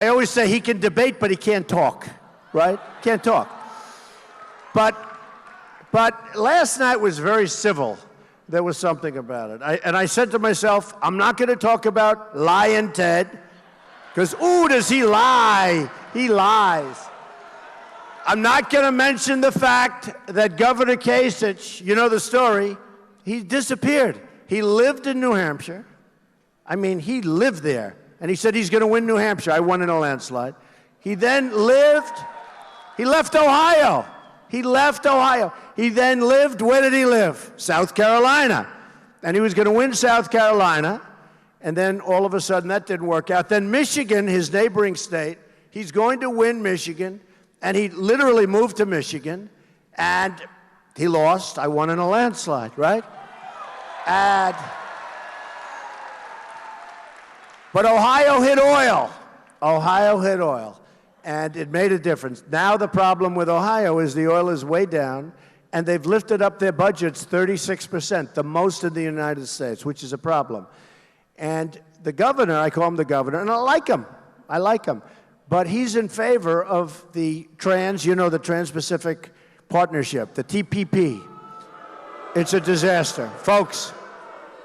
I always say he can debate, but he can't talk, right? Can't talk. But last night was very civil. There was something about it. And I said to myself, I'm not going to talk about Lyin' Ted, because, ooh, does he lie? He lies. I'm not going to mention the fact that Governor Kasich, you know the story, he disappeared. He lived in New Hampshire. I mean, he lived there. And he said he's going to win New Hampshire. I won in a landslide. He then he left Ohio. He left Ohio. He then lived, where did he live? South Carolina. And he was going to win South Carolina. And then all of a sudden that didn't work out. Then Michigan, his neighboring state, he's going to win Michigan. And he literally moved to Michigan. And he lost. I won in a landslide, right? But Ohio hit oil. Ohio hit oil. And it made a difference. Now the problem with Ohio is the oil is way down, and they've lifted up their budgets 36%, the most in the United States, which is a problem. And the governor, I call him the governor, and I like him. I like him. But he's in favor of the the Trans-Pacific Partnership, the TPP. It's a disaster. Folks,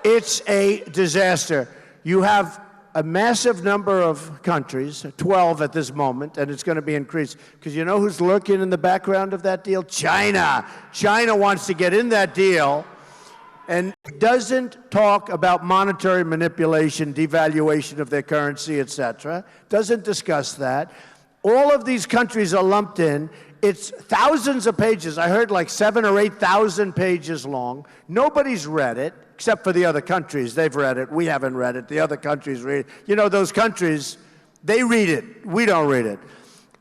it's a disaster. You have a massive number of countries, 12 at this moment, and it's going to be increased. Because you know who's lurking in the background of that deal? China. China wants to get in that deal and doesn't talk about monetary manipulation, devaluation of their currency, etc. Doesn't discuss that. All of these countries are lumped in. It's thousands of pages. I heard like 7,000 or 8,000 pages long. Nobody's read it. Except for the other countries. They've read it. We haven't read it. The other countries read it. You know, those countries, they read it. We don't read it.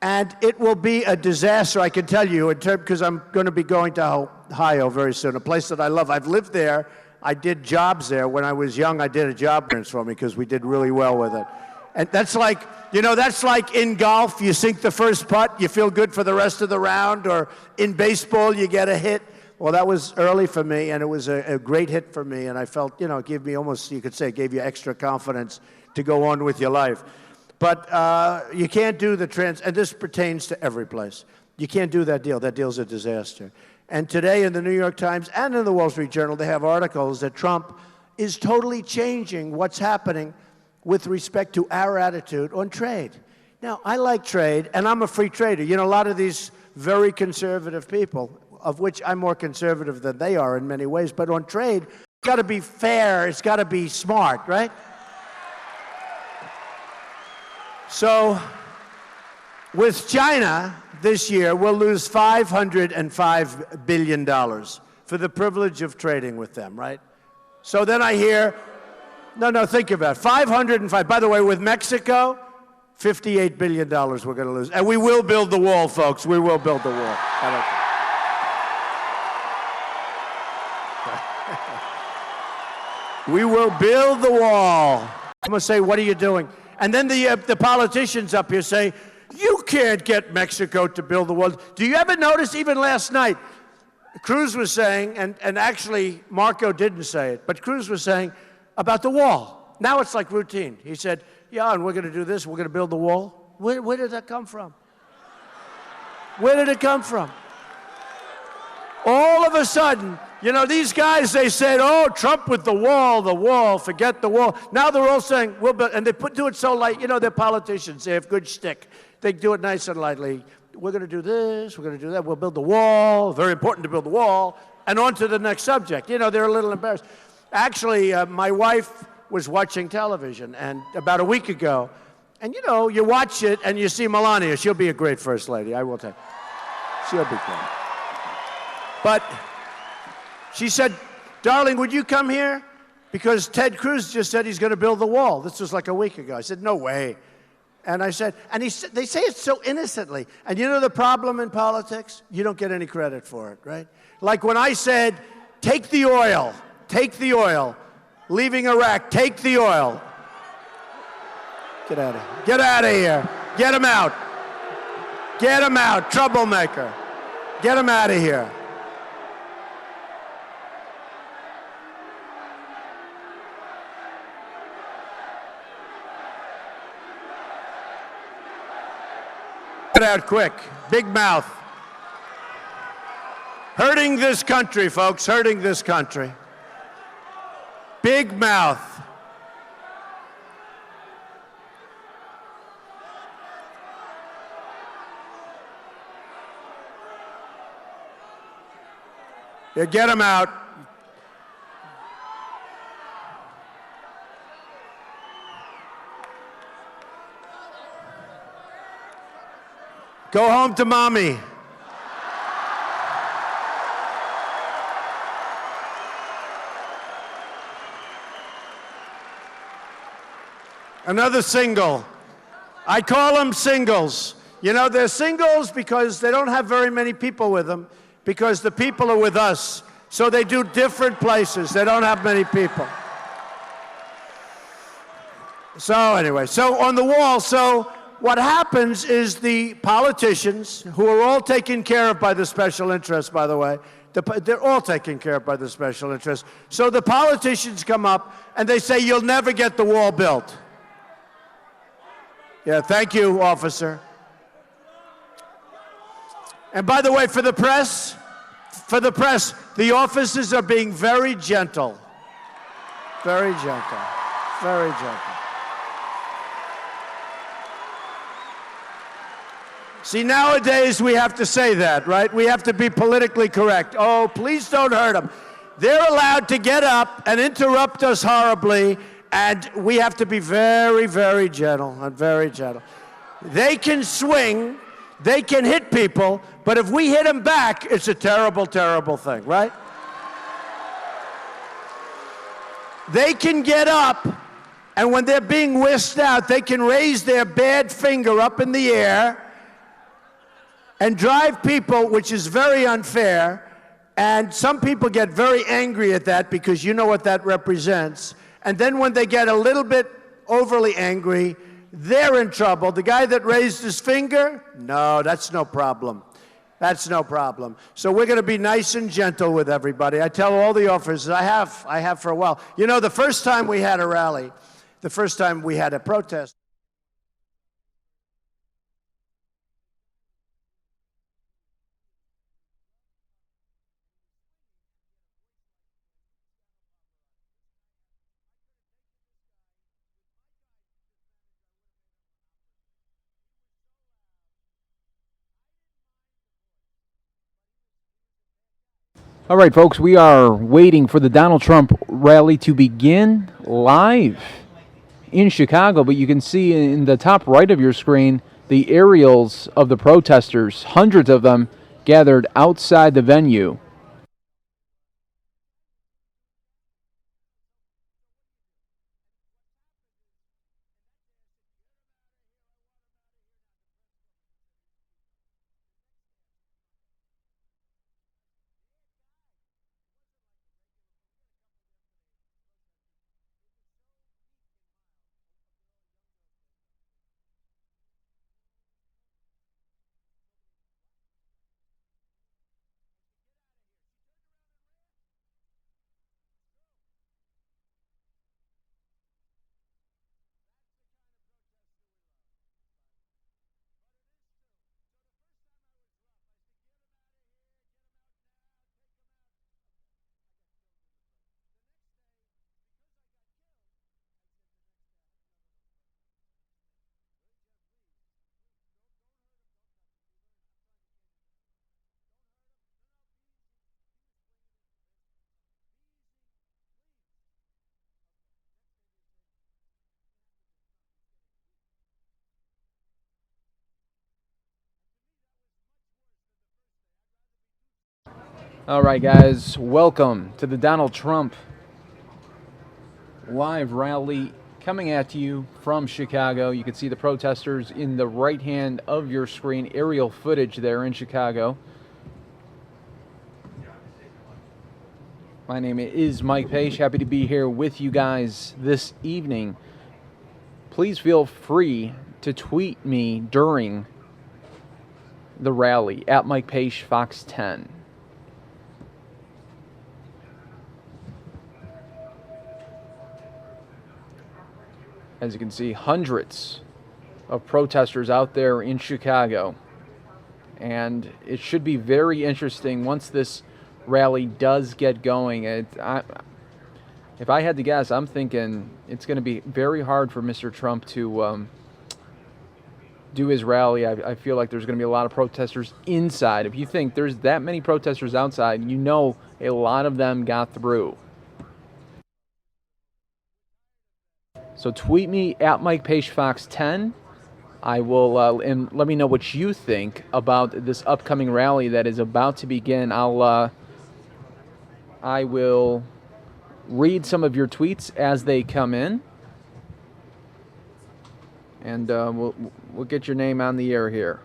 And it will be a disaster, I can tell you, because I'm going to be going to Ohio very soon, a place that I love. I've lived there. I did jobs there. When I was young, I did a job for me because we did really well with it. And that's like, that's like in golf, you sink the first putt, you feel good for the rest of the round, or in baseball, you get a hit. Well, that was early for me, and it was a great hit for me, and I felt, it gave me almost, you could say, it gave you extra confidence to go on with your life. But you can't do and this pertains to every place. You can't do that deal. That deal's a disaster. And today in the New York Times and in the Wall Street Journal, they have articles that Trump is totally changing what's happening with respect to our attitude on trade. Now, I like trade, and I'm a free trader. A lot of these very conservative people, of which I'm more conservative than they are in many ways, but on trade, it's got to be fair, it's got to be smart, right? So with China this year, we'll lose $505 billion for the privilege of trading with them, right? So then I hear, no, think about it, 505. By the way, with Mexico, $58 billion we're going to lose. And we will build the wall, folks. We will build the wall. We will build the wall. I'm going to say, what are you doing? And then the politicians up here say, you can't get Mexico to build the wall. Do you ever notice, even last night, Cruz was saying, and actually Marco didn't say it, but Cruz was saying about the wall. Now it's like routine. He said, yeah, and we're going to do this, we're going to build the wall. Where did that come from? Where did it come from? All of a sudden, these guys, they said, oh, Trump with the wall, forget the wall. Now they're all saying, we'll build, and they do it so light. They're politicians. They have good shtick. They do it nice and lightly. We're going to do this, we're going to do that. We'll build the wall. Very important to build the wall. And on to the next subject. They're a little embarrassed. Actually, my wife was watching television and about a week ago. And, you watch it and you see Melania. She'll be a great first lady, I will tell you. She'll be great. But she said, darling, would you come here? Because Ted Cruz just said he's going to build the wall. This was like a week ago. I said, no way. And I said, they say it so innocently. And the problem in politics? You don't get any credit for it, right? Like when I said, take the oil, leaving Iraq, take the oil. Get out of here. Get out of here. Get him out. Get him out, troublemaker. Get him out of here. it out quick. Big mouth. Hurting this country, folks, hurting this country. Big mouth. Yeah, get him out. Go home to mommy. Another single. I call them singles. You know, they're singles because they don't have very many people with them, because the people are with us. So they do different places. They don't have many people. So anyway, so on the wall, so what happens is the politicians, who are all taken care of by the special interests, by the way, they're all taken care of by the special interests. So the politicians come up and they say, you'll never get the wall built. Yeah, thank you, officer. And by the way, for the press, the officers are being very gentle. Very gentle. Very gentle. See, nowadays we have to say that, right? We have to be politically correct. Oh, please don't hurt them. They're allowed to get up and interrupt us horribly, and we have to be very, very gentle and very gentle. They can swing, they can hit people, but if we hit them back, it's a terrible, terrible thing, right? They can get up, and when they're being whisked out, they can raise their bad finger up in the air and drive people, which is very unfair, and some people get very angry at that because you know what that represents. And then when they get a little bit overly angry, they're in trouble. The guy that raised his finger, no, that's no problem. That's no problem. So we're going to be nice and gentle with everybody. I tell all the officers, I have for a while. You know, the first time we had a rally, the first time we had a protest, All right, folks, we are waiting for the Donald Trump rally to begin live in Chicago, but you can see in the top right of your screen the aerials of the protesters, hundreds of them gathered outside the venue. All right, guys, welcome to the Donald Trump live rally coming at you from Chicago. You can see the protesters in the right hand of your screen, aerial footage there in Chicago. My name is Mike Page. Happy to be here with you guys this evening. Please feel free to tweet me during the rally at Mike Page Fox 10. As you can see, hundreds of protesters out there in Chicago. And it should be very interesting once this rally does get going. If I had to guess, I'm thinking it's going to be very hard for Mr. Trump to do his rally. I feel like there's going to be a lot of protesters inside. If you think there's that many protesters outside, you know a lot of them got through. So tweet me at Mike Page Fox 10. I will, and let me know what you think about this upcoming rally that is about to begin. I will read some of your tweets as they come in, and we'll get your name on the air here.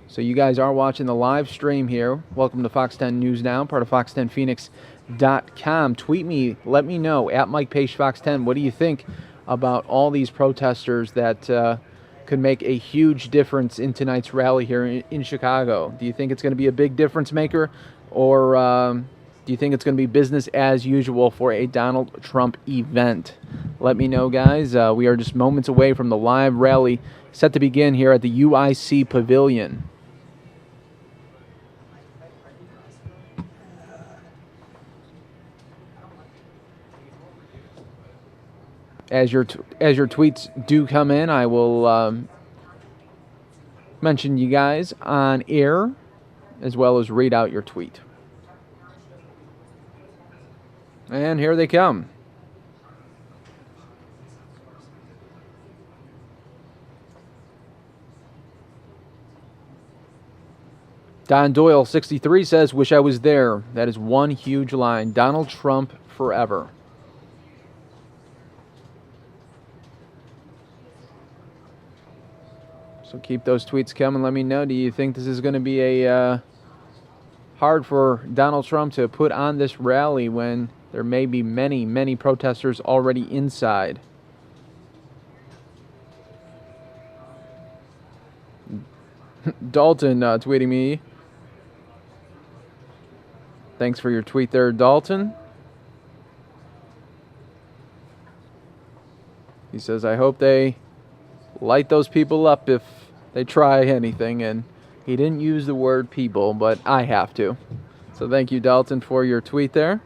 So you guys are watching the live stream here. Welcome to Fox 10 News Now, part of Fox10Phoenix.com. Tweet me, let me know at Mike Page Fox 10. What do you think about all these protesters that could make a huge difference in tonight's rally here in Chicago? Do you think it's going to be a big difference maker, or do you think it's going to be business as usual for a Donald Trump event? Let me know, guys. We are just moments away from the live rally set to begin here at the UIC Pavilion. As your tweets do come in, I will mention you guys on air, as well as read out your tweet. And here they come. Don Doyle 63 says, "Wish I was there." That is one huge line. Donald Trump forever. So keep those tweets coming. Let me know. Do you think this is going to be a hard for Donald Trump to put on this rally when there may be many, many protesters already inside? Dalton tweeting me. Thanks for your tweet there, Dalton. He says, I hope they light those people up if they try anything. And he didn't use the word people, but I have to. So thank you, Dalton, for your tweet there.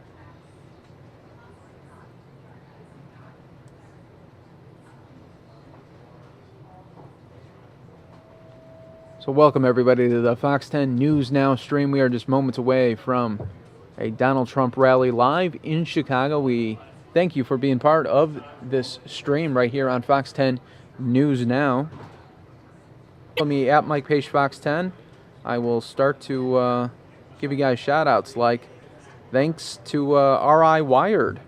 So welcome, everybody, to the Fox 10 News Now stream. We are just moments away from a Donald Trump rally live in Chicago. We thank you for being part of this stream right here on Fox 10 News Now. Follow me at Mike Page Fox 10. I will start to give you guys shout-outs, like thanks to R.I. Wired.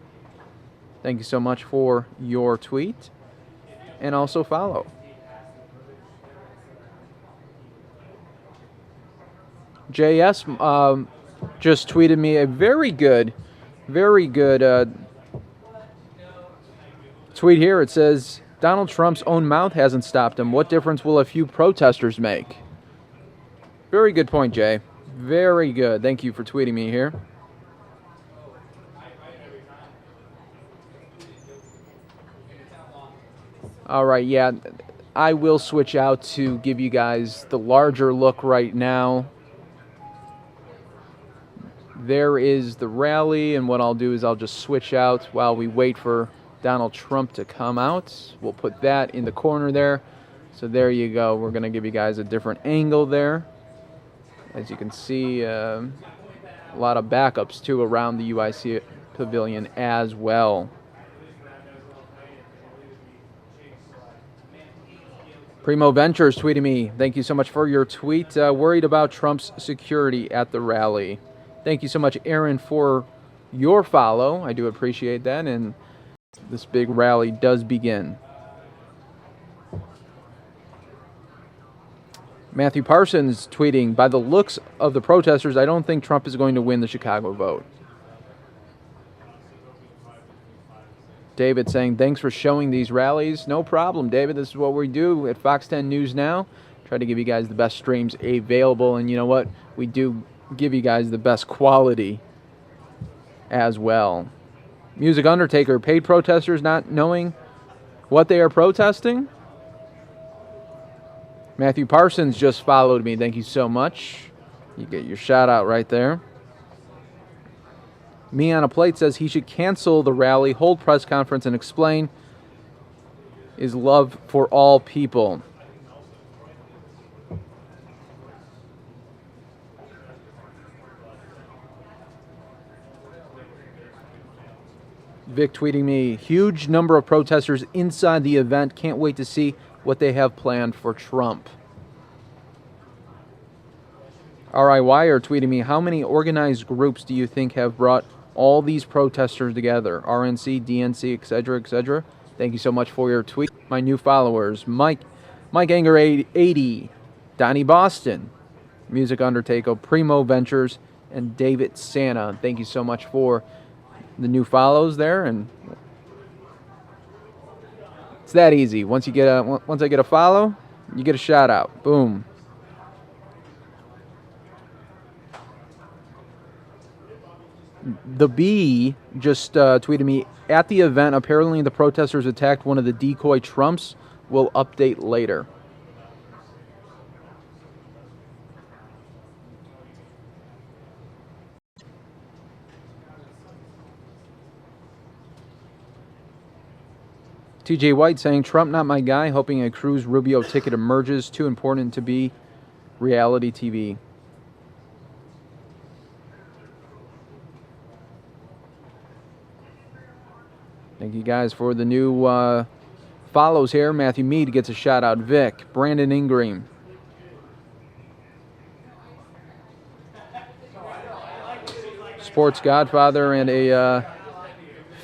Thank you so much for your tweet. And also follow. JS just tweeted me a very good tweet here. It says, Donald Trump's own mouth hasn't stopped him. What difference will a few protesters make? Very good point, Jay. Very good. Thank you for tweeting me here. All right, yeah, I will switch out to give you guys the larger look right now. There is the rally, and what I'll do is I'll just switch out while we wait for Donald Trump to come out. We'll put that in the corner there. So there you go. We're going to give you guys a different angle there. As you can see, a lot of backups, too, around the UIC Pavilion as well. Primo Ventures tweeting me. Thank you so much for your tweet. Worried about Trump's security at the rally. Thank you so much, Aaron, for your follow. I do appreciate that, and this big rally does begin. Matthew Parsons tweeting, by the looks of the protesters, I don't think Trump is going to win the Chicago vote. David saying, thanks for showing these rallies. No problem, David. This is what we do at Fox 10 News Now. Try to give you guys the best streams available, and you know what? We do give you guys the best quality as well. Music Undertaker, paid protesters not knowing what they are protesting? Matthew Parsons just followed me. Thank you so much. You get your shout out right there. Me on a Plate says he should cancel the rally, hold press conference, and explain his love for all people. Vic tweeting me, huge number of protesters inside the event. Can't wait to see what they have planned for Trump. R.I. Wire tweeting me, how many organized groups do you think have brought all these protesters together? RNC, DNC, etc., etc. Thank you so much for your tweet. My new followers, Mike Anger 80, Donnie Boston, Music Undertaker, Primo Ventures, and David Santa. Thank you so much for the new follows there, and it's that easy. Once I get a follow, you get a shout out. Boom. The Bee just tweeted me, at the event, apparently the protesters attacked one of the decoy Trumps. We'll update later. TJ White saying, Trump not my guy, hoping a Cruz Rubio ticket emerges. Too important to be reality TV. Thank you guys for the new follows here. Matthew Mead gets a shout out. Vic, Brandon Ingram. Sports Godfather and a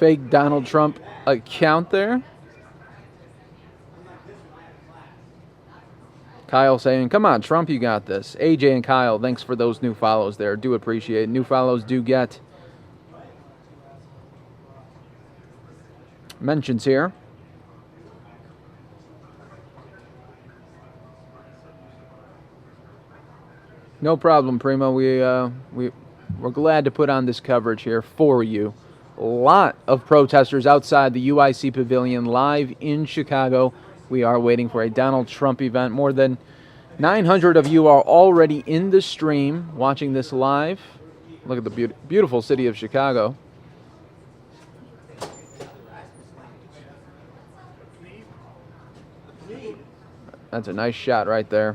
fake Donald Trump account there. Kyle saying, come on, Trump, you got this. AJ and Kyle, thanks for those new follows there. Do appreciate it. New follows do get mentions here. No problem, Primo. We're glad to put on this coverage here for you. A lot of protesters outside the UIC Pavilion live in Chicago. We are waiting for a Donald Trump event. More than 900 of you are already in the stream watching this live. Look at the beautiful city of Chicago. That's a nice shot right there.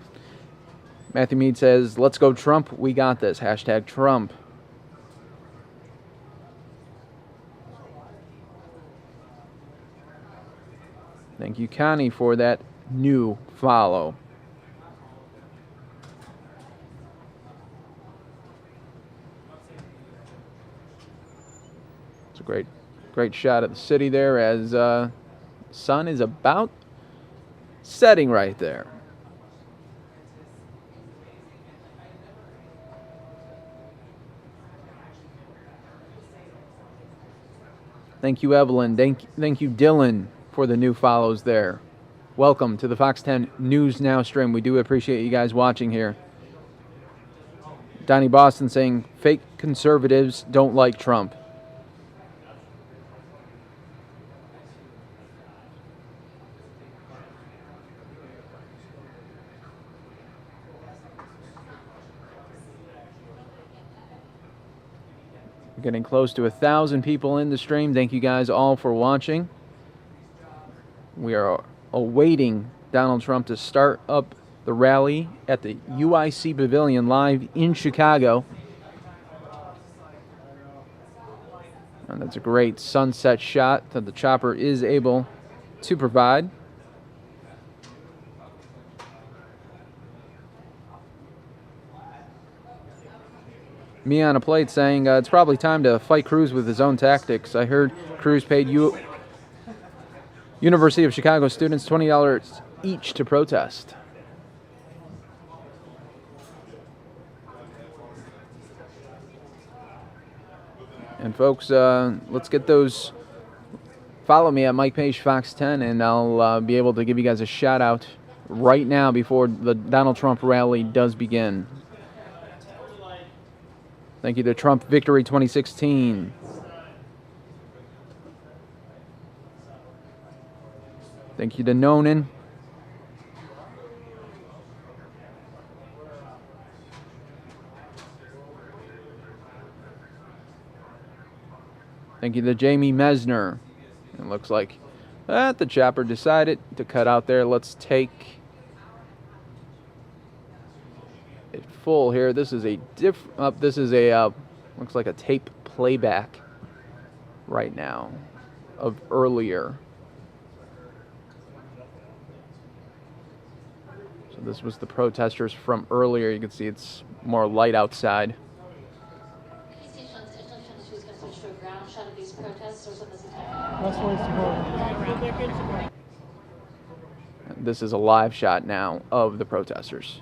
Matthew Mead says, let's go Trump. We got this. Hashtag Trump. Thank you, Connie, for that new follow. It's a great shot of the city there as sun is about setting right there. Thank you, Evelyn. Thank you, Dylan, for the new follows there. Welcome to the Fox 10 News Now stream. We do appreciate you guys watching here. Donnie Boston saying, fake conservatives don't like Trump. We're getting close to 1,000 people in the stream. Thank you guys all for watching. We are awaiting Donald Trump to start up the rally at the UIC Pavilion live in Chicago. And that's a great sunset shot that the chopper is able to provide. Me on a Plate saying it's probably time to fight Cruz with his own tactics. I heard Cruz paid University of Chicago students $20 each to protest. And folks, let's get those. Follow me at Mike Page Fox 10, and I'll be able to give you guys a shout out right now before the Donald Trump rally does begin. Thank you to Trump Victory 2016. Thank you to Nonan. Thank you to Jamie Mesner. It looks like the chopper decided to cut out there. Let's take it full here. This is a looks like a tape playback right now of earlier. So this was the protesters from earlier. You can see it's more light outside. This is a live shot now of the protesters.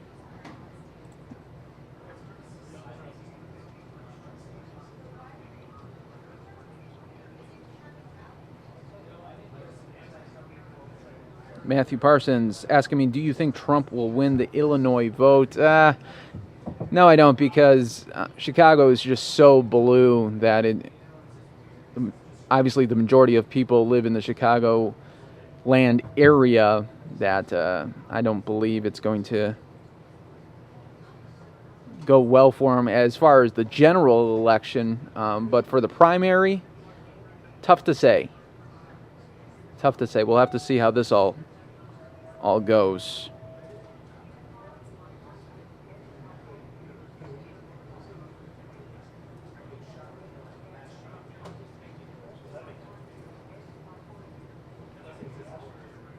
Matthew Parsons asking me, do you think Trump will win the Illinois vote? No, I don't, because Chicago is just so blue that obviously the majority of people live in the Chicago land area, that I don't believe it's going to go well for him as far as the general election. But for the primary, tough to say. Tough to say. We'll have to see how this all goes.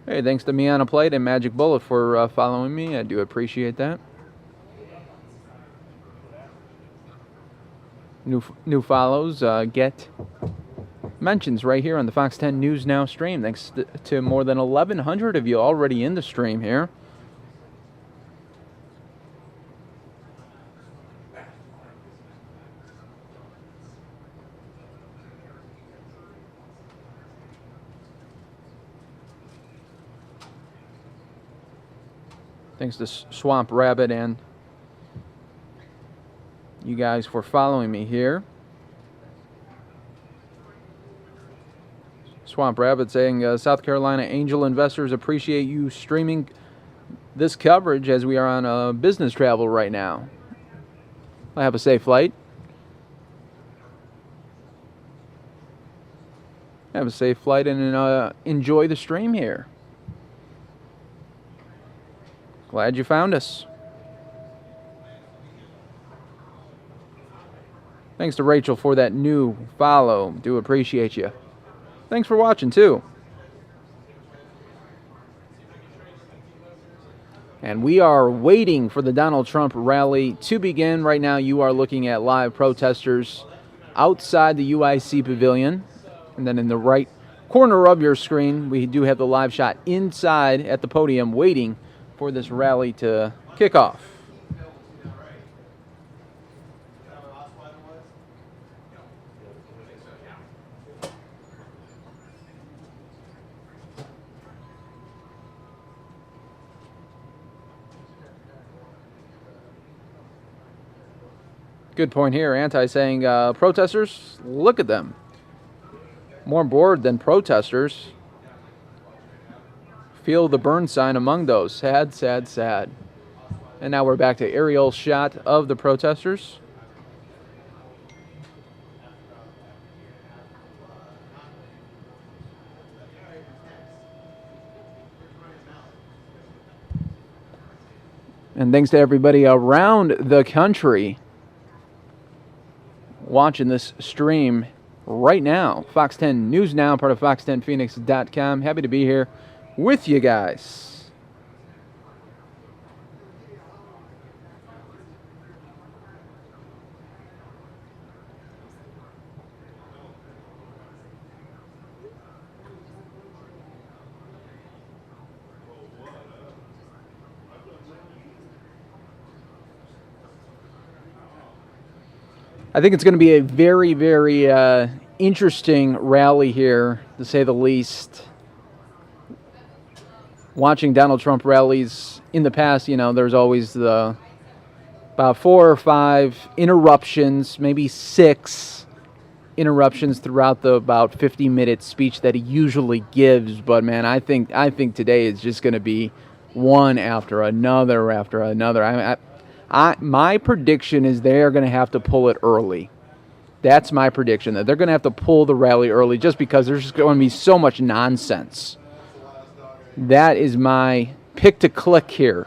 Hey, thanks to Me on a Plate and Magic Bullet for following me. I do appreciate that. New follows get mentions right here on the Fox 10 News Now stream. Thanks to more than 1,100 of you already in the stream here. Thanks to Swamp Rabbit and you guys for following me here. Swamp Rabbit saying, South Carolina angel investors appreciate you streaming this coverage as we are on business travel right now. I have a safe flight. Have a safe flight and enjoy the stream here. Glad you found us. Thanks to Rachel for that new follow. Do appreciate you. Thanks for watching, too. And we are waiting for the Donald Trump rally to begin. Right now, you are looking at live protesters outside the UIC pavilion. And then in the right corner of your screen, we do have the live shot inside at the podium waiting for this rally to kick off. Good point here. Anti saying, protesters, look at them. More bored than protesters. Feel the burn sign among those. Sad, sad, sad. And now we're back to aerial shot of the protesters. And thanks to everybody around the country watching this stream right now. Fox 10 News Now, part of fox10phoenix.com. Happy to be here with you guys. I think it's going to be a very, very interesting rally here, to say the least. Watching Donald Trump rallies in the past, you know, there's always about 4 or 5 interruptions, maybe 6 interruptions throughout the about 50-minute speech that he usually gives. But man, I think today is just going to be one after another after another. My prediction is they are going to have to pull it early. That's my prediction, that they're going to have to pull the rally early just because there's just going to be so much nonsense. That is my pick to click here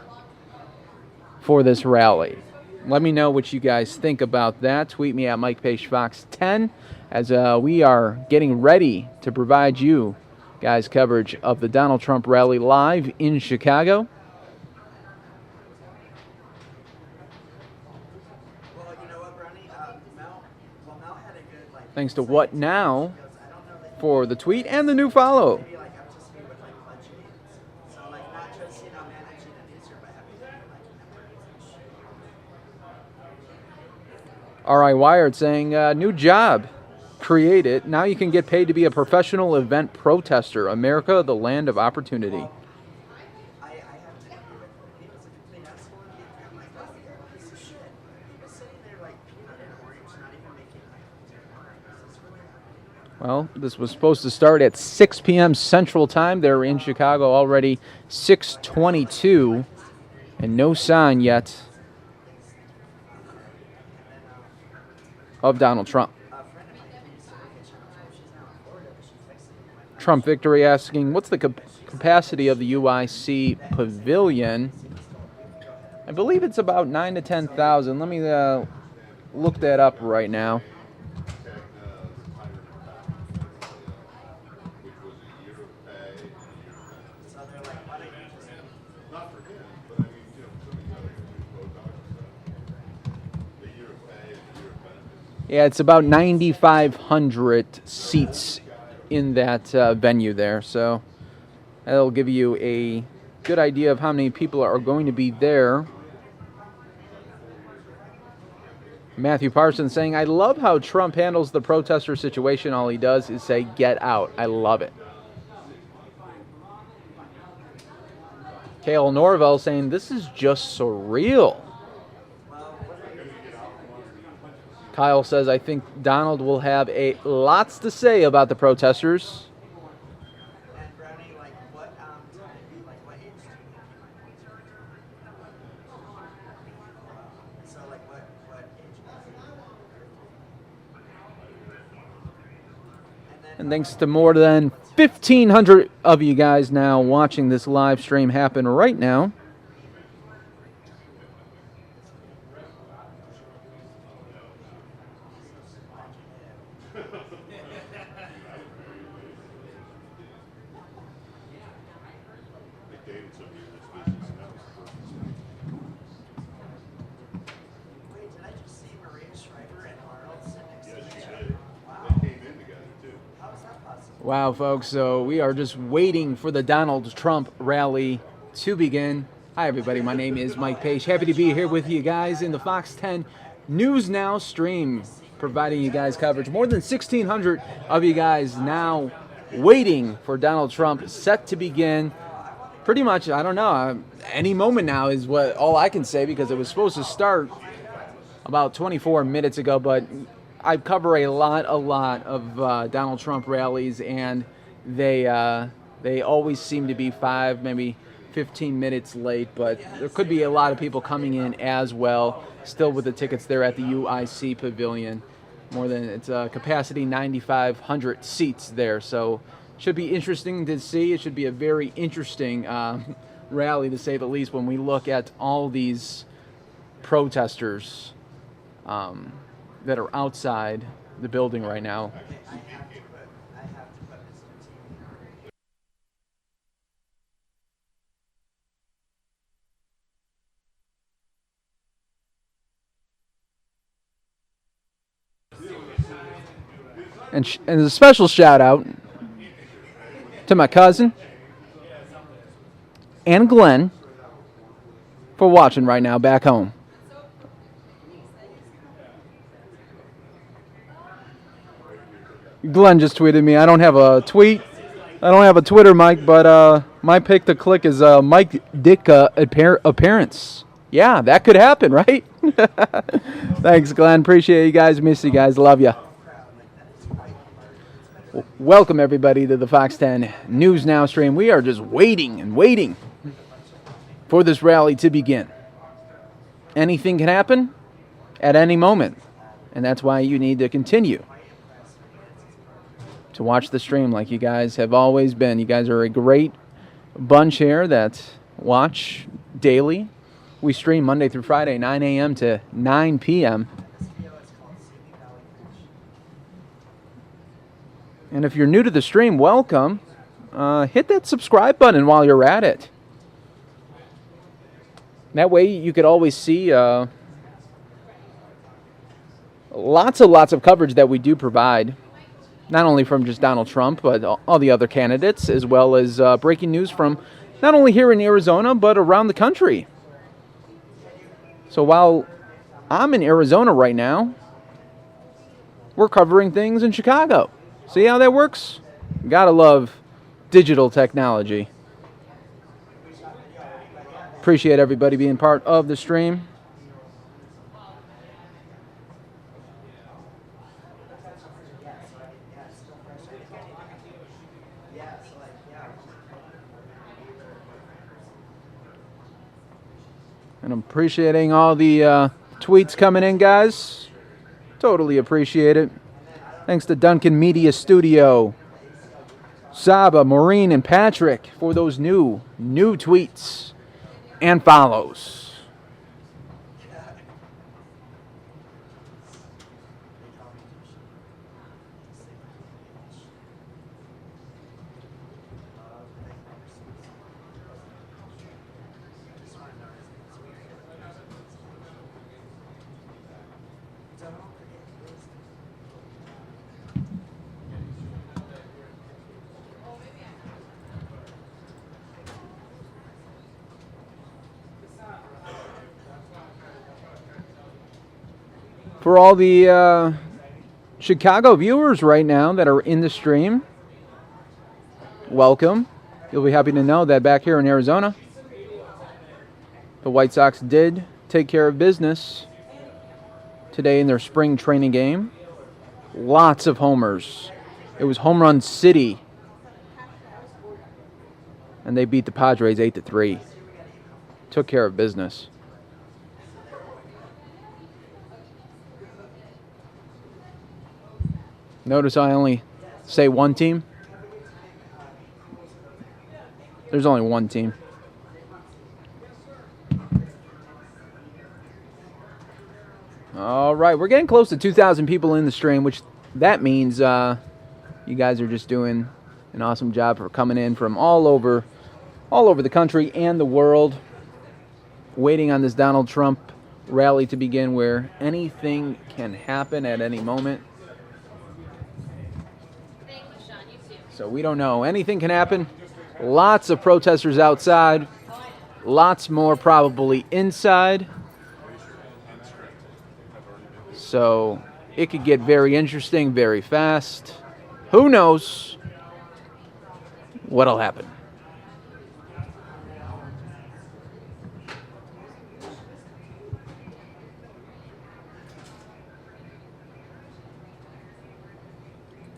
for this rally. Let me know what you guys think about that. Tweet me at MikePageFox10 as we are getting ready to provide you guys coverage of the Donald Trump rally live in Chicago. Thanks to What Now for the tweet and the new follow. R.I. Wired saying, new job created. Now you can get paid to be a professional event protester. America, the land of opportunity. Well, this was supposed to start at 6 p.m. Central Time. They're in Chicago already 6:22, and no sign yet of Donald Trump. Trump Victory asking, what's the capacity of the UIC Pavilion? I believe it's about 9,000 to 10,000. Let me look that up right now. Yeah, it's about 9,500 seats in that venue there, so that'll give you a good idea of how many people are going to be there. Matthew Parsons saying, I love how Trump handles the protester situation. All he does is say, get out. I love it. Kale Norvell saying, this is just surreal. Kyle says, I think Donald will have lots to say about the protesters. And thanks to more than 1,500 of you guys now watching this live stream happen right now. Wow, folks, so we are just waiting for the Donald Trump rally to begin. Hi, everybody. My name is Mike Page. Happy to be here with you guys in the Fox 10 News Now stream, providing you guys coverage. More than 1,600 of you guys now waiting for Donald Trump set to begin. Pretty much, I don't know, any moment now is what all I can say, because it was supposed to start about 24 minutes ago, but I cover a lot of Donald Trump rallies, and they always seem to be 5, maybe 15 minutes late, but there could be a lot of people coming in as well, still with the tickets there at the UIC Pavilion. It's a capacity 9,500 seats there, so should be interesting to see. It should be a very interesting rally, to say the least, when we look at all these protesters that are outside the building right now. And a special shout out to my cousin and Glenn for watching right now back home. Glenn just tweeted me. I don't have a tweet. I don't have a Twitter, Mike, but my pick to click is Mike Ditka appearance. Yeah, that could happen, right? Thanks, Glenn. Appreciate you guys. Miss you guys. Love you. Welcome, everybody, to the Fox 10 News Now stream. We are just waiting and waiting for this rally to begin. Anything can happen at any moment. And that's why you need to continue to watch the stream like you guys have always been. You guys are a great bunch here that watch daily. We stream Monday through Friday, 9 a.m. to 9 p.m. And if you're new to the stream, welcome. Hit that subscribe button while you're at it. That way you could always see lots of coverage that we do provide, not only from just Donald Trump, but all the other candidates, as well as breaking news from not only here in Arizona, but around the country. So while I'm in Arizona right now, we're covering things in Chicago. See how that works? Gotta love digital technology. Appreciate everybody being part of the stream. And I'm appreciating all the tweets coming in, guys. Totally appreciate it. Thanks to Duncan Media Studio, Saba, Maureen, and Patrick for those new tweets and follows. For all the Chicago viewers right now that are in the stream, welcome. You'll be happy to know that back here in Arizona, the White Sox did take care of business today in their spring training game. Lots of homers. It was home run city. And they beat the Padres 8-3. Took care of business. Notice I only say one team. There's only one team. All right, we're getting close to 2,000 people in the stream, which that means you guys are just doing an awesome job for coming in from all over the country and the world, waiting on this Donald Trump rally to begin, where anything can happen at any moment. So we don't know. Anything can happen. Lots of protesters outside. Lots more probably inside. So it could get very interesting very fast. Who knows what'll happen?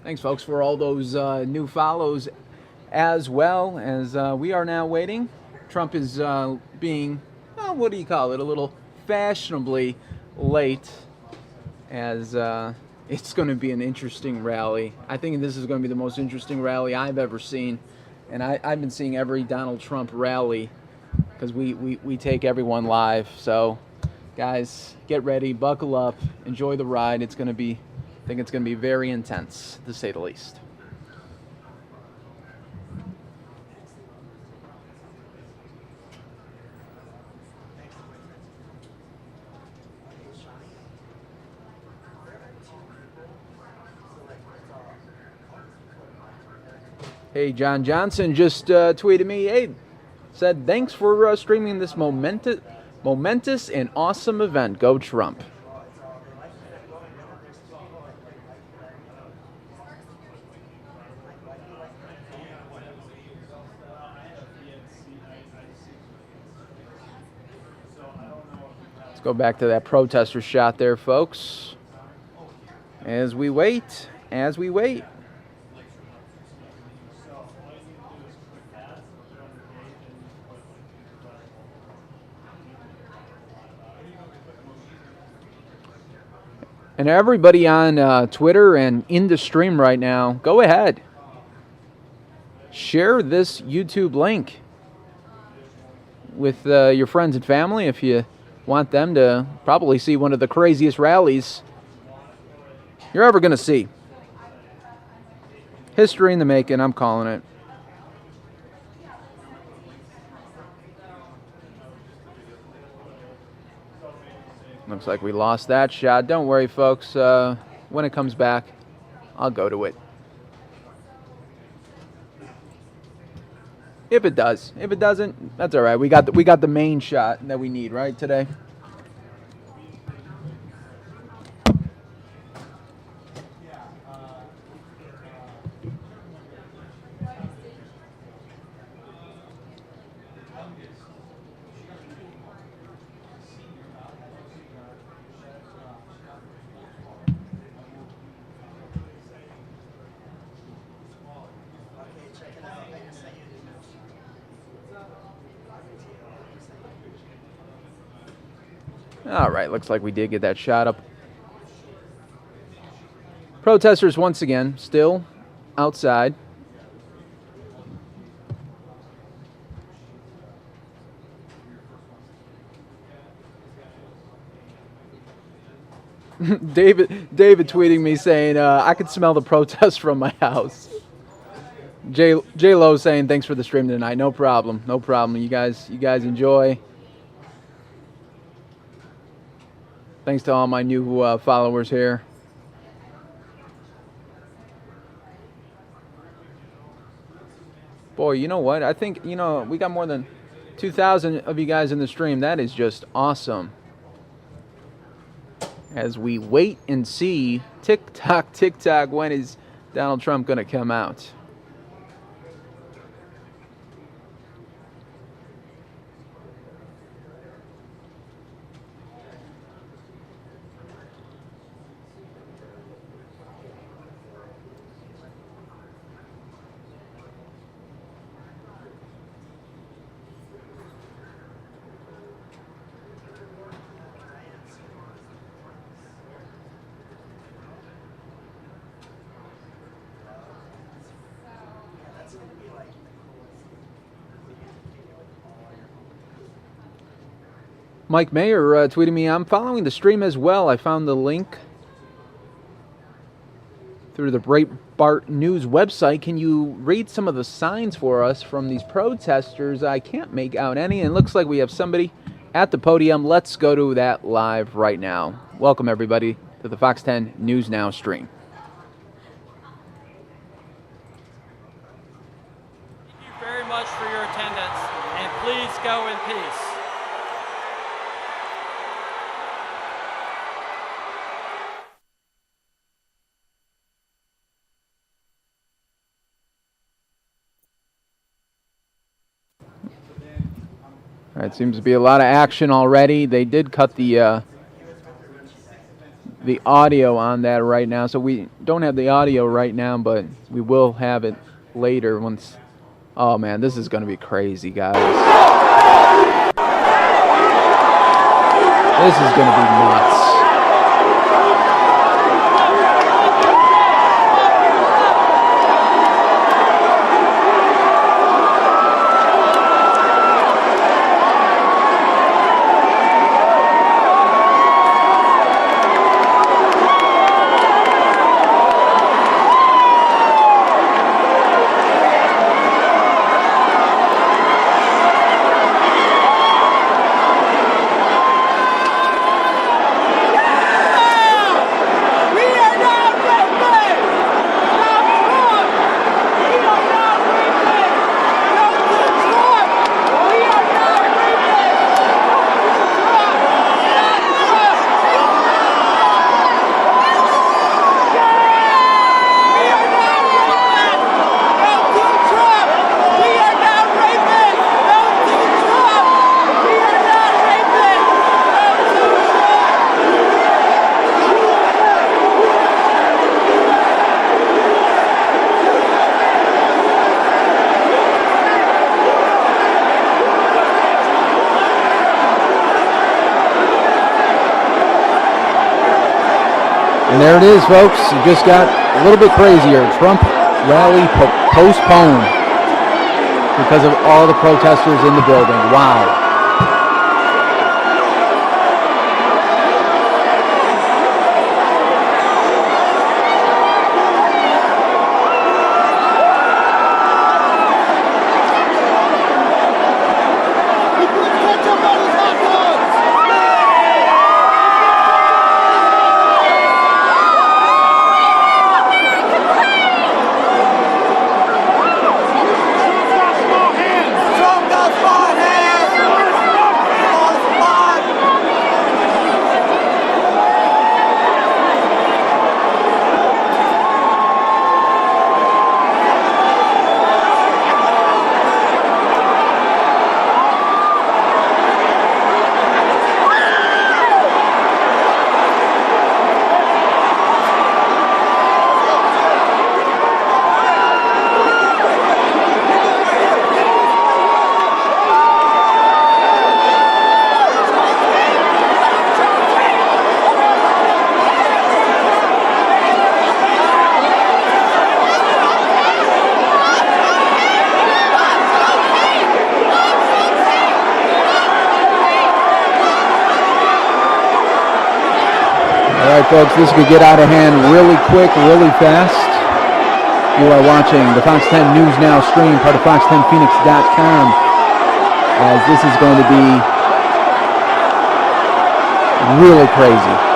Thanks, folks, for all those new follows, as well as we are now waiting. Trump is being, what do you call it, a little fashionably late, as it's going to be an interesting rally. I think this is going to be the most interesting rally I've ever seen, and I've been seeing every Donald Trump rally because we take everyone live. So, guys, get ready, buckle up, enjoy the ride. It's going to be... I think it's going to be very intense, to say the least. Hey, John Johnson just tweeted me. Hey, said, thanks for streaming this momentous and awesome event. Go Trump. Go back to that protester shot there, folks. As we wait. And everybody on Twitter and in the stream right now, go ahead. Share this YouTube link with your friends and family if you want them to probably see one of the craziest rallies you're ever going to see. History in the making, I'm calling it. Looks like we lost that shot. Don't worry, folks. When it comes back, I'll go to it. If it does. If it doesn't, that's all right. We got the main shot that we need, right, today? All right, looks like we did get that shot up. Protesters once again still outside. David tweeting me saying, I could smell the protest from my house. J Lo saying, thanks for the stream tonight. No problem. No problem. You guys enjoy. Thanks to all my new followers here. Boy, you know what? I think, we got more than 2,000 of you guys in the stream. That is just awesome. As we wait and see, tick tock, when is Donald Trump going to come out? Mike Mayer tweeted me, I'm following the stream as well. I found the link through the Breitbart News website. Can you read some of the signs for us from these protesters? I can't make out any, and it looks like we have somebody at the podium. Let's go to that live right now. Welcome, everybody, to the Fox 10 News Now stream. Thank you very much for your attendance, and please go in peace. All right, seems to be a lot of action already. They did cut the audio on that right now, so we don't have the audio right now, but we will have it later once. Oh man, this is going to be crazy, guys. This is going to be nuts. And there it is, folks. It just got a little bit crazier. Trump rally postponed because of all the protesters in the building. Wow. All right, folks, this could get out of hand really quick, really fast. You are watching the Fox 10 News Now stream, part of fox10phoenix.com, as this is going to be really crazy.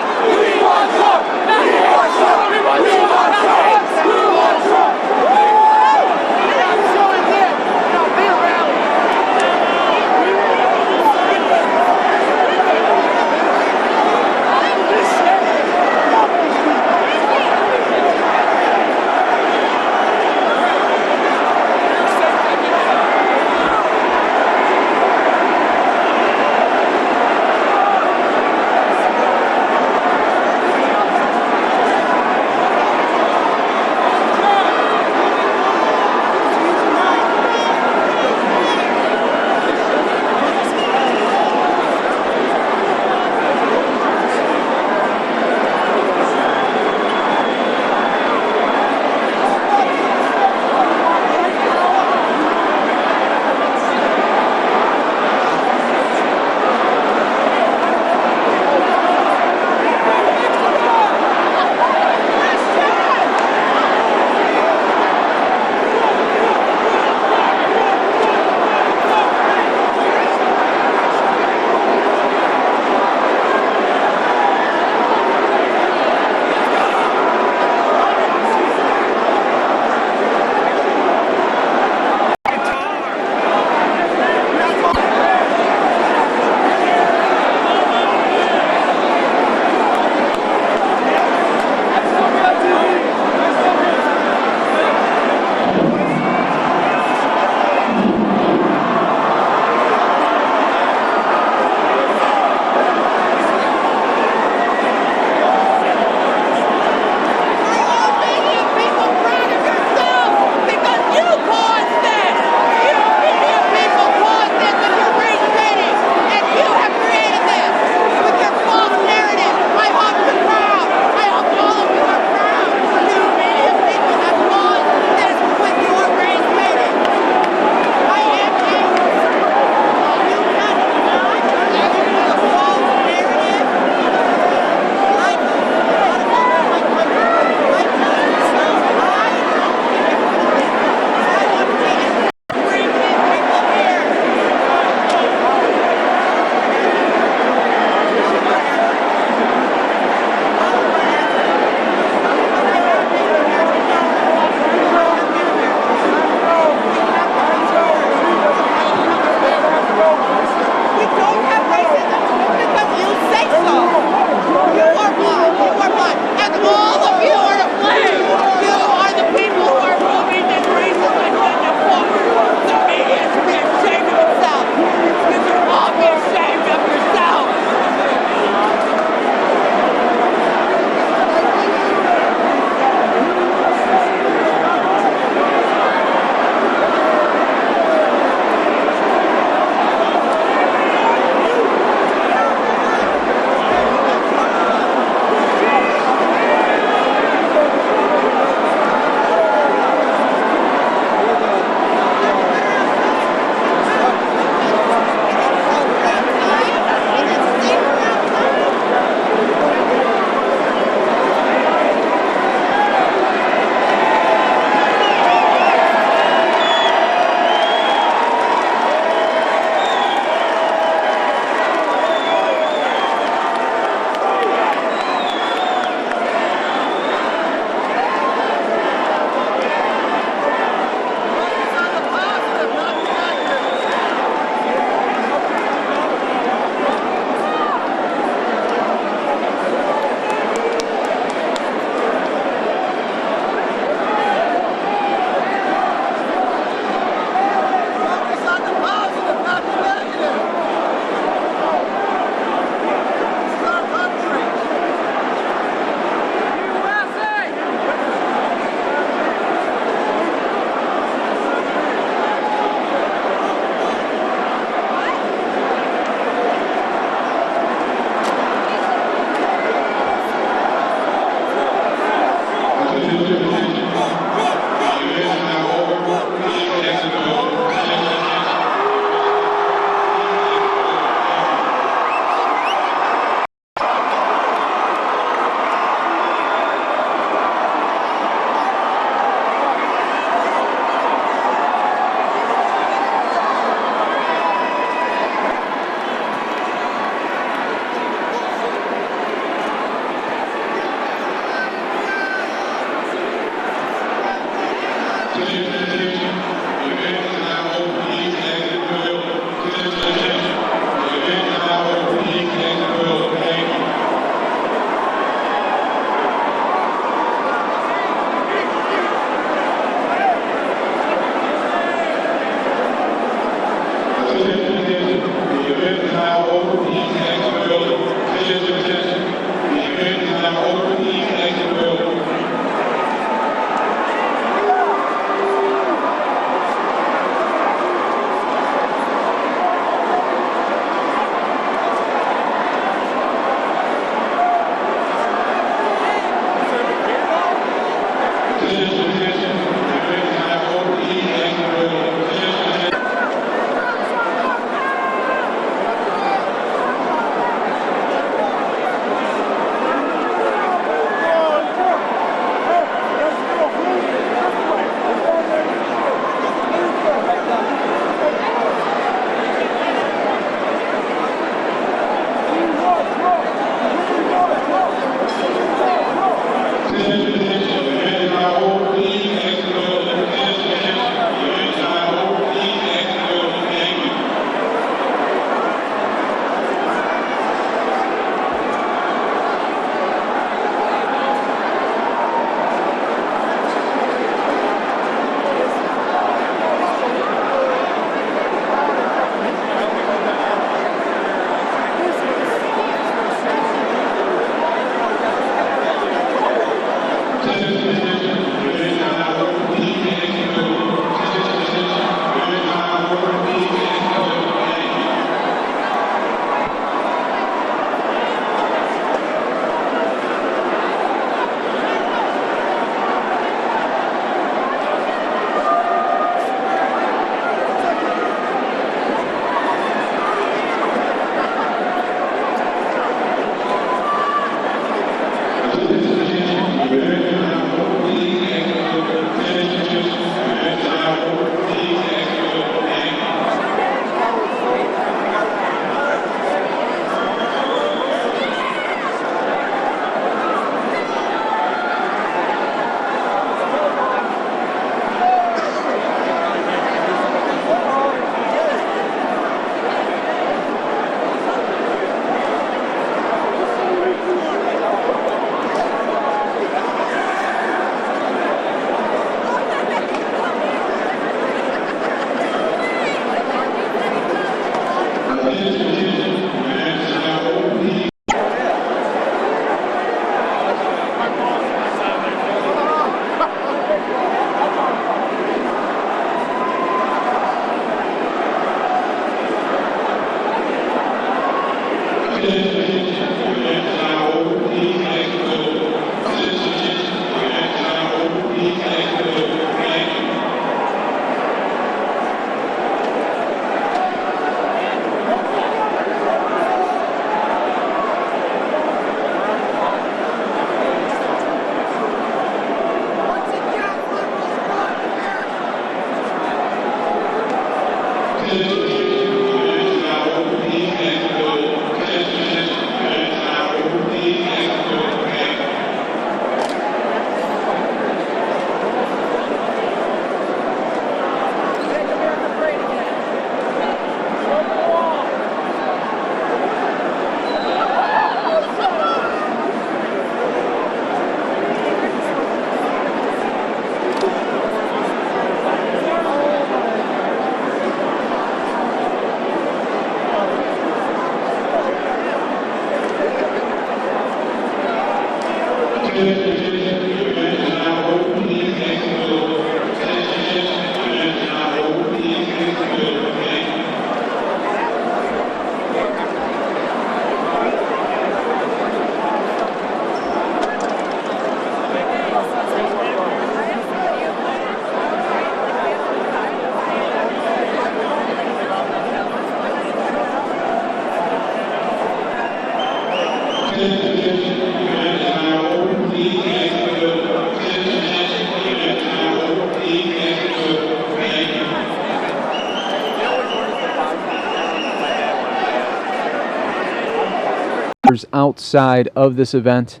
Outside of this event,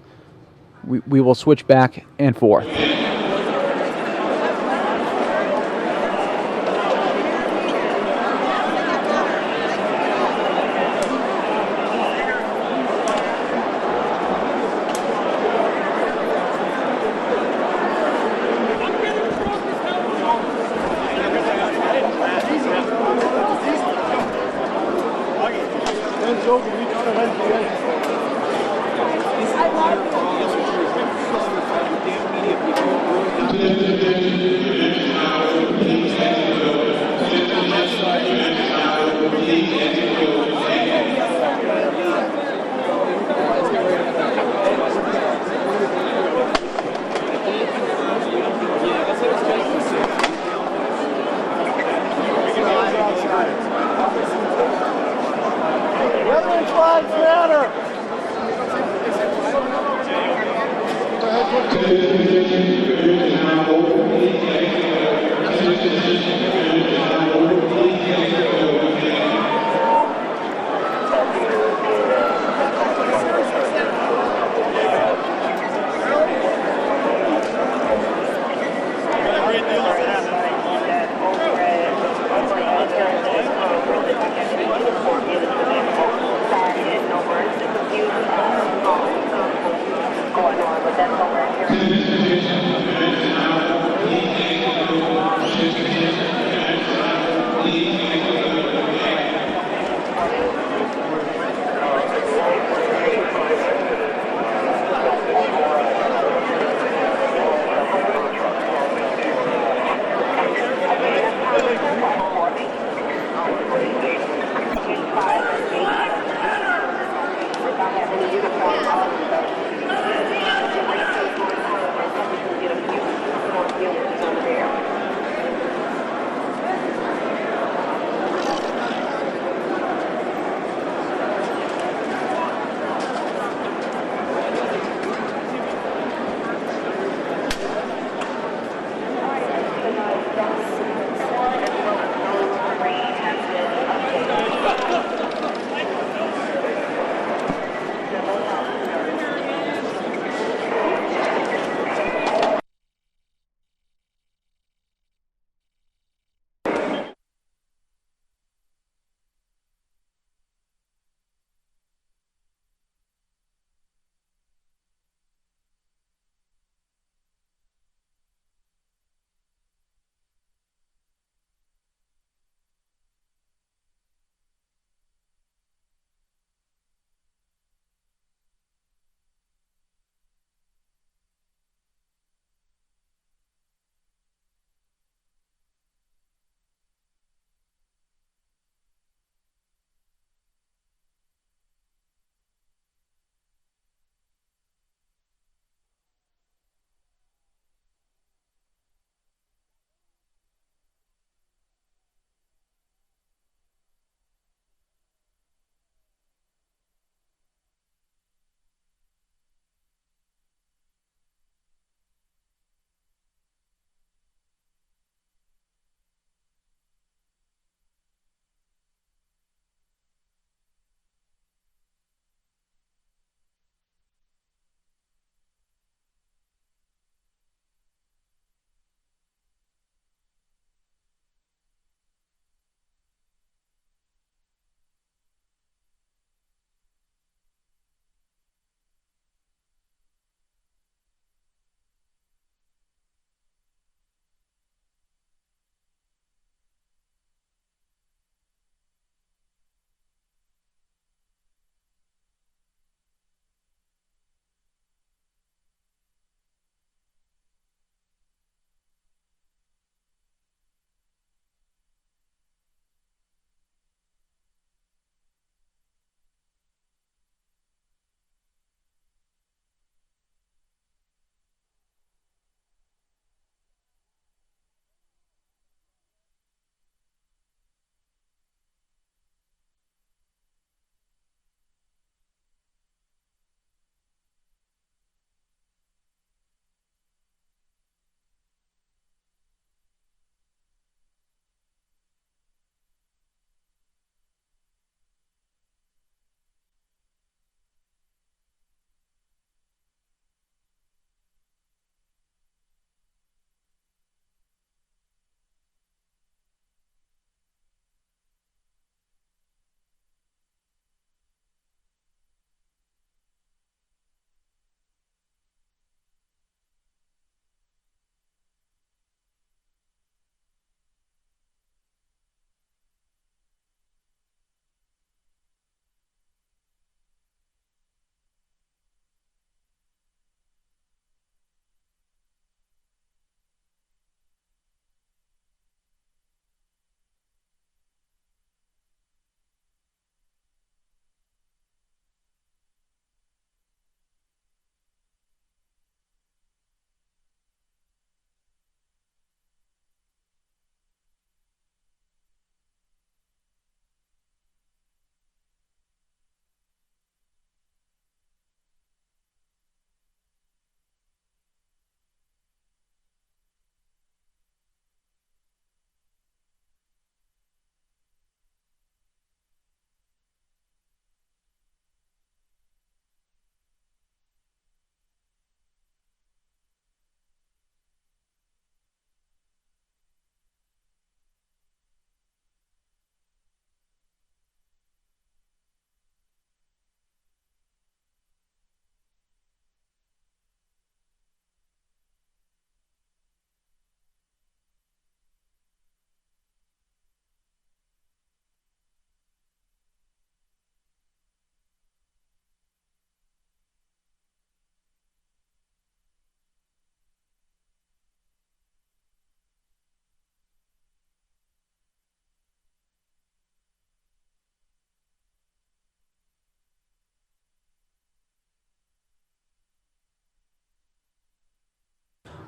we will switch back and forth.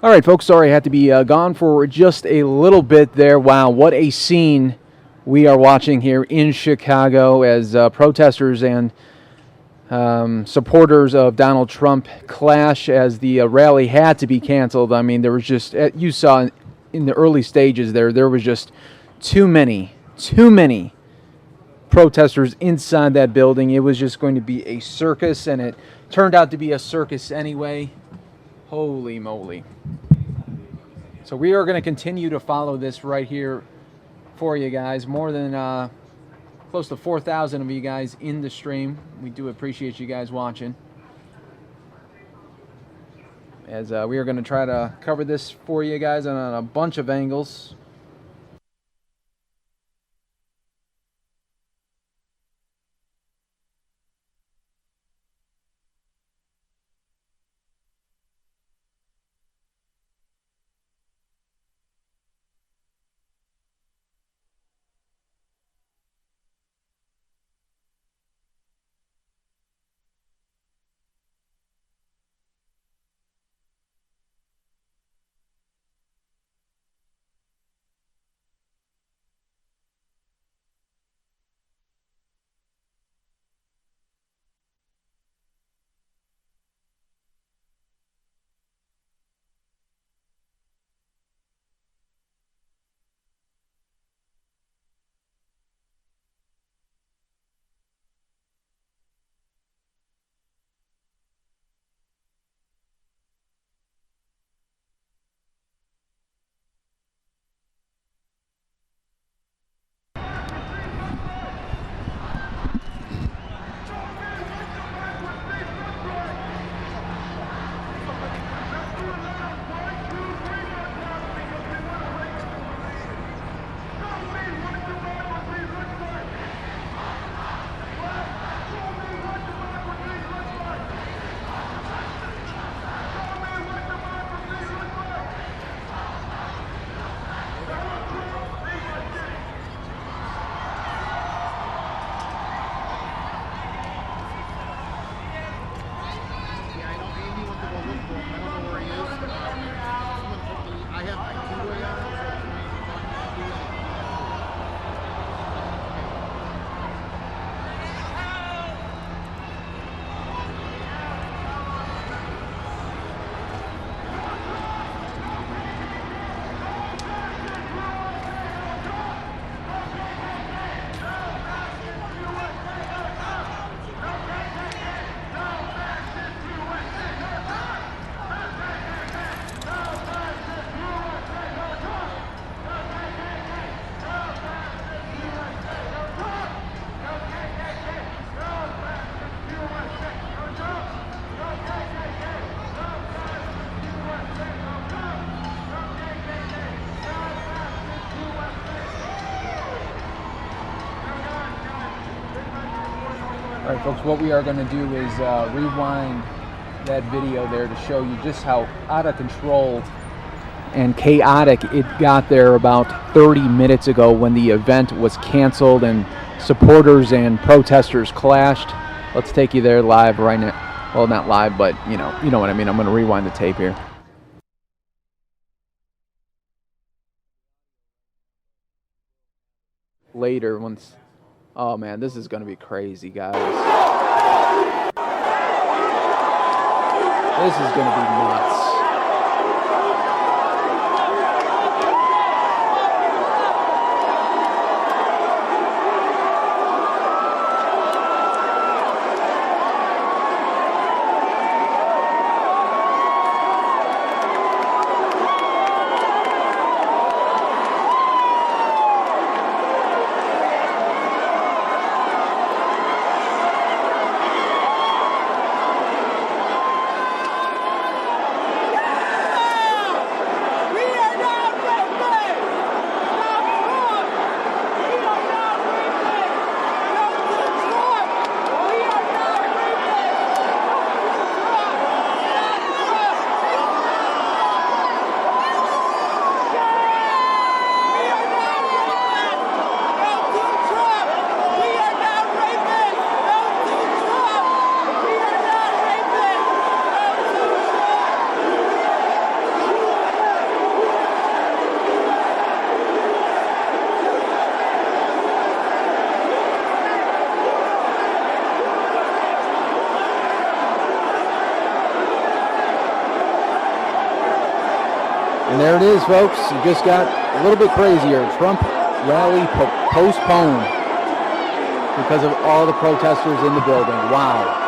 All right, folks, sorry I had to be gone for just a little bit there. Wow, what a scene we are watching here in Chicago as protesters and supporters of Donald Trump clash as the rally had to be canceled. I mean, there was just, you saw in the early stages there was just too many protesters inside that building. It was just going to be a circus, and it turned out to be a circus anyway. Holy moly. So we are going to continue to follow this right here for you guys. More than close to 4,000 of you guys in the stream. We do appreciate you guys watching. As we are going to try to cover this for you guys on a bunch of angles. All right, folks, what we are going to do is rewind that video there to show you just how out of control and chaotic it got there about 30 minutes ago when the event was canceled and supporters and protesters clashed. Let's take you there live right now. Well, not live, but you know what I mean. I'm going to rewind the tape here. Later, once... Oh man, this is gonna be crazy, guys. This is gonna be nuts. And there it is, folks. It just got a little bit crazier. Trump rally postponed because of all the protesters in the building. Wow.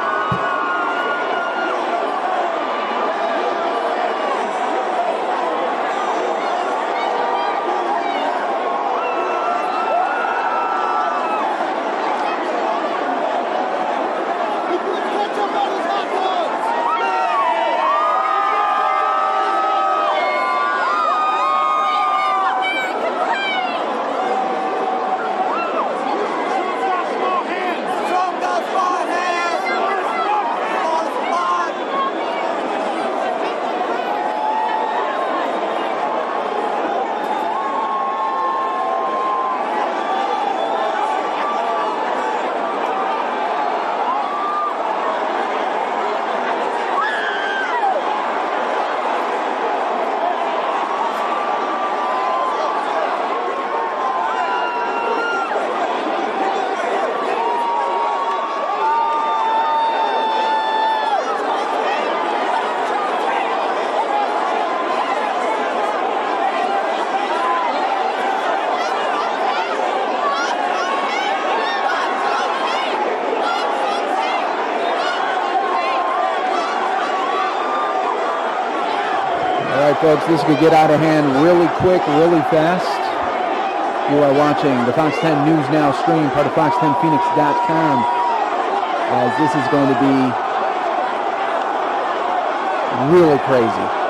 All right, folks, this could get out of hand really quick, really fast. You are watching the Fox 10 News Now stream, part of fox10phoenix.com, as this is going to be really crazy.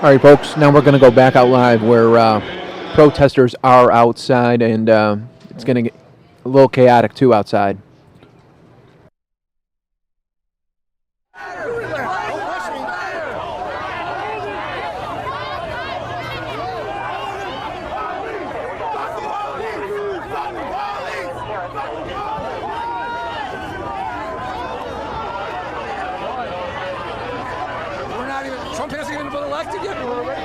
All right, folks, now we're going to go back out live where protesters are outside, and it's going to get a little chaotic, too, outside. Trump hasn't even been elected yet. We're already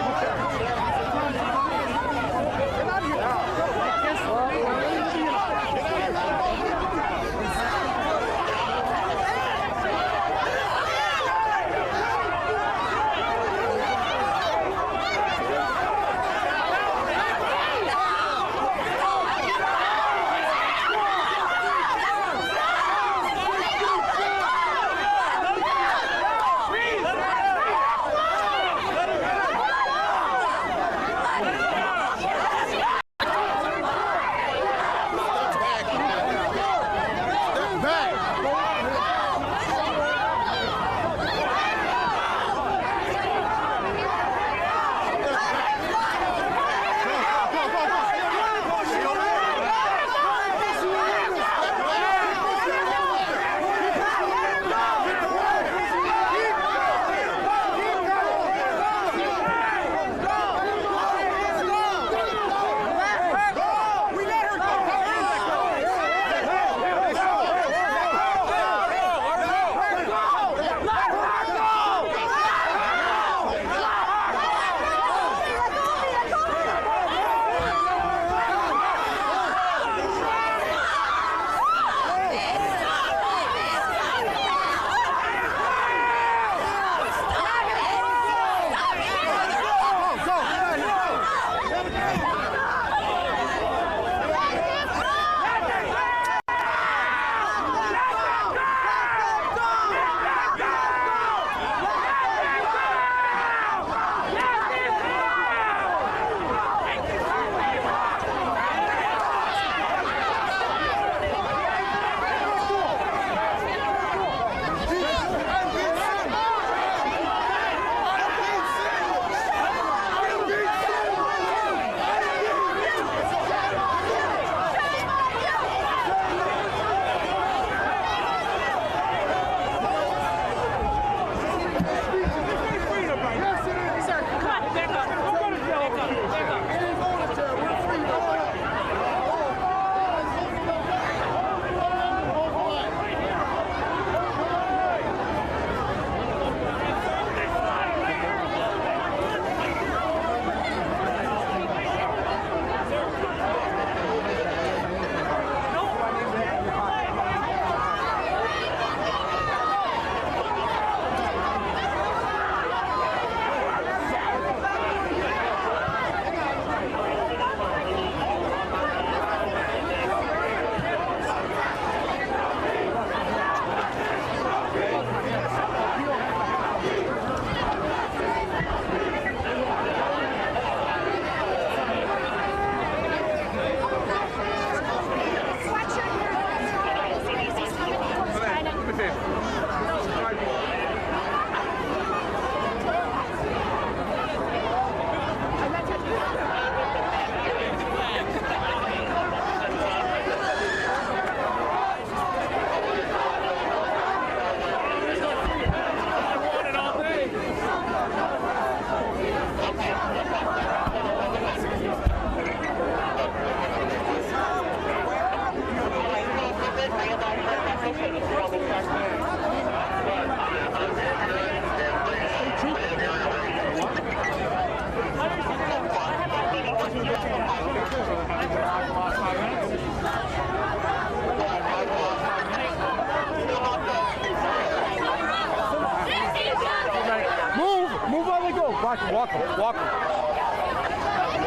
Walk him.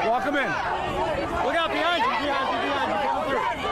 Walk him in. Look out behind you, coming through.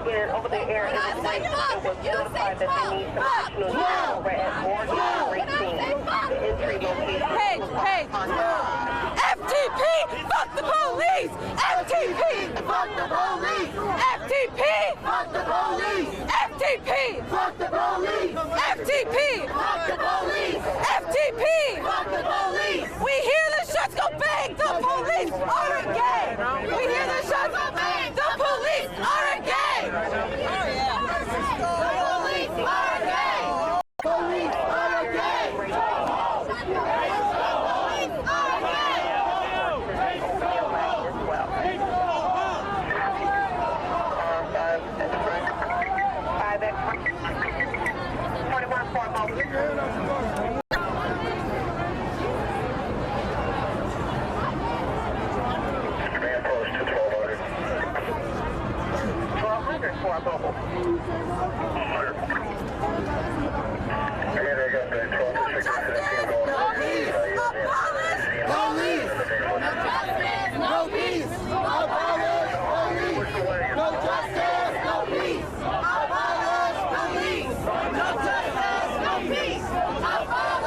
again, over the air information was notified that they need some additional units over at Morgan Racing. The entry location. Hey, FTP, fuck the police! FTP, fuck the police! FTP, fuck the police! FTP, fuck the police! FTP, fuck the police! FTP, fuck the police! We hear the shots go bang! The police are a gang! We hear the shots go bang! The police are a gang! Oh yeah! The police are a gang! Police are a gang! For a mobile. No peace! Abolish police! No justice! No peace! Abolish police! No justice! No peace! Abolish police! No justice! No peace! Abolish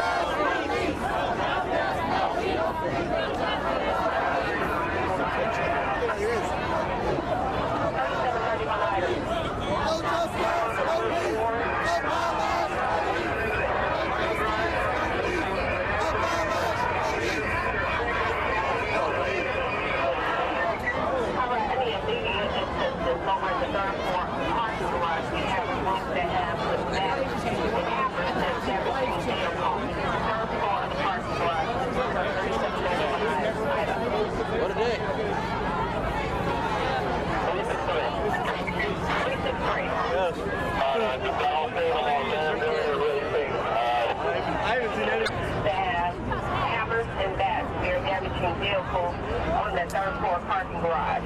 What a day. I haven't seen any. That have hammers and bats. They're damaging vehicles on the third floor parking garage.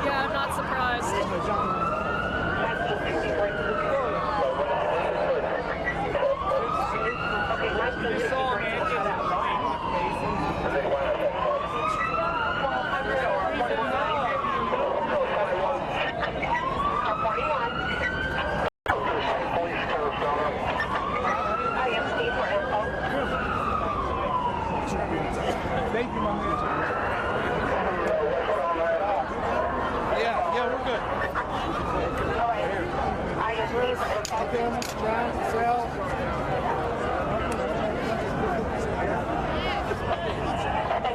Yeah, I'm not surprised. Thank you, my man. Yeah, we're good.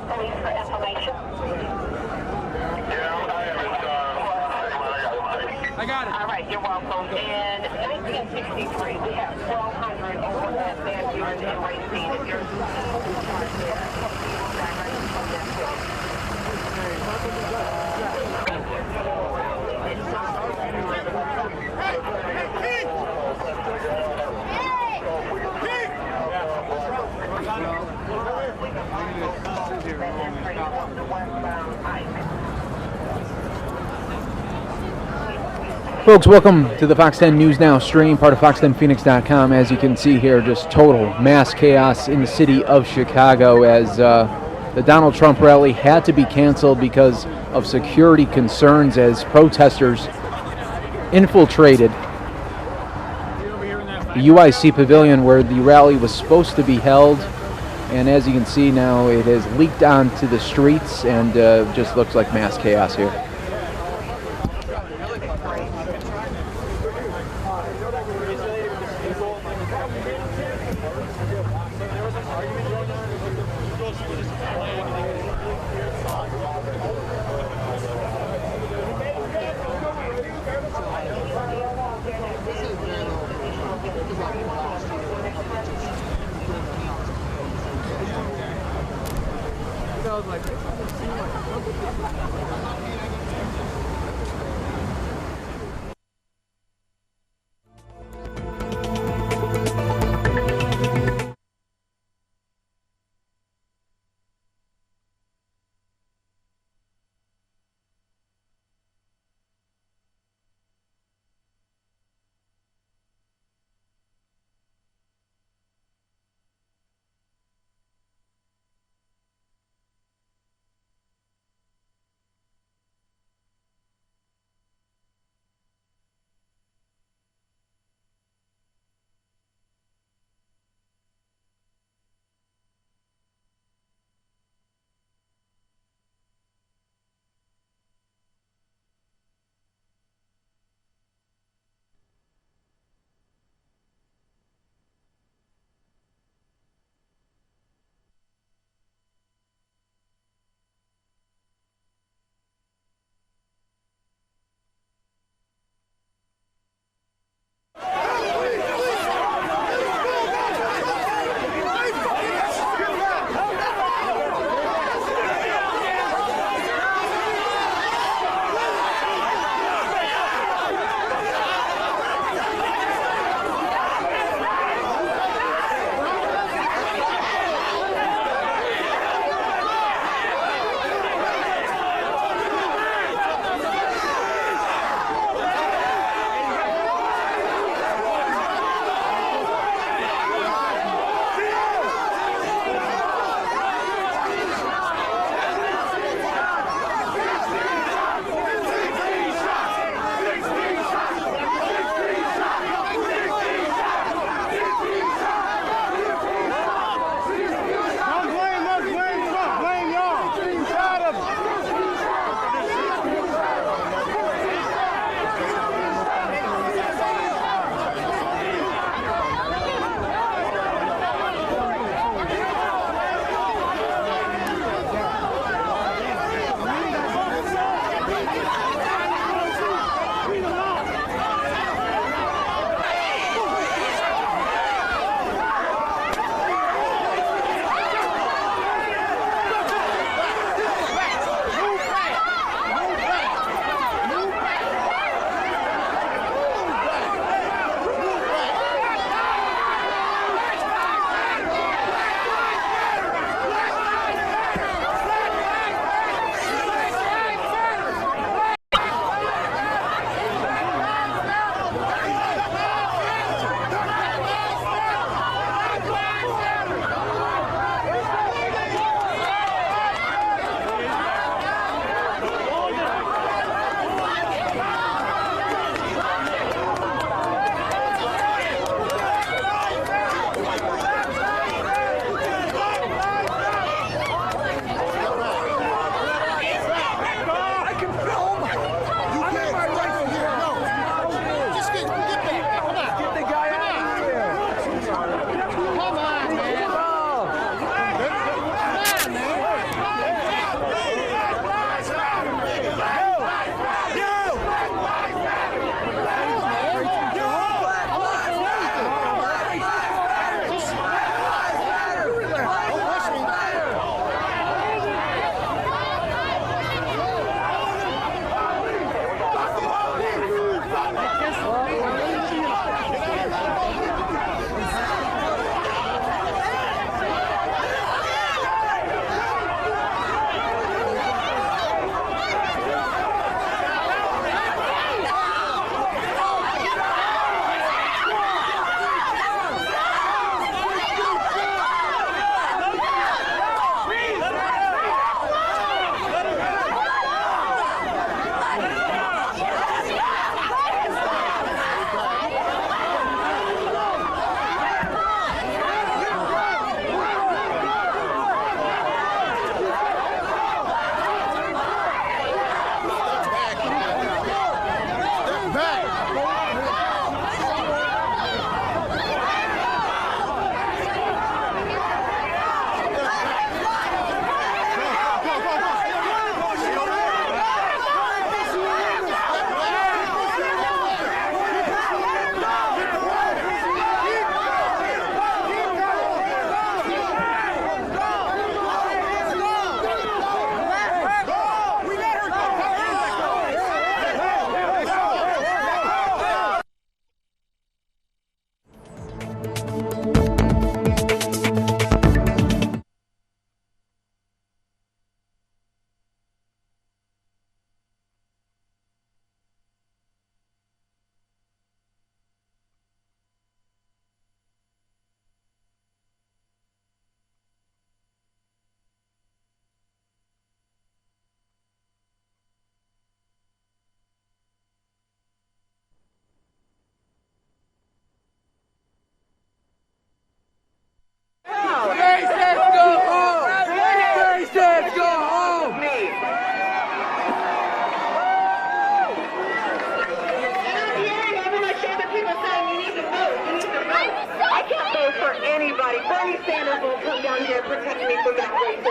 Police for information. I got it. All right, you're welcome. In 1963, we have 1,200 over that Van Buren and Racine. If you're Folks, welcome to the Fox 10 News Now stream, part of fox10phoenix.com. As you can see here, just total mass chaos in the city of Chicago as the Donald Trump rally had to be canceled because of security concerns as protesters infiltrated the UIC pavilion where the rally was supposed to be held. And as you can see now, it has leaked onto the streets and just looks like mass chaos here.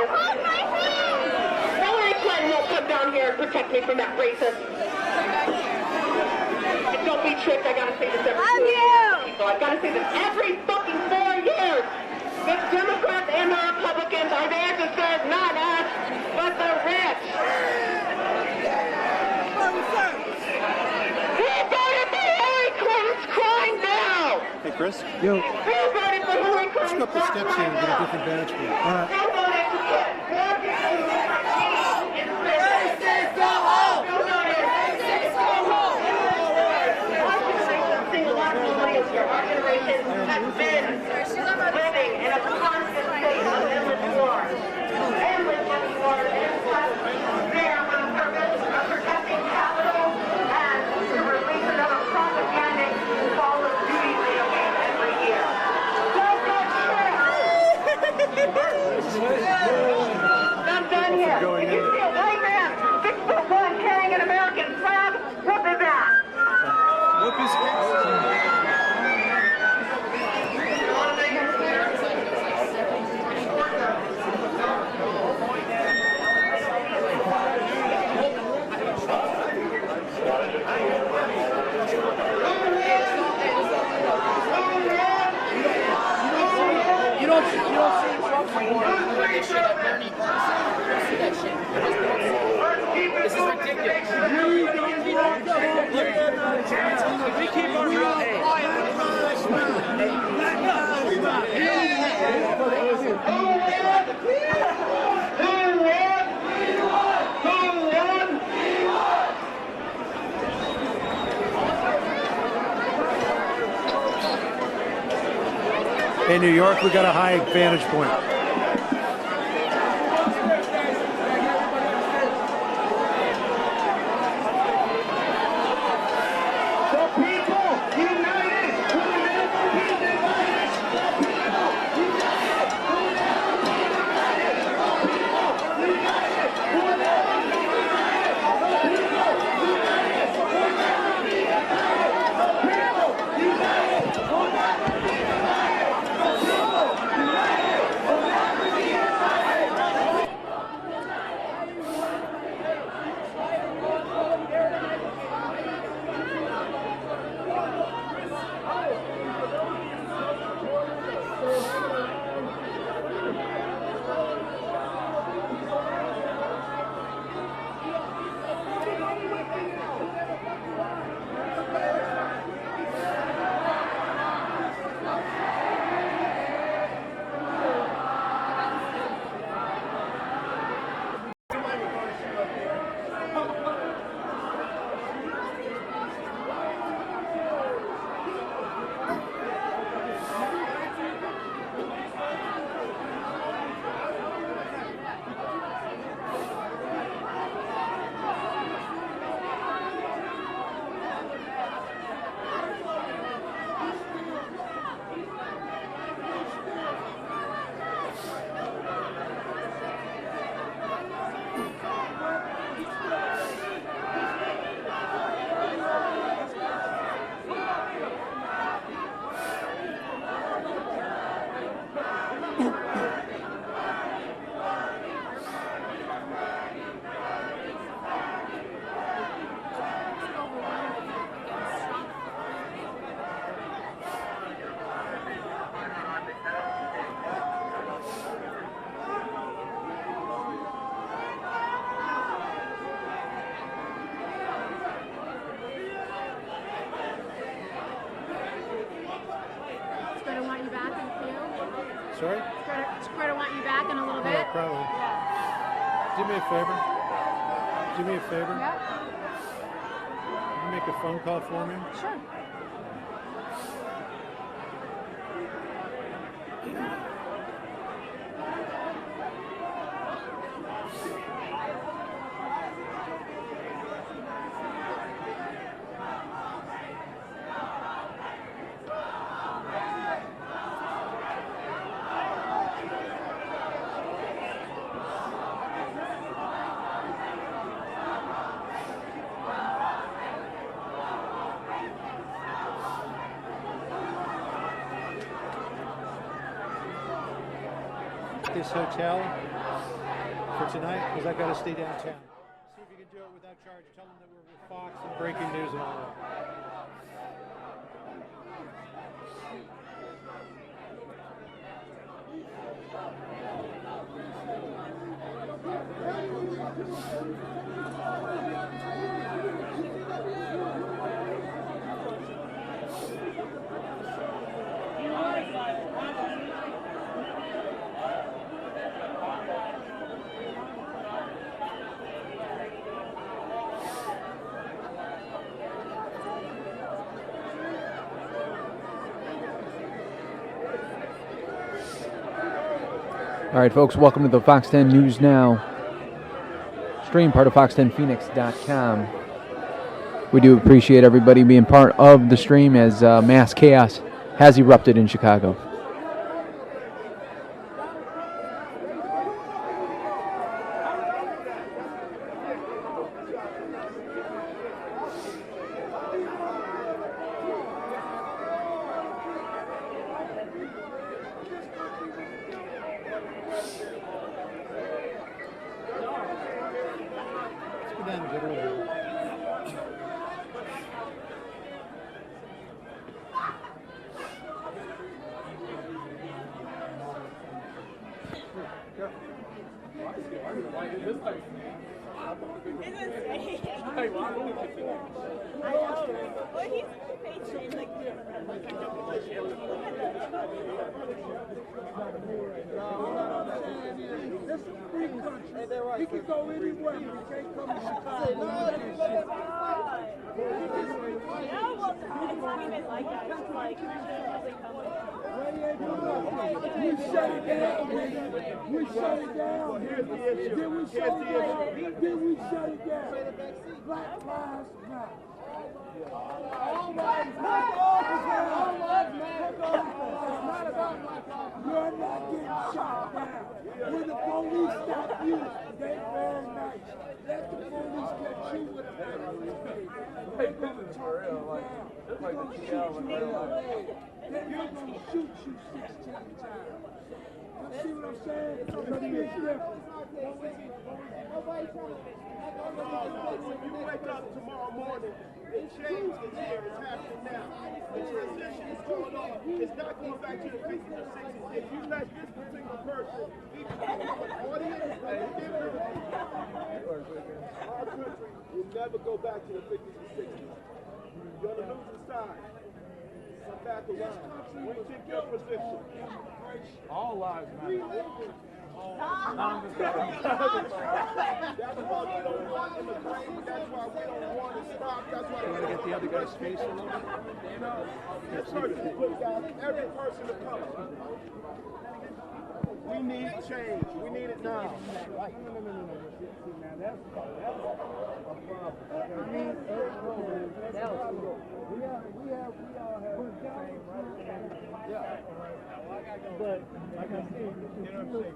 Hold my hand! Hillary Clinton won't come down here and protect me from that racist. And don't be tricked, I gotta say this every 4 years. I gotta say this every fucking 4 years. The Democrats and the Republicans are there to serve not us, but the rich. Who voted for Hillary Clinton's crime now? Hey, Chris. Who voted for Hillary Clinton's Let's go up the steps here and get a different vantage point. Who voted to put more people in prison? Racists go home! Who voted? Racists go home! Our generation, single lot millennials here, our generation has been living in a constant state of endless war. Endless fucking war. And it's left there for the purpose of protecting capital and the release of a propagandic Call of Duty video game every year. Don't get tricked! I'm done here. If you see a white man, 6'1", carrying an American flag, whoop his ass. Whoop his You don't see Trump anymore. This is ridiculous. We keep our mouth. In New York, we got a high vantage point. Sorry? Square want you back in a little bit. Yeah, probably. Do me a favor. Do me a favor. Yep. Can you make a phone call for me? Sure. This hotel for tonight? Because I got to stay downtown. See if you can do it without charge. Tell them that we're with Fox and breaking news and all that. All right, folks, welcome to the Fox 10 News Now stream, part of fox10phoenix.com. We do appreciate everybody being part of the stream as mass chaos has erupted in Chicago. We can go anywhere. We can't come to Chicago. It's not even like that. It's like, we shut it down. We shut it down. Here's the issue. Then we shut it down. Then we shut it down. Black Lives Matter. All lives matter. All lives matter. You're not getting shot down. When the police stop you, they're very nice. Let the police get you with a knife. They're going to talk you down. They're going to shoot you in the leg. They're going to shoot you 16 times. You see what I'm saying? It's a big difference. When you wake up tomorrow morning, the change is here. It's happening now. The transition is going on. It's not going back to the 50s or 60s. If you let this particular person, even if you have an audience, our country will never go back to the 50s or 60s. You're on the losing side. Come back around. Rethink your position. All lives matter. That's why we don't want immigration. That's why we don't want to stop. That's why You want to get the other guy's face a little bit? this person put down every person of color. We need change. We need it now. No. Now that's a problem. I mean, that's a problem. We all have the same right. Yeah. But like I said, you know what I'm saying?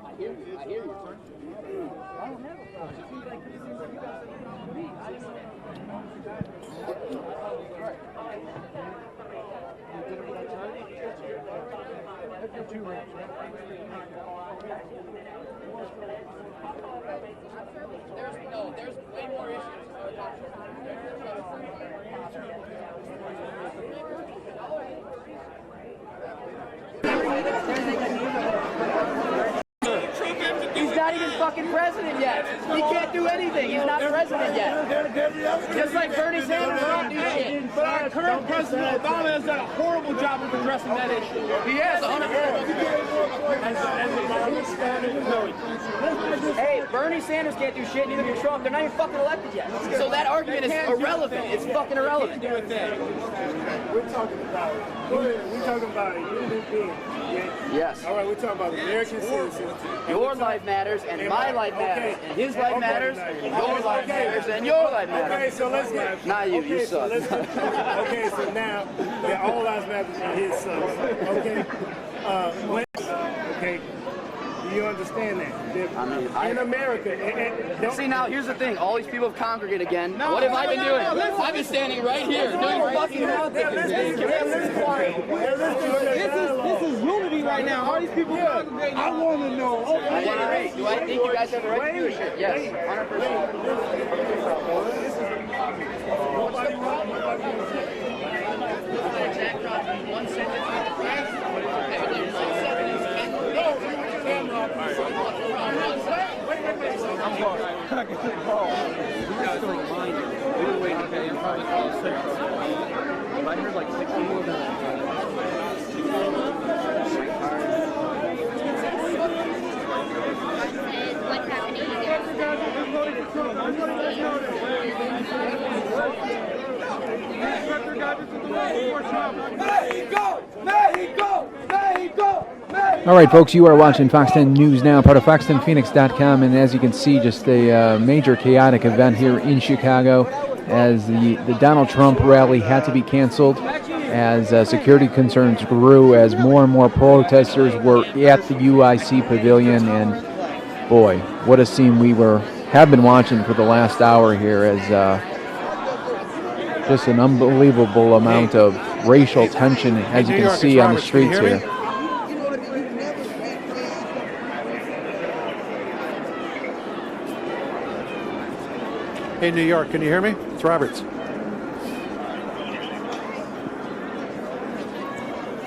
I hear you, sir. I don't have a problem. It seems like you got something to me. I just two reps, there's way more issues. He's not even fucking president yet. He can't do anything. He's not president yet. Just like Bernie Sanders can't do shit. But our current president, Obama, has done a horrible job of addressing that issue. He has 100%. Hey, Bernie Sanders can't do shit, neither can Trump. They're not even fucking elected yet. So that argument is irrelevant. It's fucking irrelevant. We're talking about a human being. Yes. All right, we're talking about American citizens. Your life matters, and my life matters, and his life matters, and your life matters, and your life matters. Okay, so let's get. Not you, you so suck. okay, so now all lives matter and his sucks. Okay, okay. Do you understand that? In America. See, now, here's the thing. All these people have congregated again. What have I been doing? I've been standing right here doing fucking nothing. This is unity right now. All these people congregating. I want to know. Do I think you guys have the right to do this shit? Yes, 100%. All right, folks, you are watching Fox 10 News Now, part of Fox10Phoenix.com, and as you can see, just a major chaotic event here in Chicago as the Donald Trump rally had to be canceled as security concerns grew, as more and more protesters were at the UIC pavilion, and boy, what a scene we have been watching for the last hour here as just an unbelievable amount of racial tension, as you can see on the streets here. Hey, New York, can you hear me? It's Roberts.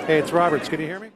Hey, it's Roberts. Can you hear me?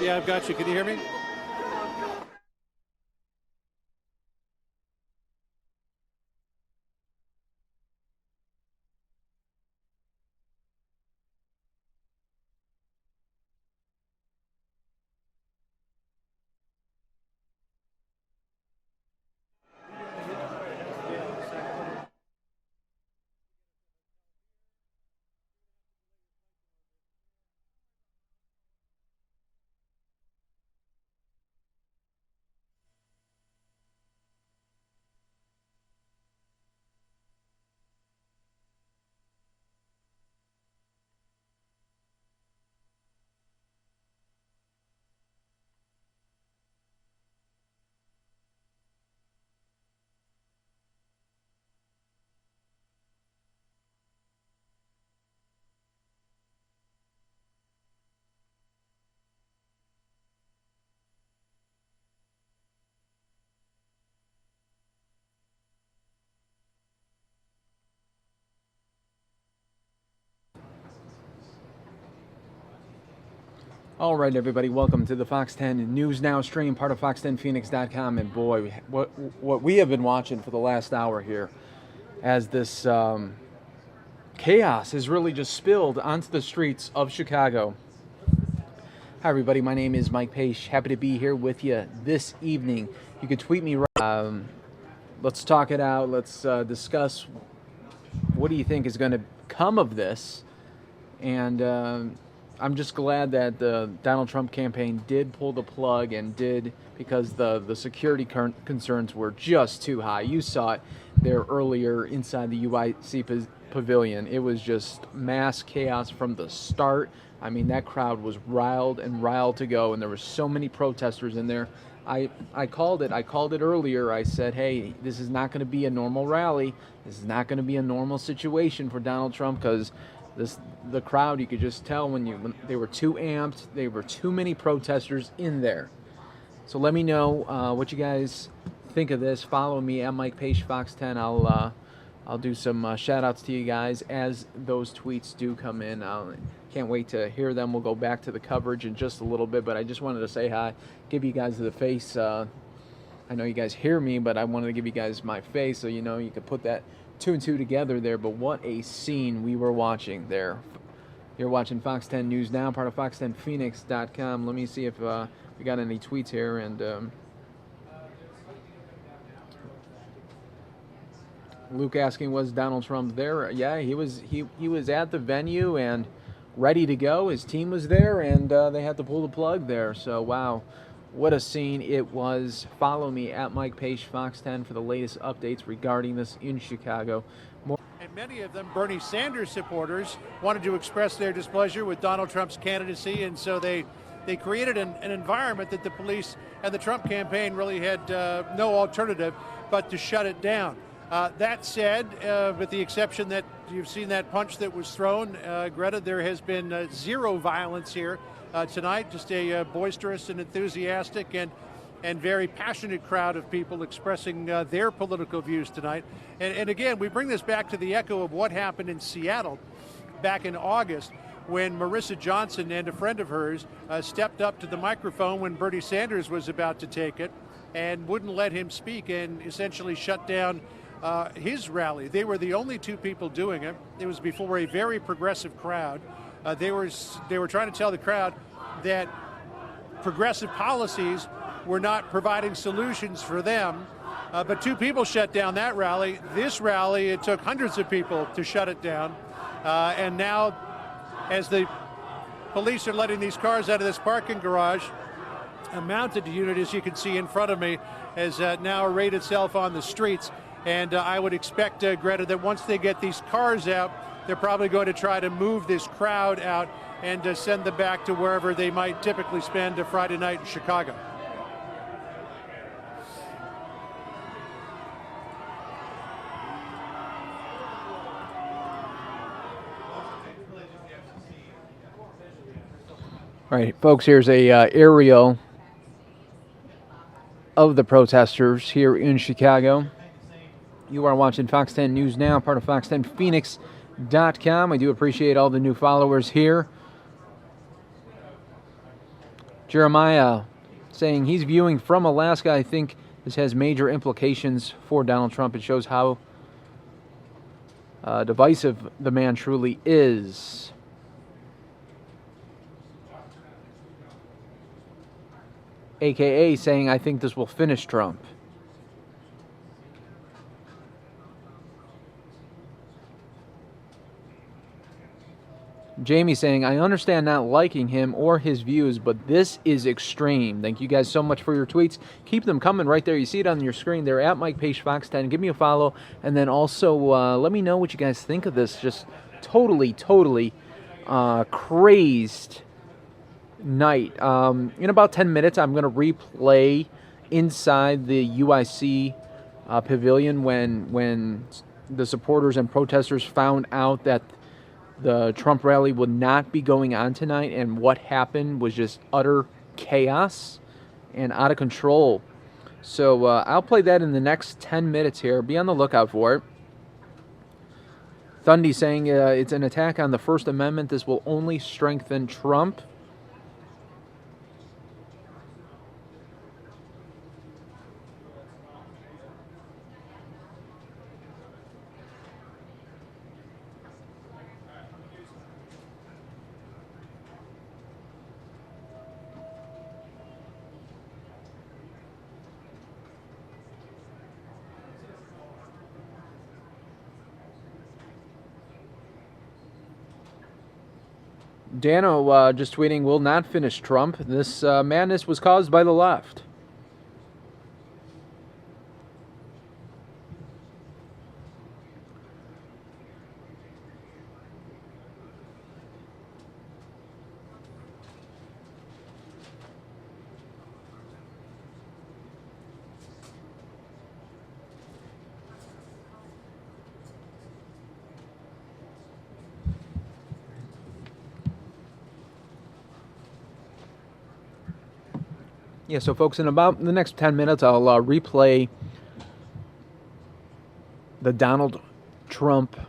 Yeah, I've got you. Can you hear me? All right, everybody, welcome to the Fox 10 News Now stream, part of Fox10Phoenix.com. And boy, what we have been watching for the last hour here, as this chaos has really just spilled onto the streets of Chicago. Hi, everybody. My name is Mike Page. Happy to be here with you this evening. You can tweet me let's talk it out. Let's discuss what do you think is going to come of this. And I'm just glad that the Donald Trump campaign did pull the plug and did, because the security concerns were just too high. You saw it there earlier inside the UIC pavilion. It was just mass chaos from the start. I mean, that crowd was riled and riled to go, and there were so many protesters in there. I called it. I called it earlier. I said, hey, this is not going to be a normal rally. This is not going to be a normal situation for Donald Trump, because the crowd, you could just tell when they were too amped. There were too many protesters in there. So let me know what you guys think of this. Follow me at Mike Page Fox 10. I'll do some shout outs to you guys as those tweets do come in. Can't wait to hear them. We'll go back to the coverage in just a little bit, but I just wanted to say hi, give you guys the face. I know you guys hear me, but I wanted to give you guys my face so you know you could put that 2 and 2 together there. But what a scene we were watching there. You're watching Fox 10 News Now, part of fox10phoenix.com. Let me see if we got any tweets here. And Luke asking, was Donald Trump there? Yeah, he was at the venue and ready to go. His team was there, and they had to pull the plug there. So, wow, what a scene it was. Follow me at Mike Page Fox 10 for the latest updates regarding this in Chicago. And many of them, Bernie Sanders supporters, wanted to express their displeasure with Donald Trump's candidacy, and so they created an environment that the police and the Trump campaign really had no alternative but to shut it down. That said, with the exception that you've seen that punch that was thrown, Greta, there has been zero violence here tonight, just a boisterous and enthusiastic and very passionate crowd of people expressing their political views tonight. And again, we bring this back to the echo of what happened in Seattle back in August, when Marissa Johnson and a friend of hers stepped up to the microphone when Bernie Sanders was about to take it and wouldn't let him speak and essentially shut down his rally. They were the only two people doing it. It was before a very progressive crowd. They were trying to tell the crowd that progressive policies were not providing solutions for them. But two people shut down that rally. This rally, it took hundreds of people to shut it down. And now, as the police are letting these cars out of this parking garage, a mounted unit, as you can see in front of me, has now arrayed itself on the streets. And I would expect, Greta, that once they get these cars out, they're probably going to try to move this crowd out and send them back to wherever they might typically spend a Friday night in Chicago. All right, folks, here's a aerial of the protesters here in Chicago. You are watching Fox 10 News Now, part of fox10phoenix.com. I do appreciate all the new followers here. Jeremiah saying he's viewing from Alaska. I think this has major implications for Donald Trump. It shows how divisive the man truly is. AKA saying, I think this will finish Trump. Jamie saying, I understand not liking him or his views, but this is extreme. Thank you guys so much for your tweets. Keep them coming right there. You see it on your screen. They're at Mike Page Fox 10. Give me a follow. And then also let me know what you guys think of this. Just totally crazed night. In about 10 minutes, I'm going to replay inside the UIC pavilion when the supporters and protesters found out that the Trump rally would not be going on tonight, and what happened was just utter chaos and out of control. So I'll play that in the next 10 minutes here. Be on the lookout for it. Thundy saying it's an attack on the First Amendment. This will only strengthen Trump. Dano just tweeting, will not finish Trump. This madness was caused by the left. Yeah, so folks, in about the next 10 minutes, I'll replay the Donald Trump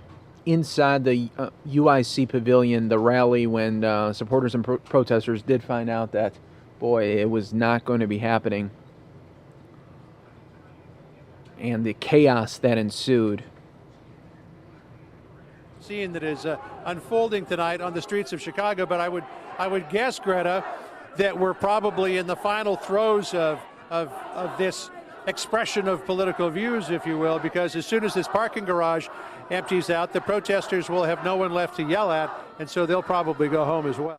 inside the UIC pavilion, the rally when supporters and protesters did find out that, boy, it was not going to be happening. And the chaos that ensued. Scene that is unfolding tonight on the streets of Chicago, but I would guess, Greta, that we're probably in the final throes of this expression of political views, if you will, because as soon as this parking garage empties out, the protesters will have no one left to yell at, and so they'll probably go home as well.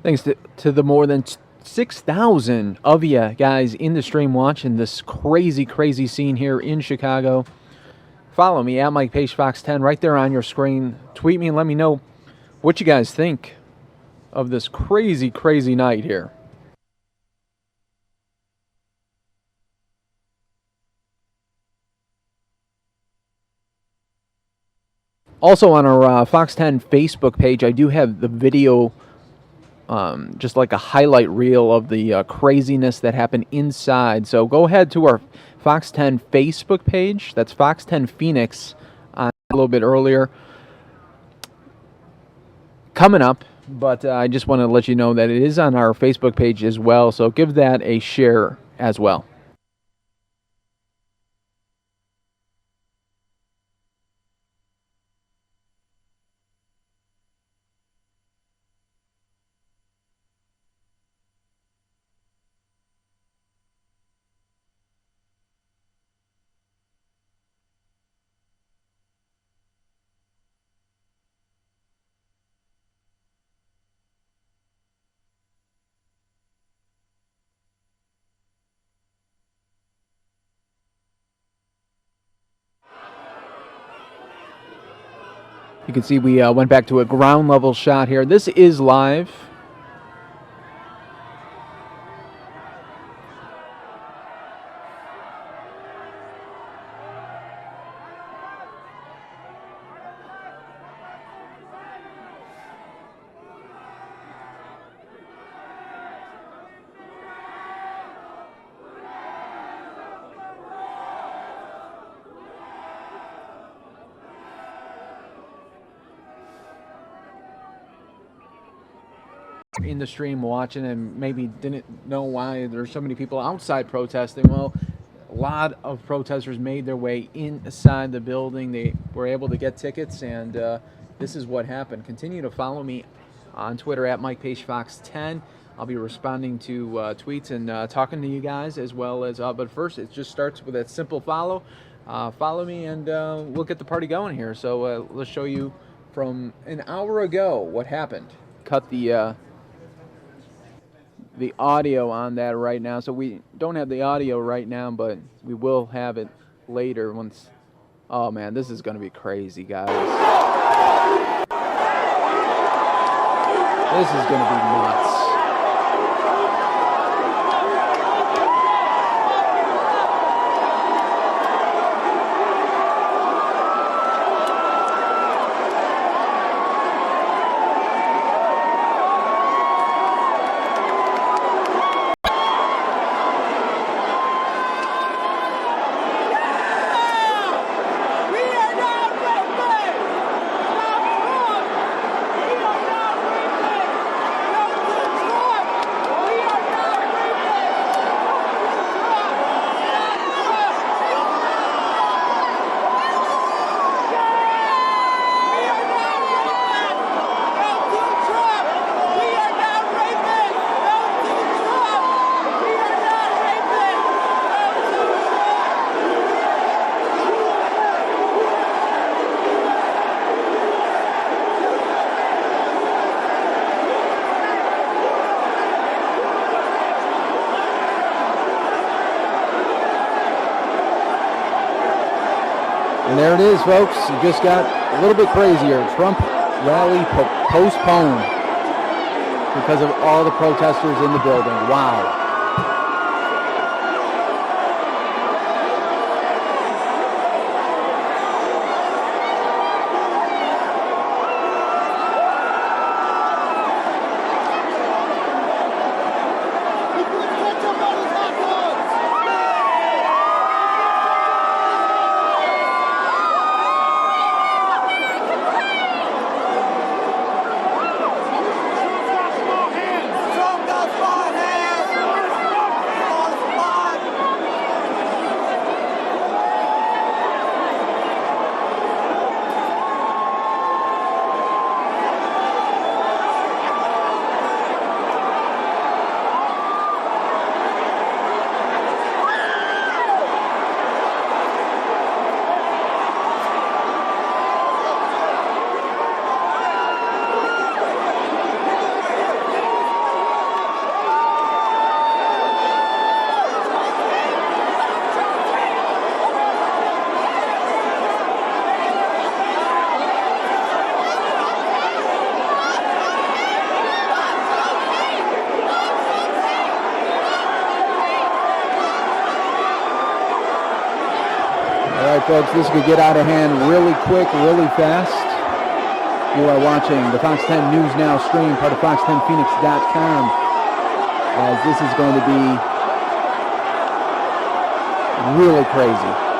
Thanks to the more than 6,000 of you guys in the stream watching this crazy, crazy scene here in Chicago. Follow me at Mike Page Fox 10 right there on your screen. Tweet me and let me know what you guys think of this crazy, crazy night here. Also on our Fox 10 Facebook page, I do have the video, just like a highlight reel of the craziness that happened inside. So go ahead to our Fox 10 Facebook page. That's Fox 10 Phoenix a little bit earlier. Coming up, but I just want to let you know that it is on our Facebook page as well. So give that a share as well. You can see we went back to a ground level shot here. This is live. In the stream watching and maybe didn't know why there's so many people outside protesting. Well, a lot of protesters made their way inside the building. They were able to get tickets, and this is what happened. Continue to follow me on Twitter at Mike Page Fox 10. I'll be responding to tweets and talking to you guys as well as. But first, it just starts with a simple follow. Follow me, and we'll get the party going here. So let's show you from an hour ago what happened. Cut the audio on that right now. So we don't have the audio right now, but we will have it later once. Oh man, this is going to be crazy, guys. This is going to be nuts. it is, folks. It just got a little bit crazier. Trump rally postponed because of all the protesters in the building. Wow. All right, folks, this could get out of hand really quick, really fast. You are watching the Fox 10 News Now stream, part of fox10phoenix.com, as this is going to be really crazy.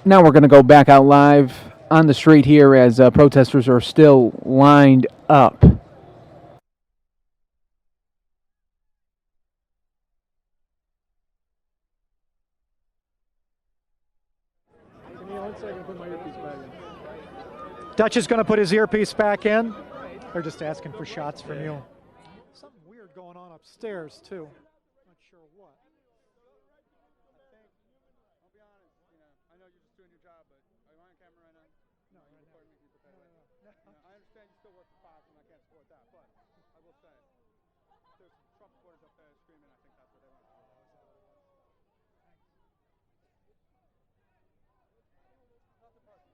Now we're going to go back out live on the street here as protesters are still lined up. Dutch is going to put his earpiece back in. They're just asking for shots from you. Something weird going on upstairs, too. Not sure what. I'll be honest, I know you're just doing your job, but are you on camera right now? No, you're recording me. I understand you still work for Fox, and I can't support that, but I will say, there's some Trump supporters up there screaming. I think that's what they want to do. Nothing personal.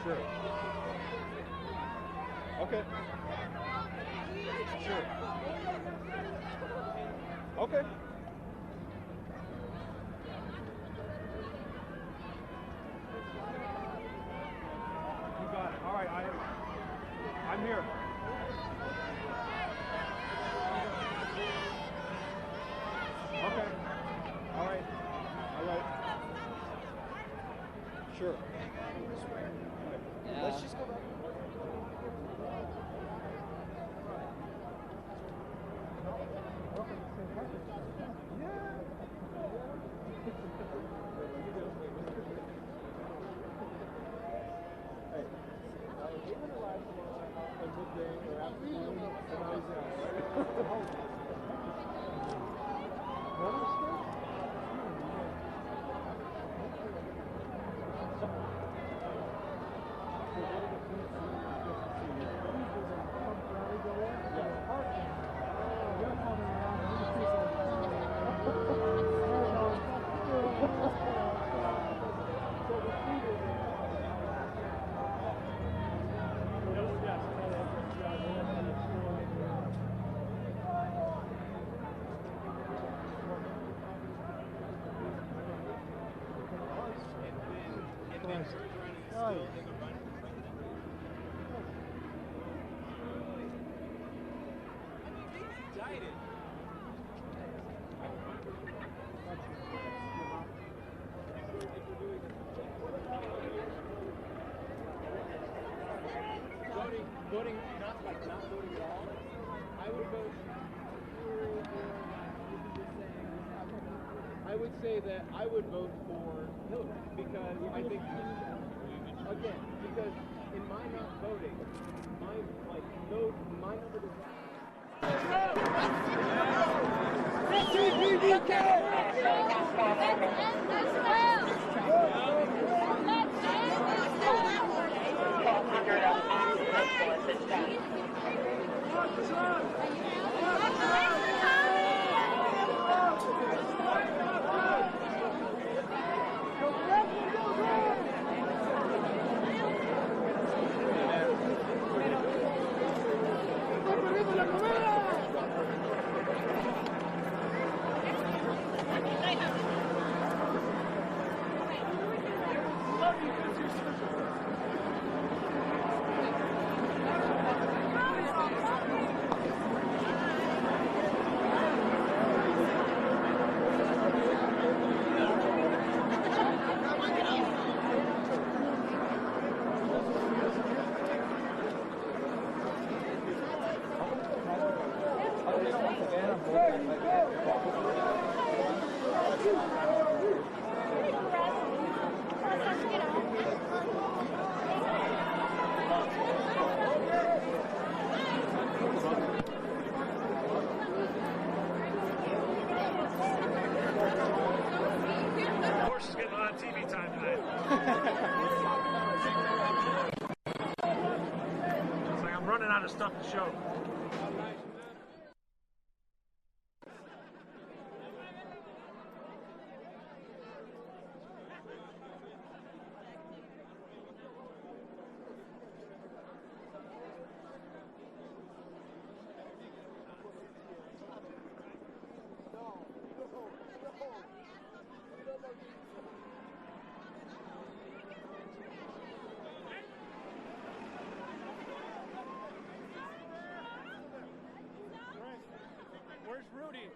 Sure. Okay. Sure. Okay. You got it. All right, I'm here. Okay. All right. All right. Sure. Yeah. Let's just go back. Voting, not voting at all. I would vote. I would say that I would vote for Hillary because I think, again, because in my not voting, my number does running out of stuff to show. Where's Rudy?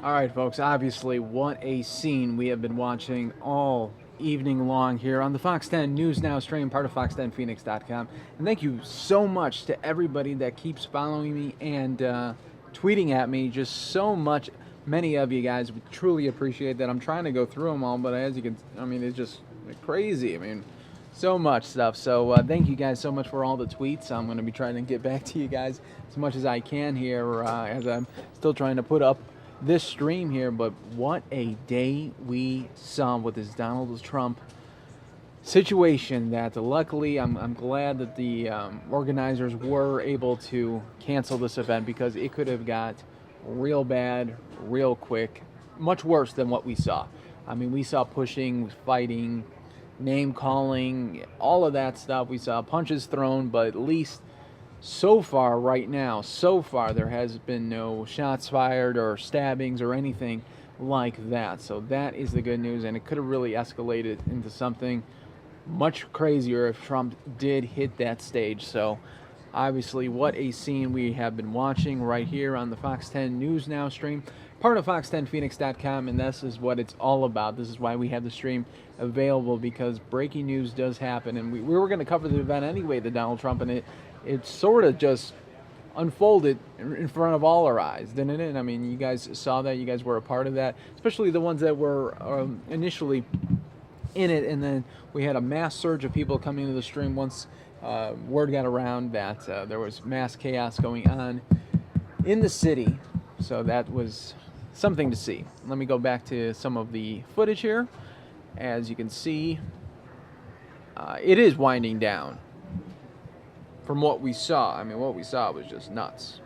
All right, folks, obviously, what a scene we have been watching all evening long here on the Fox 10 News Now stream, part of fox10phoenix.com. And thank you so much to everybody that keeps following me and tweeting at me. Just so much. Many of you guys, we truly appreciate that. I'm trying to go through them all, but as you can, I mean, it's just crazy. I mean, so much stuff. So thank you guys so much for all the tweets. I'm going to be trying to get back to you guys as much as I can here as I'm still trying to put up this stream here. But what a day we saw with this Donald Trump situation. That luckily I'm glad that the organizers were able to cancel this event, because it could have got real bad real quick, much worse than what we saw. I mean, we saw pushing, fighting, name calling, all of that stuff. We saw punches thrown, but at least so far right now, there has been no shots fired or stabbings or anything like that. So that is the good news, and it could have really escalated into something much crazier if Trump did hit that stage. So obviously, what a scene we have been watching right here on the Fox 10 News Now stream, part of fox10phoenix.com, and this is what it's all about. This is why we have the stream available, because breaking news does happen, and we were going to cover the event anyway, the Donald Trump, and it sort of just unfolded in front of all our eyes, didn't it? I mean, you guys saw that. You guys were a part of that, especially the ones that were initially in it, and then we had a mass surge of people coming to the stream once word got around that there was mass chaos going on in the city. So that was something to see. Let me go back to some of the footage here. As you can see, it is winding down from what we saw. I mean, what we saw was just nuts.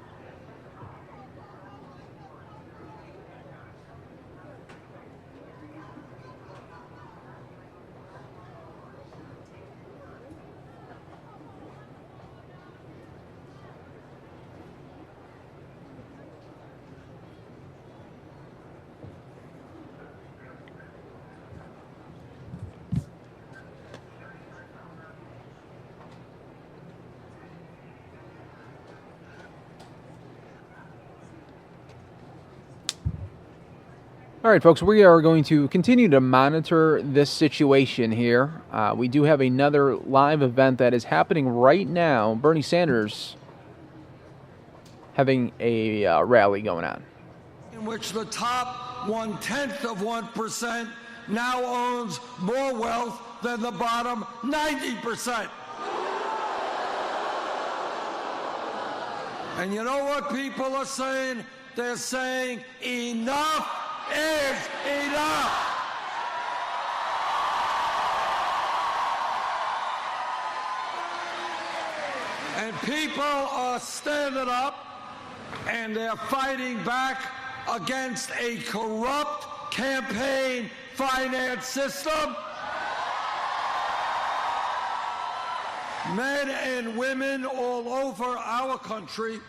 All right, folks, we are going to continue to monitor this situation here. We do have another live event that is happening right now. Bernie Sanders having a rally going on, in which the top 0.1% now owns more wealth than the bottom 90%. And you know what people are saying? They're saying enough is enough. And people are standing up and they're fighting back against a corrupt campaign finance system. Men and women all over our country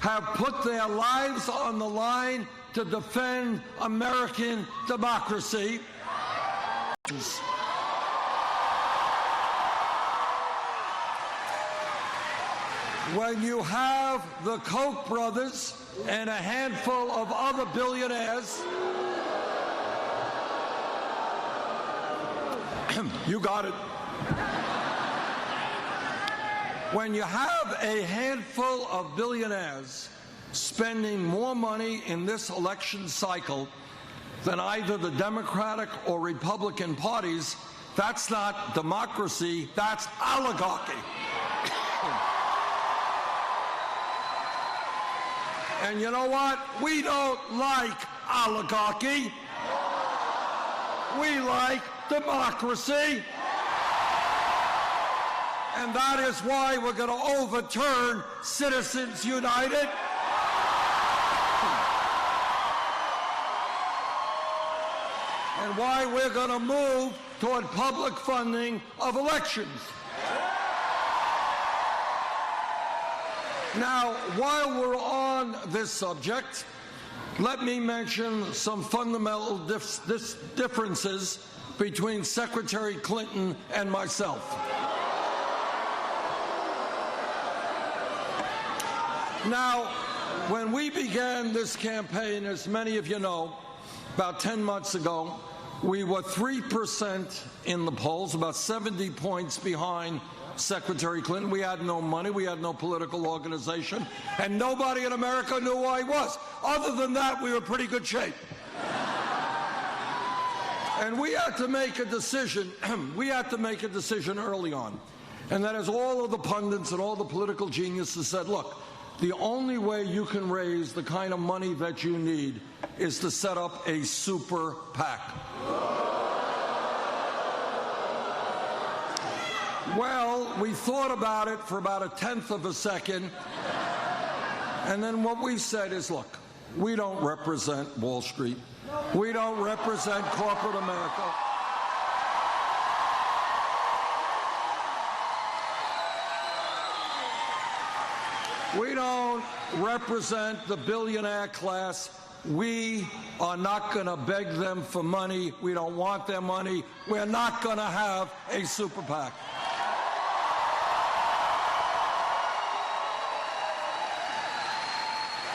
have put their lives on the line to defend American democracy. when you have the Koch brothers and a handful of other billionaires, you got it. When you have a handful of billionaires spending more money in this election cycle than either the Democratic or Republican parties, that's not democracy, that's oligarchy. And you know what? We don't like oligarchy. We like democracy. And that is why we're going to overturn Citizens United. And why we're going to move toward public funding of elections. Now, while we're on this subject, let me mention some fundamental differences between Secretary Clinton and myself. Now, when we began this campaign, as many of you know, about 10 months ago, we were 3% in the polls, about 70 points behind Secretary Clinton. We had no money, we had no political organization, and nobody in America knew who I was. Other than that, we were in pretty good shape. And we had to make a decision. We had to make a decision early on. And that is, all of the pundits and all the political geniuses said, look, the only way you can raise the kind of money that you need is to set up a super PAC. Well, we thought about it for about 1/10 of a second, and then what we said is, look, we don't represent Wall Street. We don't represent corporate America. We don't represent the billionaire class. We are not going to beg them for money. We don't want their money. We're not going to have a super PAC.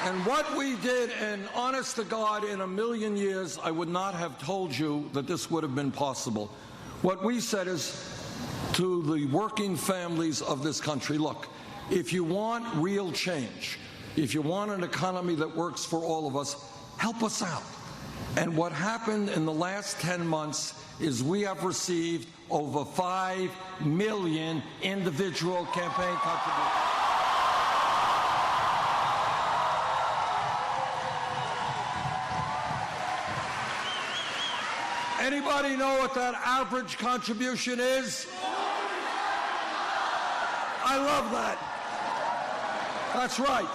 And what we did, and honest to God, in a million years, I would not have told you that this would have been possible. What we said is to the working families of this country, look, if you want real change, if you want an economy that works for all of us, help us out. And what happened in the last 10 months is we have received over 5 million individual campaign contributions. Anybody know what that average contribution is? I love that. That's right.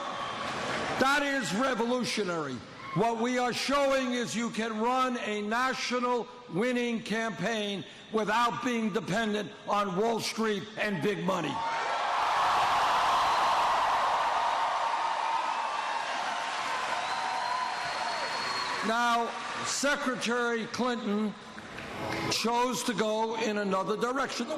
That is revolutionary. What we are showing is you can run a national winning campaign without being dependent on Wall Street and big money. Now, Secretary Clinton chose to go in another direction, the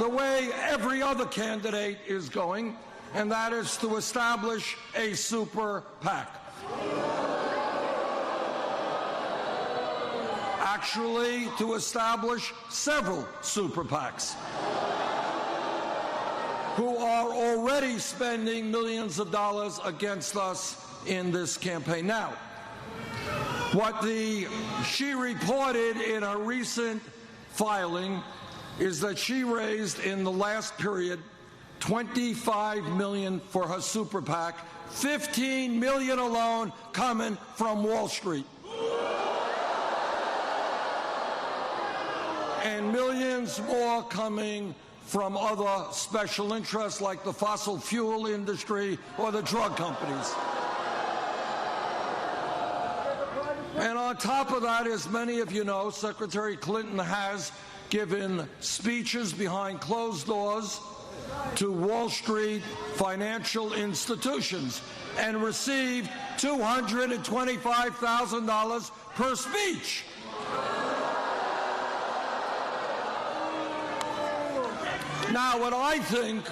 way every other candidate is going, and that is to establish a super PAC. Actually, to establish several super PACs who are already spending millions of dollars against us in this campaign. Now, what she reported in a recent filing is that she raised in the last period $25 million for her super PAC, $15 million alone coming from Wall Street. And millions more coming from other special interests like the fossil fuel industry or the drug companies. And on top of that, as many of you know, Secretary Clinton has given speeches behind closed doors to Wall Street financial institutions and received $225,000 per speech. Now, what I think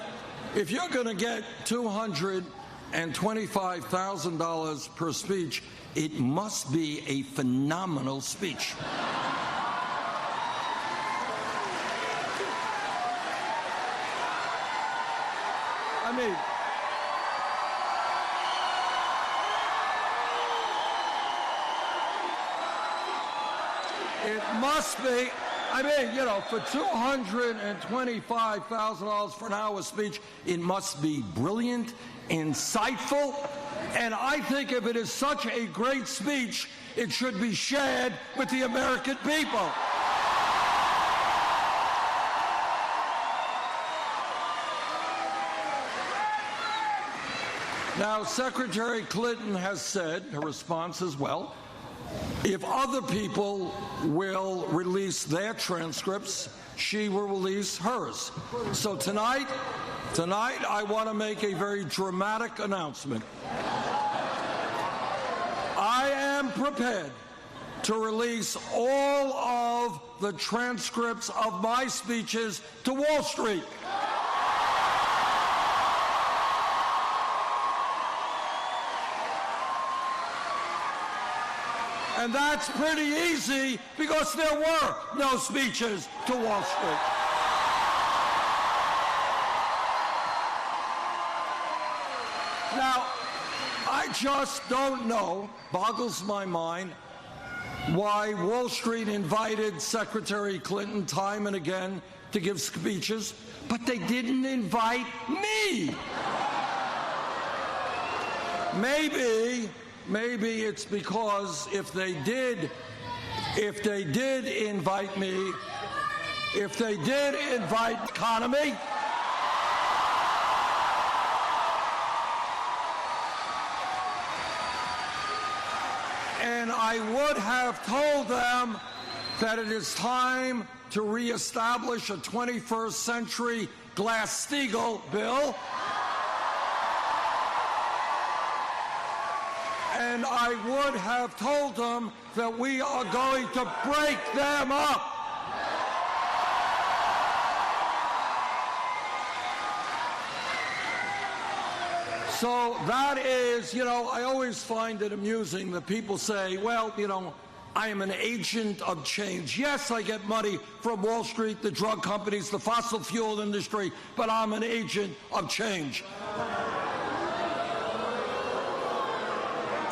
if you're going to get $225,000 per speech, it must be a phenomenal speech. I mean, it must be. I mean, you know, for $225,000 for an hour speech, it must be brilliant, insightful, and I think if it is such a great speech, it should be shared with the American people. Now, Secretary Clinton has said, her response as well, if other people will release their transcripts, she will release hers. So tonight I want to make a very dramatic announcement. I am prepared to release all of the transcripts of my speeches to Wall Street. And that's pretty easy because there were no speeches to Wall Street. Now, I just don't know, boggles my mind, why Wall Street invited Secretary Clinton time and again to give speeches, but they didn't invite me. Maybe it's because if they did invite me, if they did invite economy, and I would have told them that it is time to reestablish a 21st century Glass-Steagall bill, and I would have told them that we are going to break them up. So that is, you know, I always find it amusing that people say, well, you know, I am an agent of change. Yes, I get money from Wall Street, the drug companies, the fossil fuel industry, but I'm an agent of change.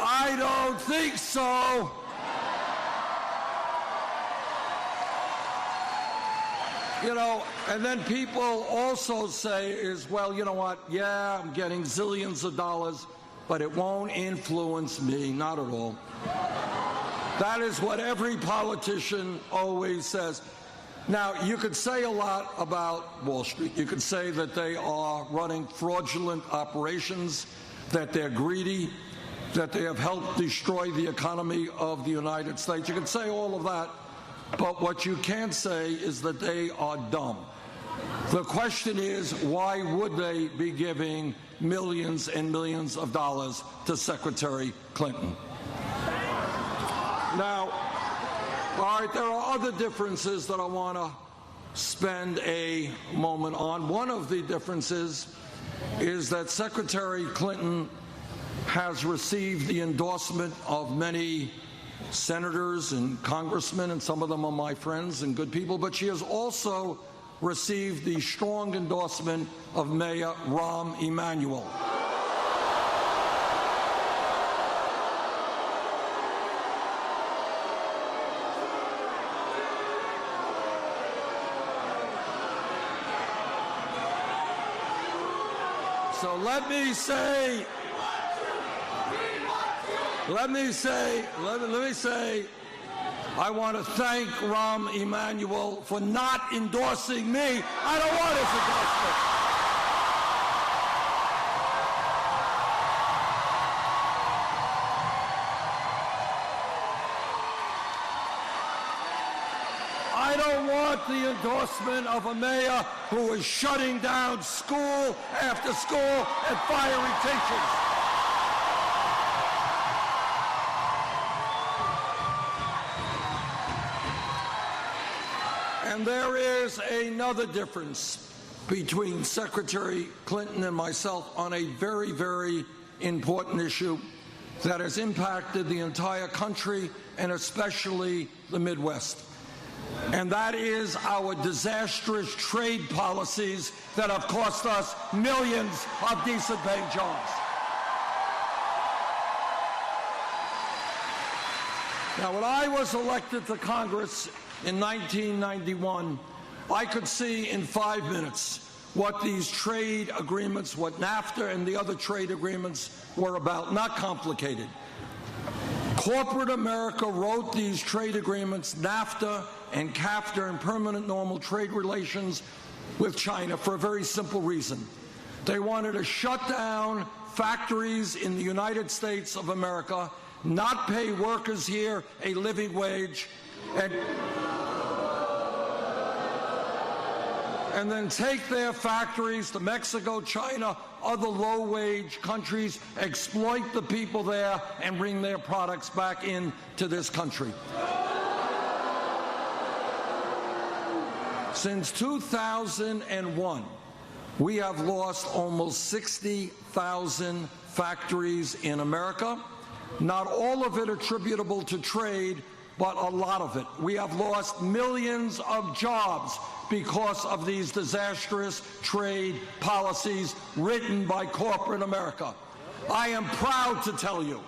I don't think so. You know, and then people also say is, well, you know what, yeah, I'm getting zillions of dollars, but it won't influence me, not at all. That is what every politician always says. Now, you could say a lot about Wall Street. You could say that they are running fraudulent operations, that they're greedy, that they have helped destroy the economy of the United States. You can say all of that, but what you can't say is that they are dumb. The question is, why would they be giving millions and millions of dollars to Secretary Clinton? Now, all right, there are other differences that I want to spend a moment on. One of the differences is that Secretary Clinton has received the endorsement of many senators and congressmen, and some of them are my friends and good people, but she has also received the strong endorsement of Mayor Rahm Emanuel. So let me say, I want to thank Rahm Emanuel for not endorsing me. I don't want his endorsement. I don't want the endorsement of a mayor who is shutting down school after school and firing teachers. And there is another difference. between Secretary Clinton and myself on a very, very important issue that has impacted the entire country and especially the Midwest. And that is our disastrous trade policies that have cost us millions of decent-paying jobs. Now, when I was elected to Congress in 1991, I could see in 5 minutes what these trade agreements, what NAFTA and the other trade agreements were about. Not complicated. Corporate America wrote these trade agreements, NAFTA and CAFTA, and permanent normal trade relations with China, for a very simple reason. They wanted to shut down factories in the United States of America, not pay workers here a living wage, and then take their factories to Mexico, China, other low-wage countries, exploit the people there, and bring their products back into this country. Since 2001, we have lost almost 60,000 factories in America. Not all of it attributable to trade, but a lot of it. We have lost millions of jobs because of these disastrous trade policies written by corporate America. I am proud to tell you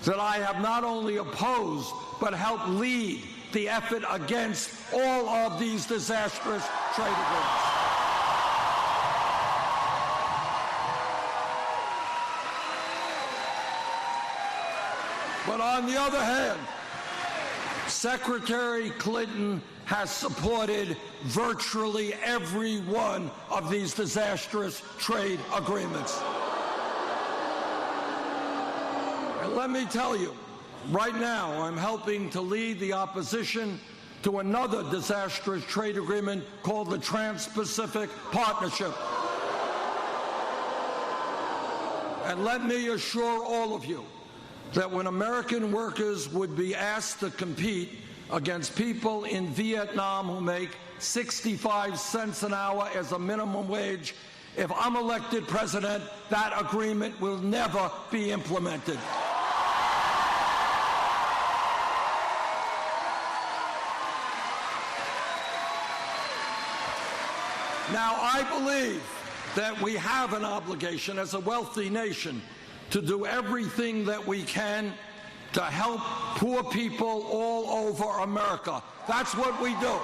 that I have not only opposed, but helped lead the effort against all of these disastrous trade agreements. But on the other hand, Secretary Clinton has supported virtually every one of these disastrous trade agreements. And let me tell you, right now I'm helping to lead the opposition to another disastrous trade agreement called the Trans-Pacific Partnership. And let me assure all of you that when American workers would be asked to compete against people in Vietnam who make 65 cents an hour as a minimum wage, if I'm elected president, that agreement will never be implemented. Now, I believe that we have an obligation as a wealthy nation to do everything that we can to help poor people all over America. That's what we do.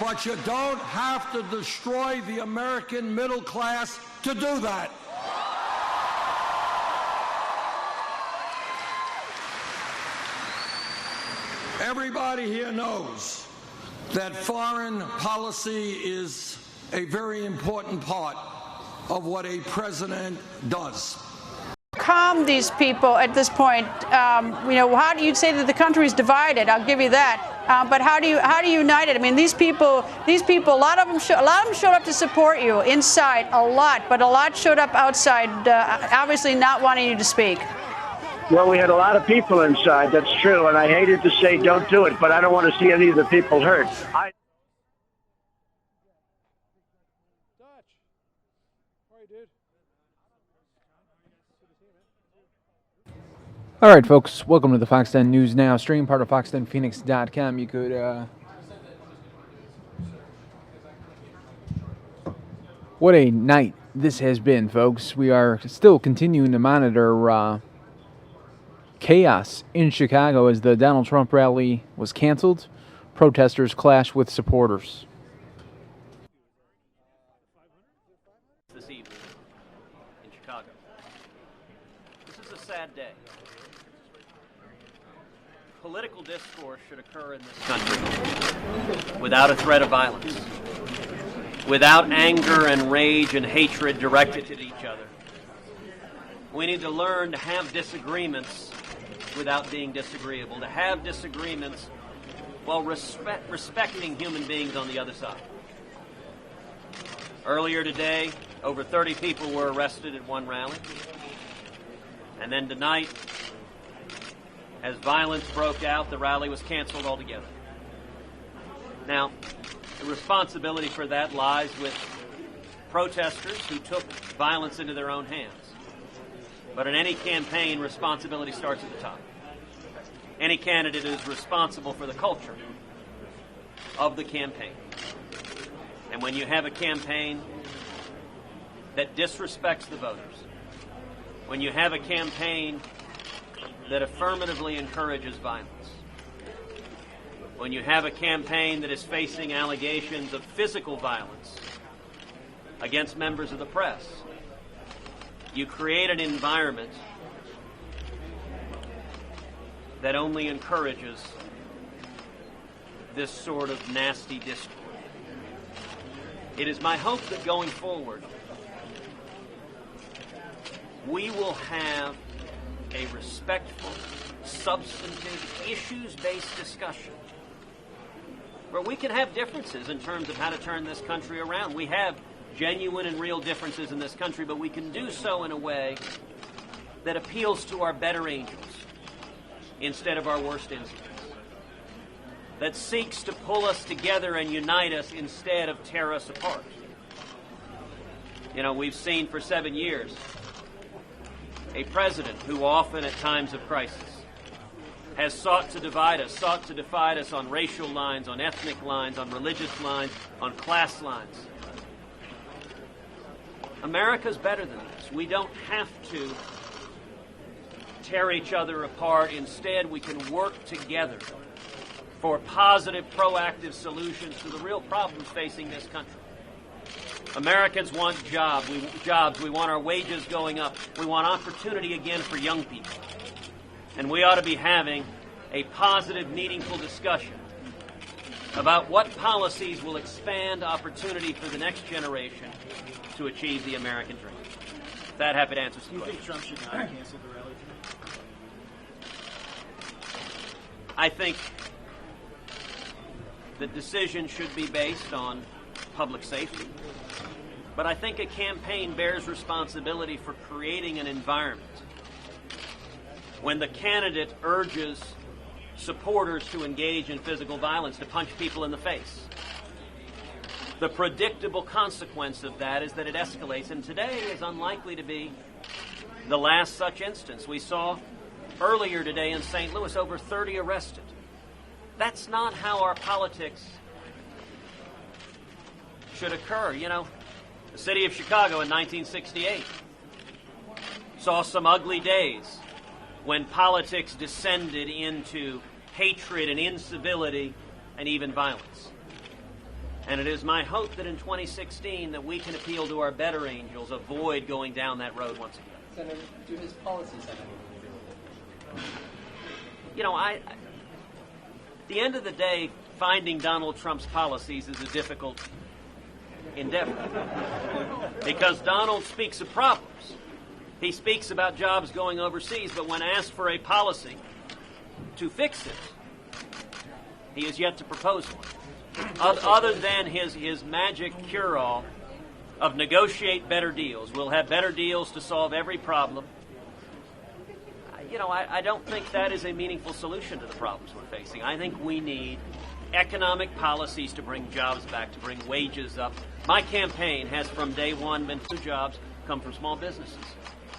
But you don't have to destroy the American middle class to do that. Everybody here knows that foreign policy is a very important part of what a president does. Calm these people at this point. How do you say that the country is divided? I'll give you that. But how do you unite it? I mean, these people. A lot of them showed up to support you inside, but a lot showed up outside, obviously not wanting you to speak. Well, we had a lot of people inside. That's true, and I hated to say don't do it, but I don't want to see any of the people hurt. All right, folks, welcome to the Fox 10 News Now stream, part of fox10phoenix.com. You could, what a night this has been, folks. We are still continuing to monitor chaos in Chicago as the Donald Trump rally was canceled. Protesters clash with supporters. This evening in Chicago. This is a sad day. Political discourse should occur in this country without a threat of violence, without anger and rage and hatred directed at each other. We need to learn to have disagreements without being disagreeable, to have disagreements while respecting human beings on the other side. Earlier today, over 30 people were arrested at one rally. And then tonight, as violence broke out, the rally was canceled altogether. Now, the responsibility for that lies with protesters who took violence into their own hands. But in any campaign, responsibility starts at the top. Any candidate is responsible for the culture of the campaign. And when you have a campaign that disrespects the voters, when you have a campaign that affirmatively encourages violence, when you have a campaign that is facing allegations of physical violence against members of the press, you create an environment that only encourages this sort of nasty discourse. It is my hope that going forward, we will have a respectful, substantive, issues-based discussion where we can have differences in terms of how to turn this country around. We have genuine and real differences in this country, but we can do so in a way that appeals to our better angels instead of our worst instincts, that seeks to pull us together and unite us instead of tear us apart. You know, we've seen for 7 years a president who often at times of crisis has sought to divide us on racial lines, on ethnic lines, on religious lines, on class lines. America's better than this. We don't have to tear each other apart. Instead, we can work together for positive, proactive solutions to the real problems facing this country. Americans want jobs. We want our wages going up. We want opportunity again for young people. And we ought to be having a positive, meaningful discussion about what policies will expand opportunity for the next generation to achieve the American dream. That happy to answer some questions. Do you think Trump should not cancel the rally? I think the decision should be based on public safety. But I think a campaign bears responsibility for creating an environment when the candidate urges supporters to engage in physical violence, to punch people in the face. The predictable consequence of that is that it escalates, and today is unlikely to be the last such instance. We saw earlier today in St. Louis over 30 arrested. That's not how our politics should occur. You know, the city of Chicago in 1968 saw some ugly days when politics descended into hatred and incivility and even violence. And it is my hope that in 2016 that we can appeal to our better angels, avoid going down that road once again. Senator, do his policies have anything to do with it? You know, at the end of the day, finding Donald Trump's policies is a difficult endeavor. Because Donald speaks of problems. He speaks about jobs going overseas, but when asked for a policy to fix it, he has yet to propose one. Other than his magic cure-all of negotiate better deals. We'll have better deals to solve every problem. You know, I don't think that is a meaningful solution to the problems we're facing. I think we need economic policies to bring jobs back, to bring wages up. My campaign has from day one been 2 jobs come from small businesses.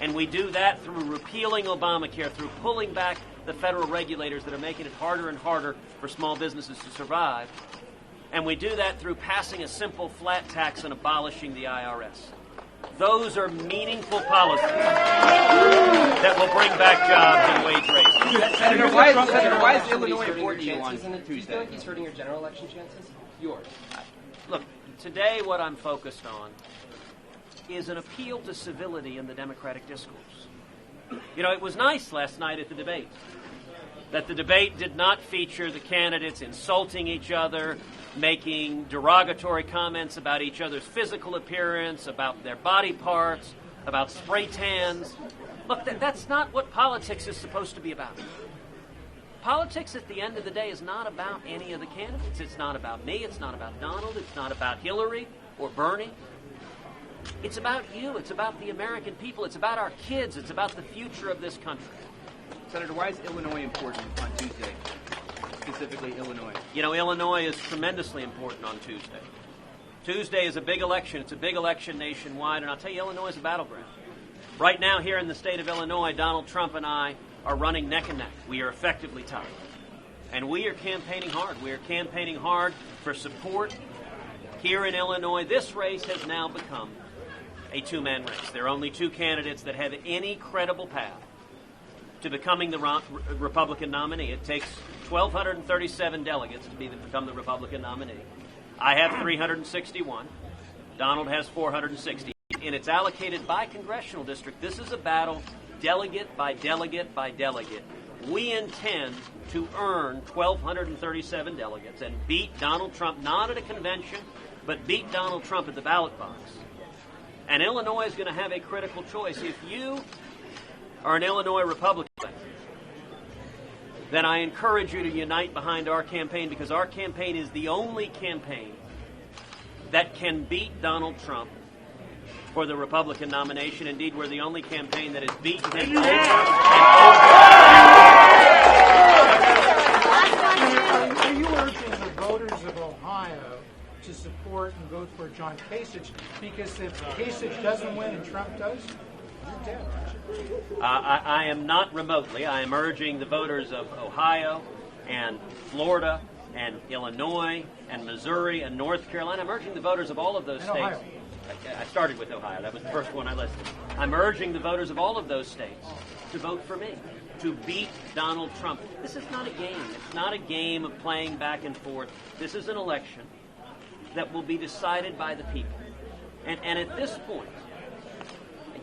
And we do that through repealing Obamacare, through pulling back the federal regulators that are making it harder and harder for small businesses to survive. And we do that through passing a simple flat tax and abolishing the IRS. Those are meaningful policies that will bring back jobs and wage raises. Senator, why is Illinois important to you on Tuesday? Do you feel like he's hurting your general election chances? Yours. Look, today what I'm focused on is an appeal to civility in the Democratic discourse. You know, it was nice last night at the debate that the debate did not feature the candidates insulting each other, making derogatory comments about each other's physical appearance, about their body parts, about spray tans. Look, that's not what politics is supposed to be about. Politics at the end of the day is not about any of the candidates. It's not about me. It's not about Donald. It's not about Hillary or Bernie. It's about you. It's about the American people. It's about our kids. It's about the future of this country. Senator, why is Illinois important on Tuesday? specifically Illinois? You know, Illinois is tremendously important on Tuesday. Tuesday is a big election. It's a big election nationwide, and I'll tell you, Illinois is a battleground. Right now, here in the state of Illinois, Donald Trump and I are running neck and neck. We are effectively tied. And we are campaigning hard. We are campaigning hard for support here in Illinois. This race has now become a two-man race. There are only two candidates that have any credible path to becoming the Republican nominee. It takes 1,237 delegates to become the Republican nominee. I have 361. Donald has 460. And it's allocated by congressional district. This is a battle delegate by delegate by delegate. We intend to earn 1,237 delegates and beat Donald Trump, not at a convention, but beat Donald Trump at the ballot box. And Illinois is going to have a critical choice. If you are an Illinois Republican, then I encourage you to unite behind our campaign, because our campaign is the only campaign that can beat Donald Trump for the Republican nomination. Indeed, we're the only campaign that has beaten him over and over. Are you urging the voters of Ohio to support and vote for John Kasich? Because if Kasich doesn't win and Trump does, you're dead. I am not remotely. I am urging the voters of Ohio and Florida and Illinois and Missouri and North Carolina. I'm urging the voters of all of those states. Ohio. I started with Ohio. That was the first one I listed. I'm urging the voters of all of those states to vote for me, to beat Donald Trump. This is not a game. It's not a game of playing back and forth. This is an election that will be decided by the people. And at this point,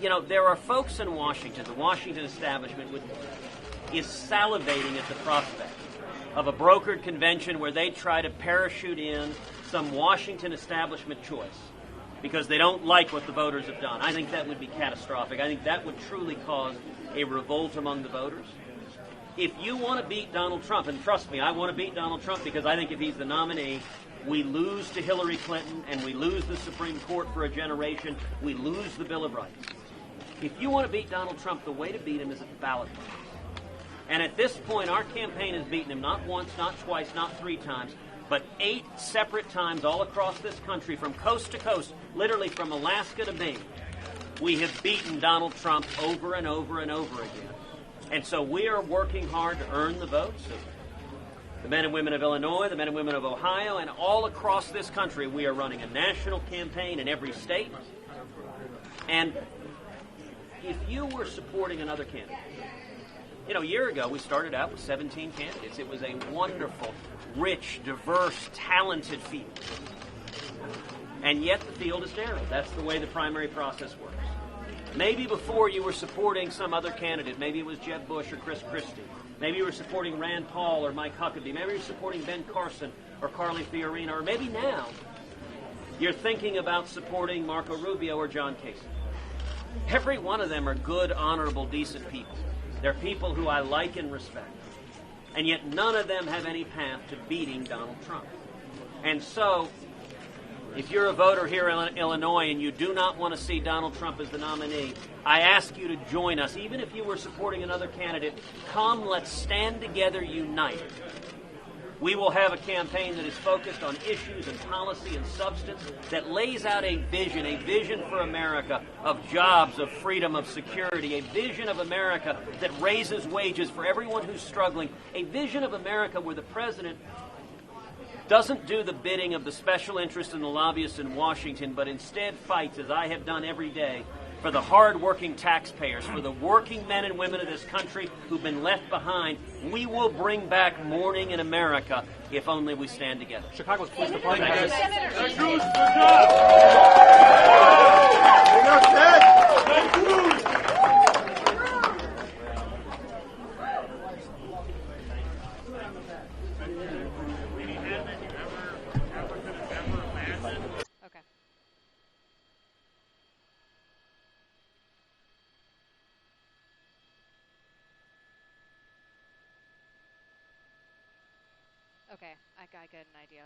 you know, there are folks in Washington, the Washington establishment is salivating at the prospect of a brokered convention where they try to parachute in some Washington establishment choice because they don't like what the voters have done. I think that would be catastrophic. I think that would truly cause a revolt among the voters. If you want to beat Donald Trump, and trust me, I want to beat Donald Trump because I think if he's the nominee, we lose to Hillary Clinton and we lose the Supreme Court for a generation. We lose the Bill of Rights. If you want to beat Donald Trump, the way to beat him is at the ballot box. And at this point, our campaign has beaten him not once, not twice, not 3 times, but 8 separate times all across this country, from coast to coast, literally from Alaska to Maine. We have beaten Donald Trump over and over and over again. And so we are working hard to earn the votes of the men and women of Illinois, the men and women of Ohio, and all across this country. We are running a national campaign in every state. And if you were supporting another candidate, you know, a year ago we started out with 17 candidates. It was a wonderful, rich, diverse, talented field. And yet the field is narrow. That's the way the primary process works. Maybe before you were supporting some other candidate. Maybe it was Jeb Bush or Chris Christie. Maybe you were supporting Rand Paul or Mike Huckabee. Maybe you were supporting Ben Carson or Carly Fiorina. Or maybe now you're thinking about supporting Marco Rubio or John Kasich. Every one of them are good, honorable, decent people. They're people who I like and respect. And yet none of them have any path to beating Donald Trump. And so, if you're a voter here in Illinois and you do not want to see Donald Trump as the nominee, I ask you to join us. Even if you were supporting another candidate, come, let's stand together united. We will have a campaign that is focused on issues and policy and substance, that lays out a vision for America of jobs, of freedom, of security, a vision of America that raises wages for everyone who's struggling, a vision of America where the president doesn't do the bidding of the special interest and the lobbyists in Washington, but instead fights, as I have done every day, for the hard-working taxpayers, for the working men and women of this country who've been left behind. We will bring back morning in America if only we stand together. Chicago's police department has Okay, I got an idea.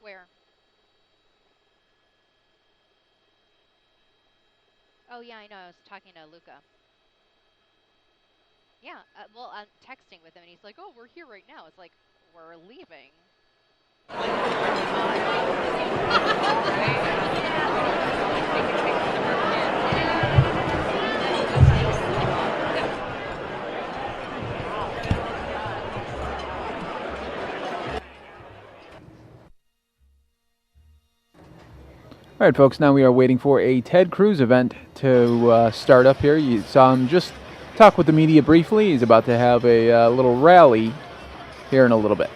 Where? Oh yeah, I know. I was talking to Luca. Yeah, well, I'm texting with him, and he's like, "Oh, we're here right now." It's like, we're leaving. All right, folks, now we are waiting for a Ted Cruz event to start up here. You saw him just talk with the media briefly. He's about to have a little rally here in a little bit.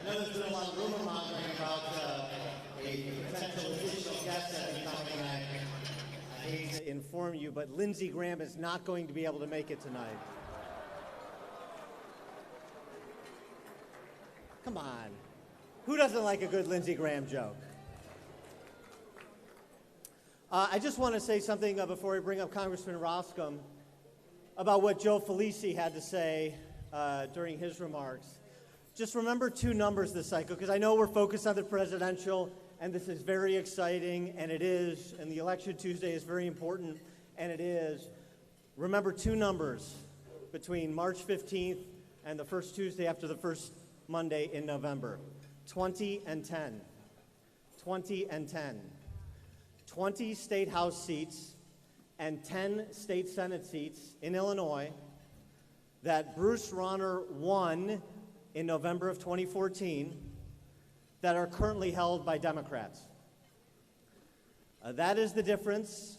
I know there's been a lot of rumor mongering about a potential additional guest that is coming. I hate to inform you, but Lindsey Graham is not going to be able to make it tonight. Come on. Who doesn't like a good Lindsey Graham joke? I just want to say something before we bring up Congressman Roscom about what Joe Felici had to say during his remarks. Just remember two numbers this cycle, because I know we're focused on the presidential, and this is very exciting, and it is, and the election Tuesday is very important, and it is. Remember two numbers between March 15th and the first Tuesday after the first Monday in November. 20 and 10. 20 and 10. 20 state house seats and 10 state senate seats in Illinois that Bruce Rauner won in November of 2014 that are currently held by Democrats. That is the difference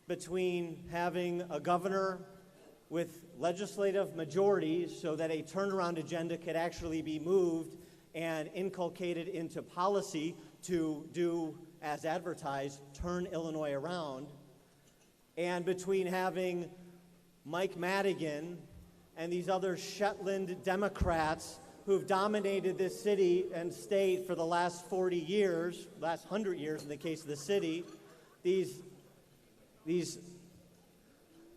between having a governor with legislative majorities so that a turnaround agenda could actually be moved and inculcated into policy to do, as advertised, turn Illinois around, and between having Mike Madigan and these other Shetland Democrats who've dominated this city and state for the last 40 years, last 100 years in the case of the city, these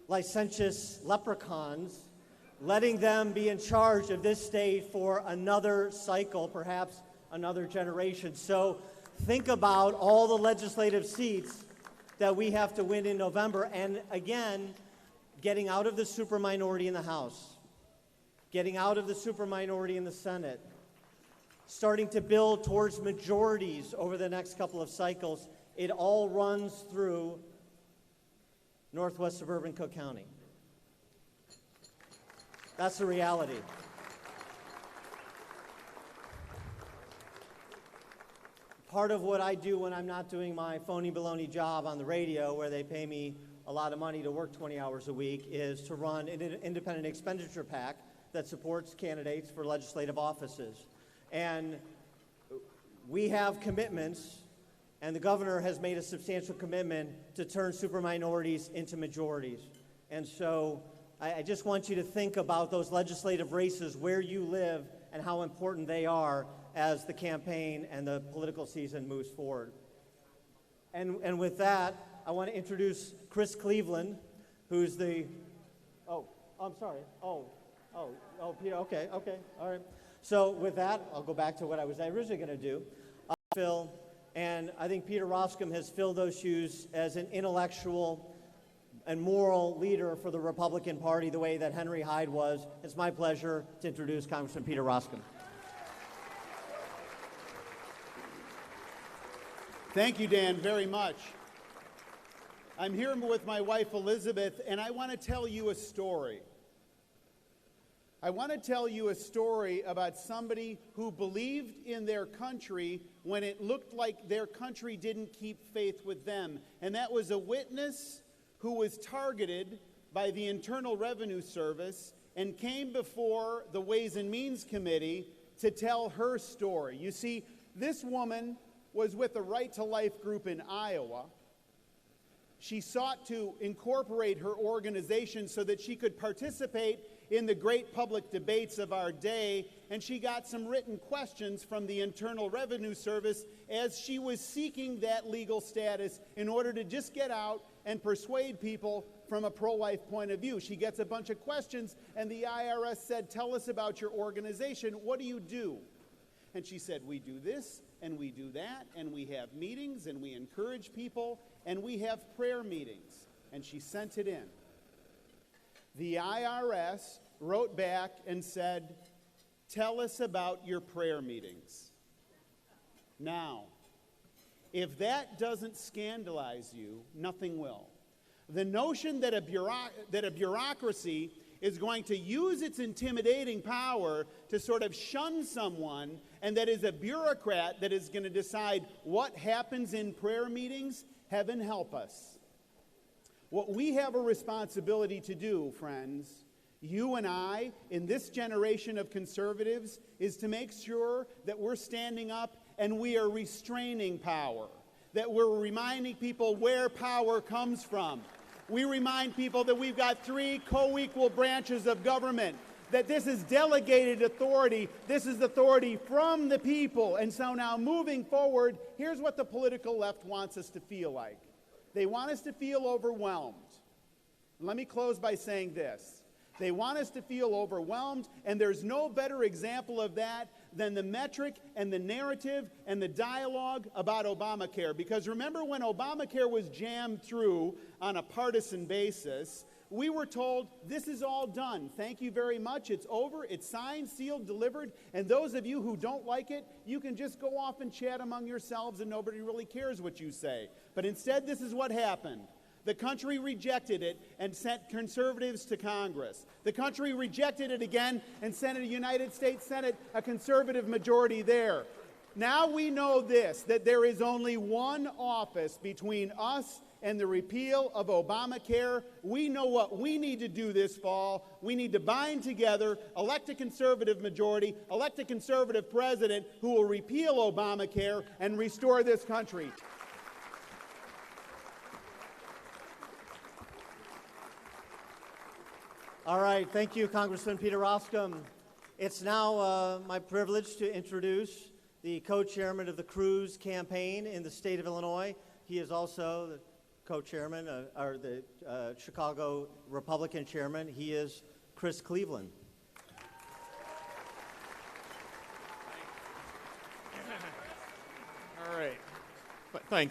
licentious leprechauns, letting them be in charge of this state for another cycle, perhaps another generation. So think about all the legislative seats that we have to win in November, and again, getting out of the superminority in the House, getting out of the superminority in the Senate, starting to build towards majorities over the next couple of cycles. It all runs through northwest suburban Cook County. That's the reality. Part of what I do when I'm not doing my phony baloney job on the radio, where they pay me a lot of money to work 20 hours a week, is to run an independent expenditure PAC that supports candidates for legislative offices. And we have commitments, and the governor has made a substantial commitment to turn super minorities into majorities. And so I just want you to think about those legislative races, where you live, and how important they are as the campaign and the political season moves forward. And with that, I want to introduce Chris Cleveland, who's the, I'm sorry. Peter, okay, all right. So with that, I'll go back to what I was originally going to do. Phil, and I think Peter Roskam has filled those shoes as an intellectual and moral leader for the Republican Party the way that Henry Hyde was. It's my pleasure to introduce Congressman Peter Roskam. Thank you, Dan, very much. I'm here with my wife, Elizabeth, and I want to tell you a story. I want to tell you a story about somebody who believed in their country when it looked like their country didn't keep faith with them. And that was a witness who was targeted by the Internal Revenue Service and came before the Ways and Means Committee to tell her story. You see, this woman was with the Right to Life group in Iowa. She sought to incorporate her organization so that she could participate in the great public debates of our day, and she got some written questions from the Internal Revenue Service as she was seeking that legal status in order to just get out and persuade people from a pro-life point of view. She gets a bunch of questions, and the IRS said, "Tell us about your organization. What do you do?" And she said, "We do this, and we do that, and we have meetings, and we encourage people, and we have prayer meetings." And she sent it in. The IRS wrote back and said, "Tell us about your prayer meetings." Now, if that doesn't scandalize you, nothing will. The notion that a bureaucracy is going to use its intimidating power to sort of shun someone, and that is a bureaucrat that is going to decide what happens in prayer meetings, heaven help us. What we have a responsibility to do, friends, you and I, in this generation of conservatives, is to make sure that we're standing up and we are restraining power, that we're reminding people where power comes from. We remind people that we've got 3 co-equal branches of government, that this is delegated authority, this is authority from the people. And so now moving forward, here's what the political left wants us to feel like. They want us to feel overwhelmed. Let me close by saying this. They want us to feel overwhelmed, and there's no better example of that than the metric and the narrative and the dialogue about Obamacare. Because remember when Obamacare was jammed through on a partisan basis, we were told, this is all done. Thank you very much. It's over. It's signed, sealed, delivered. And those of you who don't like it, you can just go off and chat among yourselves and nobody really cares what you say. But instead, this is what happened. The country rejected it and sent conservatives to Congress. The country rejected it again and sent a United States Senate, a conservative majority there. Now we know this, that there is only one office between us and the repeal of Obamacare. We know what we need to do this fall. We need to bind together, elect a conservative majority, elect a conservative president who will repeal Obamacare and restore this country. All right, thank you, Congressman Peter Roskam. It's now my privilege to introduce the co-chairman of the Cruz campaign in the state of Illinois. He is also the co-chairman, or the Chicago Republican chairman. He is Chris Cleveland. All right.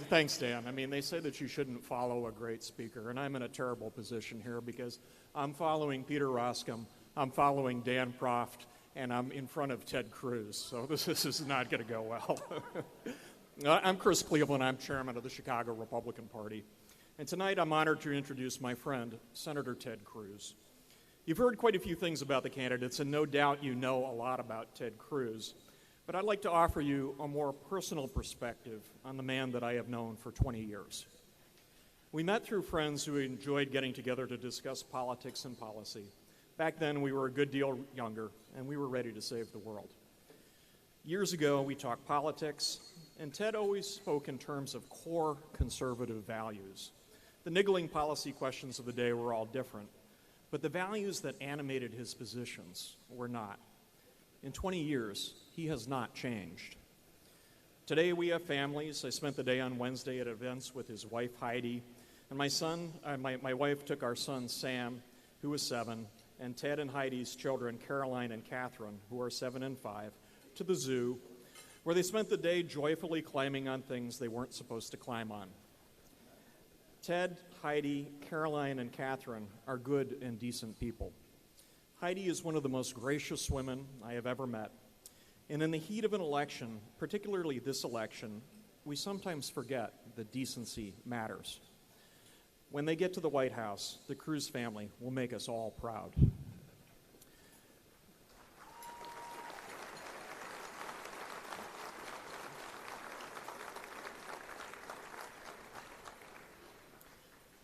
Thanks, Dan. I mean, they say that you shouldn't follow a great speaker, and I'm in a terrible position here because I'm following Peter Roskam, I'm following Dan Proft, and I'm in front of Ted Cruz, so this is not going to go well. I'm Chris Cleveland. I'm chairman of the Chicago Republican Party. And tonight I'm honored to introduce my friend, Senator Ted Cruz. You've heard quite a few things about the candidates, and no doubt you know a lot about Ted Cruz. But I'd like to offer you a more personal perspective on the man that I have known for 20 years. We met through friends who enjoyed getting together to discuss politics and policy. Back then, we were a good deal younger, and we were ready to save the world. Years ago, we talked politics, and Ted always spoke in terms of core conservative values. The niggling policy questions of the day were all different, but the values that animated his positions were not. In 20 years, he has not changed. Today, we have families. I spent the day on Wednesday at events with his wife, Heidi, and my wife took our son, Sam, who was 7, and Ted and Heidi's children, Caroline and Catherine, who are 7 and 5, to the zoo, where they spent the day joyfully climbing on things they weren't supposed to climb on. Ted, Heidi, Caroline, and Catherine are good and decent people. Heidi is one of the most gracious women I have ever met. And in the heat of an election, particularly this election, we sometimes forget that decency matters. When they get to the White House, the Cruz family will make us all proud.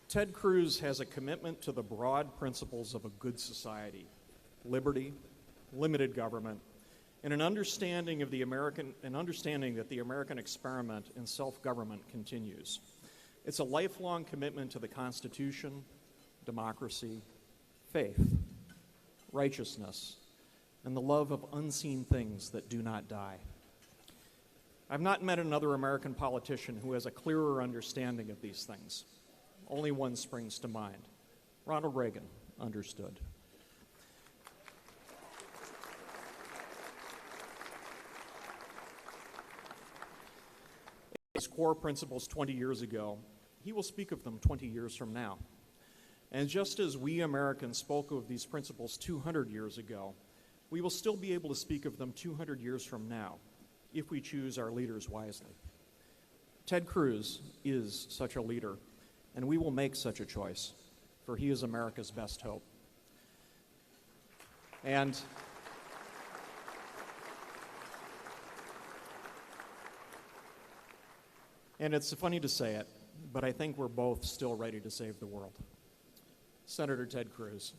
Ted Cruz has a commitment to the broad principles of a good society: liberty, limited government, and an understanding that the American experiment in self-government continues. It's a lifelong commitment to the Constitution, democracy, faith, righteousness, and the love of unseen things that do not die. I've not met another American politician who has a clearer understanding of these things. Only one springs to mind. Ronald Reagan understood. His core principles 20 years ago, he will speak of them 20 years from now. And just as we Americans spoke of these principles 200 years ago, we will still be able to speak of them 200 years from now if we choose our leaders wisely. Ted Cruz is such a leader, and we will make such a choice, for he is America's best hope. And it's funny to say it, but I think we're both still ready to save the world. Senator Ted Cruz.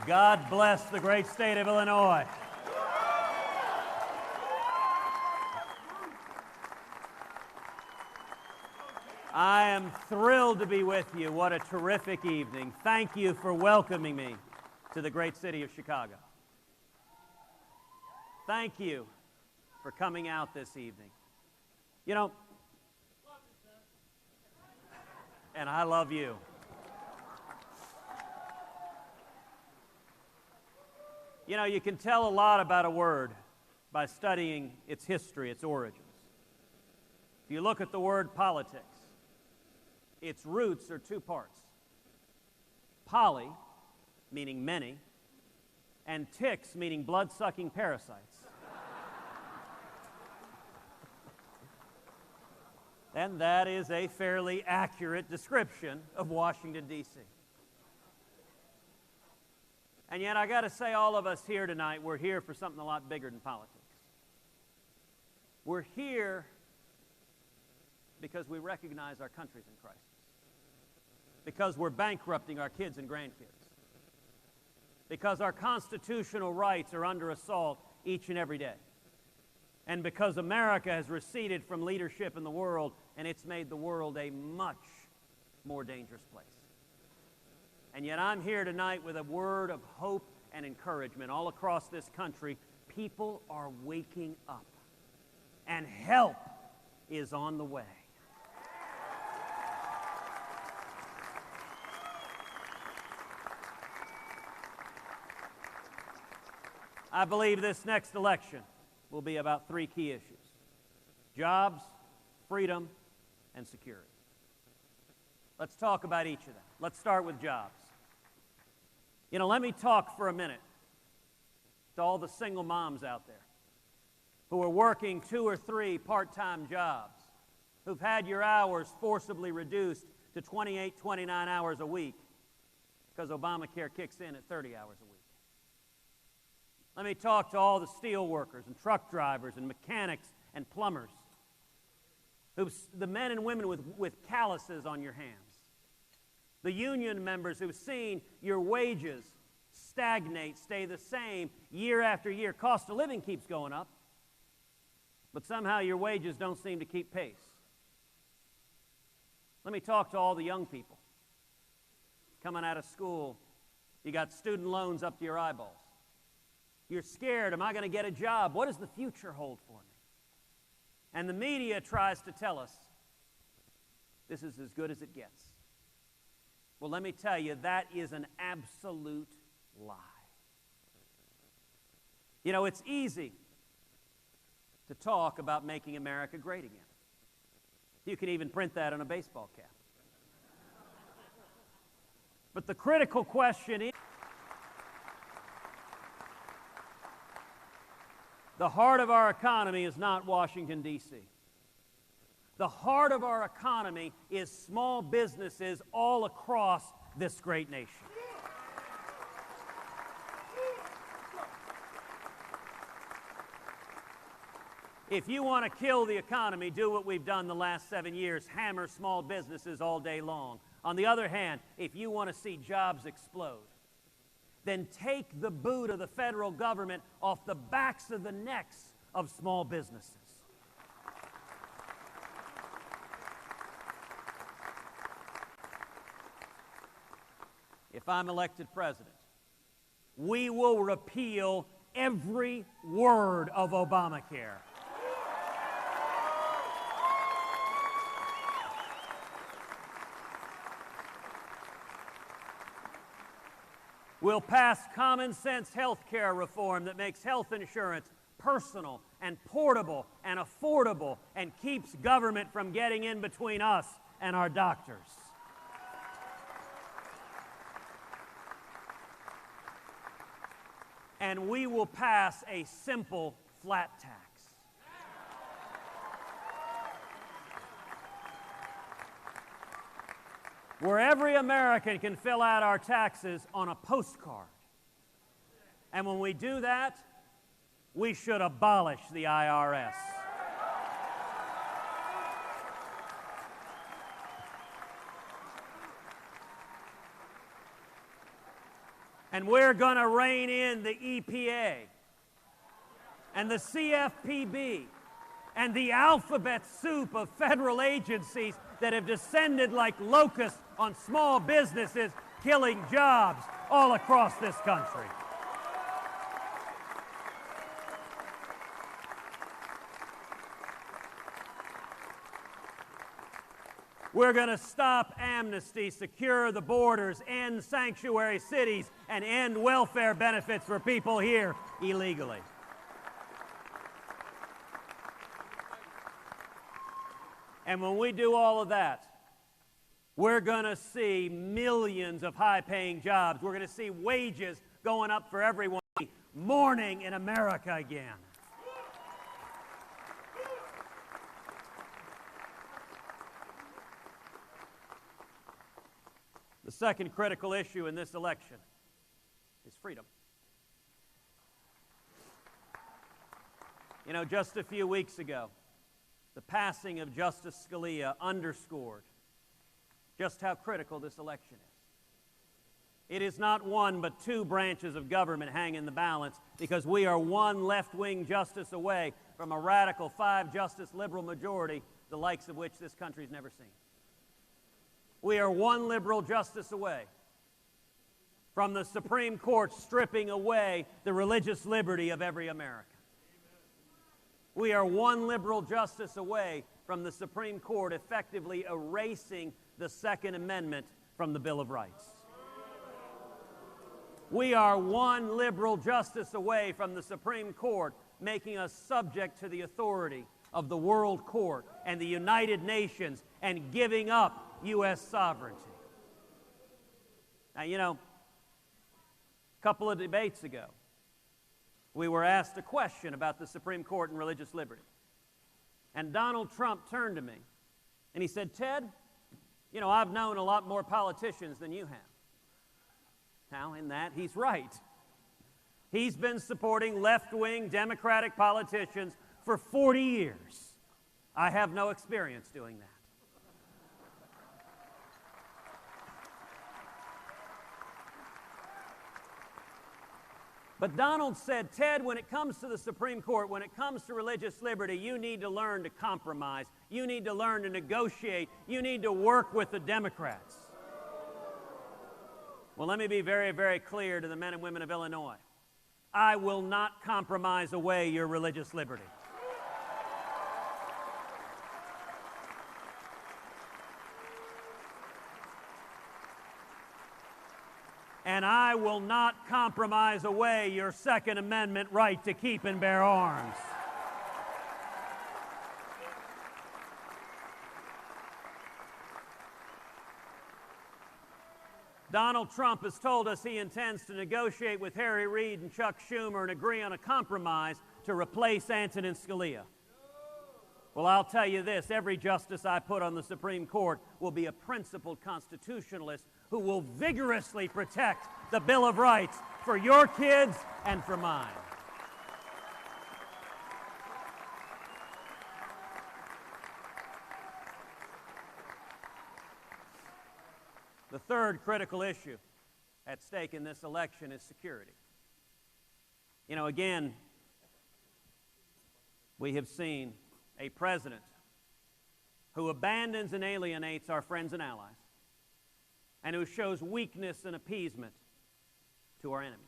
God bless the great state of Illinois. I am thrilled to be with you. What a terrific evening. Thank you for welcoming me to the great city of Chicago. Thank you for coming out this evening. You know, and I love you. You know, you can tell a lot about a word by studying its history, its origins. If you look at the word politics, its roots are 2 parts. Poly, meaning many, and ticks, meaning blood-sucking parasites. And that is a fairly accurate description of Washington, D.C. And yet, I got to say, all of us here tonight, we're here for something a lot bigger than politics. We're here because we recognize our country's in crisis. Because we're bankrupting our kids and grandkids. Because our constitutional rights are under assault each and every day. And because America has receded from leadership in the world, and it's made the world a much more dangerous place. And yet I'm here tonight with a word of hope and encouragement. All across this country, people are waking up, and help is on the way. I believe this next election will be about three key issues: jobs, freedom, and security. Let's talk about each of them. Let's start with jobs. You know, let me talk for a minute to all the single moms out there who are working 2 or 3 part-time jobs, who've had your hours forcibly reduced to 28, 29 hours a week because Obamacare kicks in at 30 hours a week. Let me talk to all the steel workers and truck drivers and mechanics and plumbers, the men and women with calluses on your hands, the union members who've seen your wages stagnate, stay the same year after year. Cost of living keeps going up, but somehow your wages don't seem to keep pace. Let me talk to all the young people coming out of school. You got student loans up to your eyeballs. You're scared, am I going to get a job? What does the future hold for me? And the media tries to tell us this is as good as it gets. Well, let me tell you, that is an absolute lie. You know, it's easy to talk about making America great again. You can even print that on a baseball cap. But the critical question is, the heart of our economy is not Washington, D.C. The heart of our economy is small businesses all across this great nation. If you want to kill the economy, do what we've done the last 7 years, hammer small businesses all day long. On the other hand, if you want to see jobs explode, then take the boot of the federal government off the backs of the necks of small businesses. If I'm elected president, we will repeal every word of Obamacare. We'll pass common sense health care reform that makes health insurance personal and portable and affordable and keeps government from getting in between us and our doctors. And we will pass a simple flat tax. Where every American can fill out our taxes on a postcard. And when we do that, we should abolish the IRS. And we're going to rein in the EPA and the CFPB and the alphabet soup of federal agencies that have descended like locusts on small businesses, killing jobs all across this country. We're going to stop amnesty, secure the borders, end sanctuary cities, and end welfare benefits for people here illegally. And when we do all of that, we're going to see millions of high-paying jobs. We're going to see wages going up for everyone. Morning in America again. The second critical issue in this election is freedom. You know, just a few weeks ago, the passing of Justice Scalia underscored just how critical this election is. It is not one but two branches of government hang in the balance, because we are one left-wing justice away from a radical 5-justice liberal majority, the likes of which this country's never seen. We are one liberal justice away from the Supreme Court stripping away the religious liberty of every American. We are one liberal justice away from the Supreme Court effectively erasing the Second Amendment from the Bill of Rights. We are one liberal justice away from the Supreme Court making us subject to the authority of the World Court and the United Nations and giving up U.S. sovereignty. Now, you know, a couple of debates ago, we were asked a question about the Supreme Court and religious liberty. And Donald Trump turned to me and he said, "Ted, you know, I've known a lot more politicians than you have." Now, in that, he's right. He's been supporting left-wing Democratic politicians for 40 years. I have no experience doing that. But Donald said, "Ted, when it comes to the Supreme Court, when it comes to religious liberty, you need to learn to compromise. You need to learn to negotiate. You need to work with the Democrats." Well, let me be very, very clear to the men and women of Illinois. I will not compromise away your religious liberty. And I will not compromise away your Second Amendment right to keep and bear arms. Donald Trump has told us he intends to negotiate with Harry Reid and Chuck Schumer and agree on a compromise to replace Antonin Scalia. Well, I'll tell you this, every justice I put on the Supreme Court will be a principled constitutionalist who will vigorously protect the Bill of Rights for your kids and for mine. The third critical issue at stake in this election is security. You know, again, we have seen a president who abandons and alienates our friends and allies, and who shows weakness and appeasement to our enemies.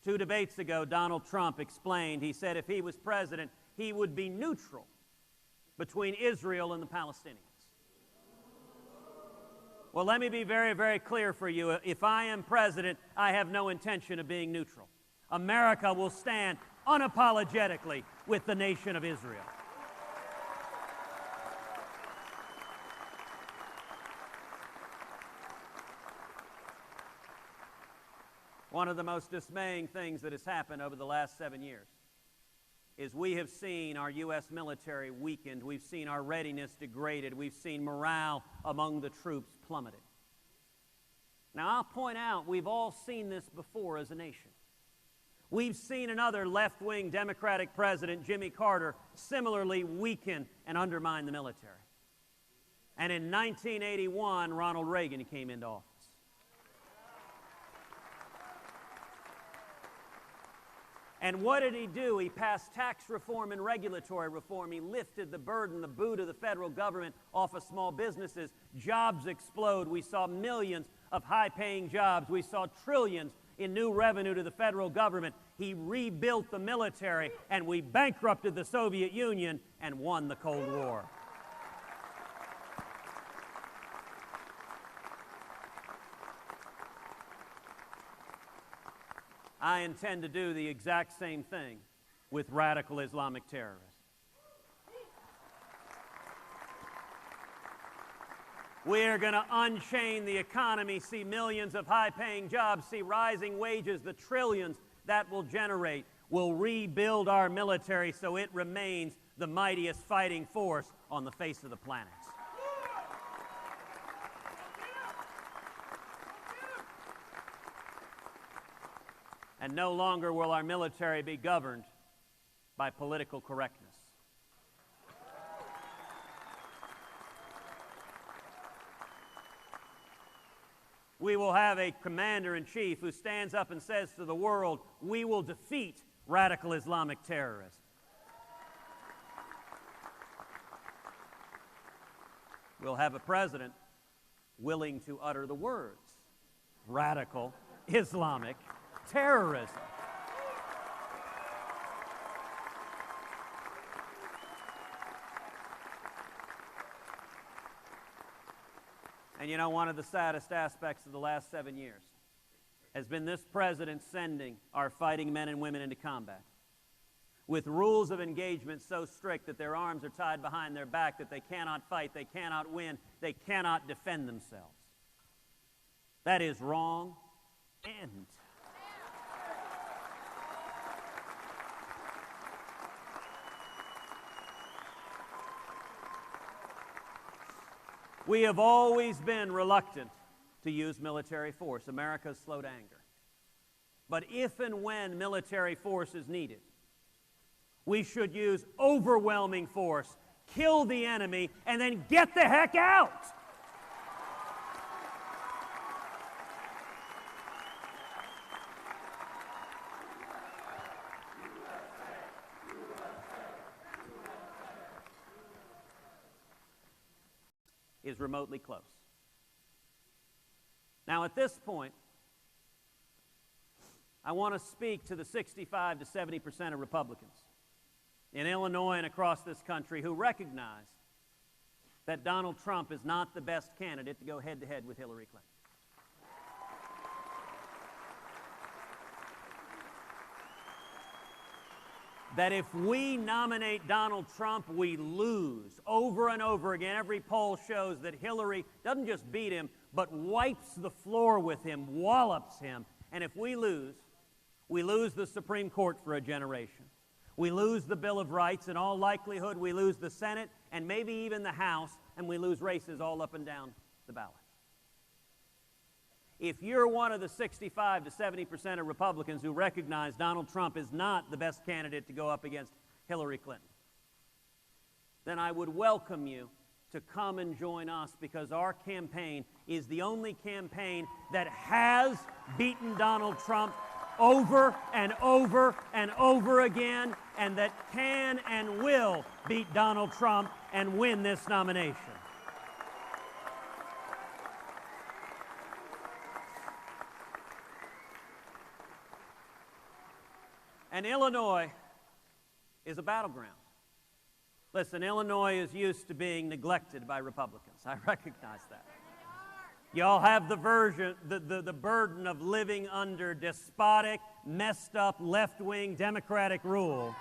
2 debates ago, Donald Trump explained, he said if he was president, he would be neutral between Israel and the Palestinians. Well, let me be very, very clear for you. If I am president, I have no intention of being neutral. America will stand unapologetically with the nation of Israel. One of the most dismaying things that has happened over the last 7 years is we have seen our U.S. military weakened. We've seen our readiness degraded. We've seen morale among the troops plummeted. Now, I'll point out, we've all seen this before as a nation. We've seen another left-wing Democratic president, Jimmy Carter, similarly weaken and undermine the military. And in 1981, Ronald Reagan came into office. And what did he do? He passed tax reform and regulatory reform. He lifted the burden, the boot of the federal government off of small businesses. Jobs explode. We saw millions of high-paying jobs. We saw trillions in new revenue to the federal government. He rebuilt the military, and we bankrupted the Soviet Union and won the Cold War. I intend to do the exact same thing with radical Islamic terrorists. We are going to unchain the economy, see millions of high-paying jobs, see rising wages, the trillions that will generate. We'll rebuild our military so it remains the mightiest fighting force on the face of the planet. And no longer will our military be governed by political correctness. We will have a commander-in-chief who stands up and says to the world, we will defeat radical Islamic terrorism. We'll have a president willing to utter the words radical Islamic terrorism. And you know, one of the saddest aspects of the last 7 years has been this president sending our fighting men and women into combat with rules of engagement so strict that their arms are tied behind their back, that they cannot fight, they cannot win, they cannot defend themselves. That is wrong. End. We have always been reluctant to use military force. America's slow to anger. But if and when military force is needed, we should use overwhelming force, kill the enemy, and then get the heck out. Is remotely close. Now, at this point, I want to speak to the 65 to 70% of Republicans in Illinois and across this country who recognize that Donald Trump is not the best candidate to go head-to-head with Hillary Clinton. That if we nominate Donald Trump, we lose. Over and over again, every poll shows that Hillary doesn't just beat him, but wipes the floor with him, wallops him. And if we lose the Supreme Court for a generation. We lose the Bill of Rights. In all likelihood, we lose the Senate and maybe even the House, and we lose races all up and down the ballot. If you're one of the 65 to 70% of Republicans who recognize Donald Trump is not the best candidate to go up against Hillary Clinton, then I would welcome you to come and join us, because our campaign is the only campaign that has beaten Donald Trump over and over and over again, and that can and will beat Donald Trump and win this nomination. And Illinois is a battleground. Listen, Illinois is used to being neglected by Republicans. I recognize that. Y'all have the burden of living under despotic, messed up, left-wing Democratic rule,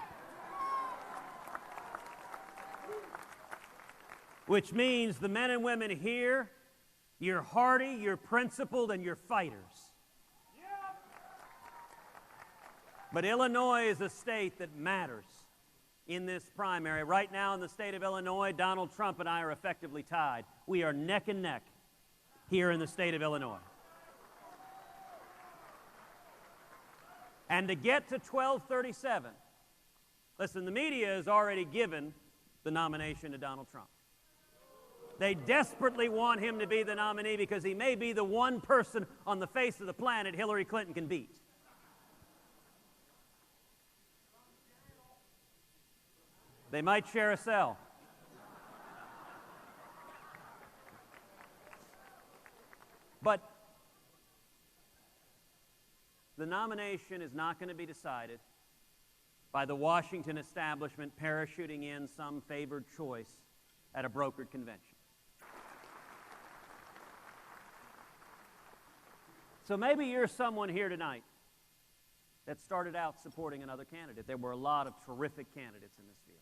which means the men and women here, you're hardy, you're principled, and you're fighters. But Illinois is a state that matters in this primary. Right now in the state of Illinois, Donald Trump and I are effectively tied. We are neck and neck here in the state of Illinois. And to get to 1237, listen, the media has already given the nomination to Donald Trump. They desperately want him to be the nominee because he may be the one person on the face of the planet Hillary Clinton can beat. They might share a cell. But the nomination is not going to be decided by the Washington establishment parachuting in some favored choice at a brokered convention. So maybe you're someone here tonight that started out supporting another candidate. There were a lot of terrific candidates in this field.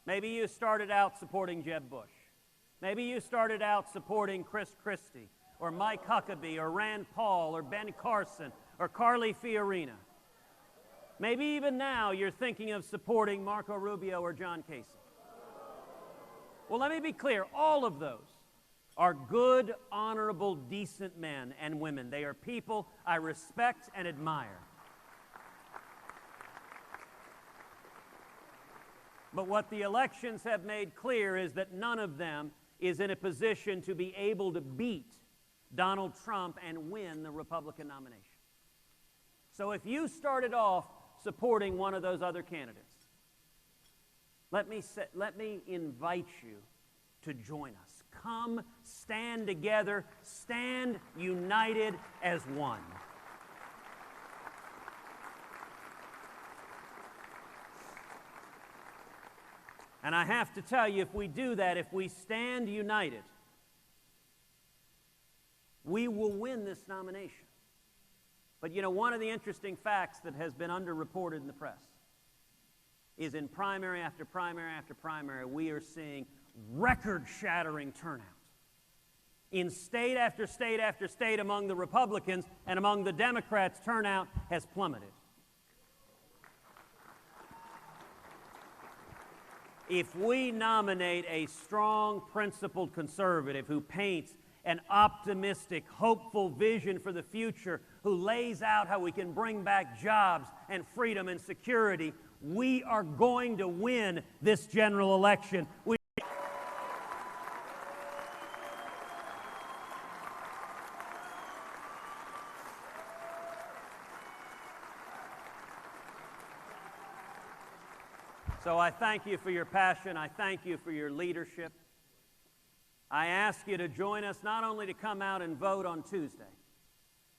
Maybe you started out supporting Jeb Bush. Maybe you started out supporting Chris Christie, or Mike Huckabee, or Rand Paul, or Ben Carson, or Carly Fiorina. Maybe even now you're thinking of supporting Marco Rubio or John Kasich. Well, let me be clear. All of those are good, honorable, decent men and women. They are people I respect and admire. But what the elections have made clear is that none of them is in a position to be able to beat Donald Trump and win the Republican nomination. So if you started off supporting one of those other candidates, let me invite you to join us. Come, stand together, stand united as one. And I have to tell you, if we do that, if we stand united, we will win this nomination. But you know, one of the interesting facts that has been underreported in the press is in primary after primary after primary, we are seeing record-shattering turnout. In state after state after state among the Republicans and among the Democrats, turnout has plummeted. If we nominate a strong, principled conservative who paints an optimistic, hopeful vision for the future, who lays out how we can bring back jobs and freedom and security, we are going to win this general election. So I thank you for your passion. I thank you for your leadership. I ask you to join us not only to come out and vote on Tuesday,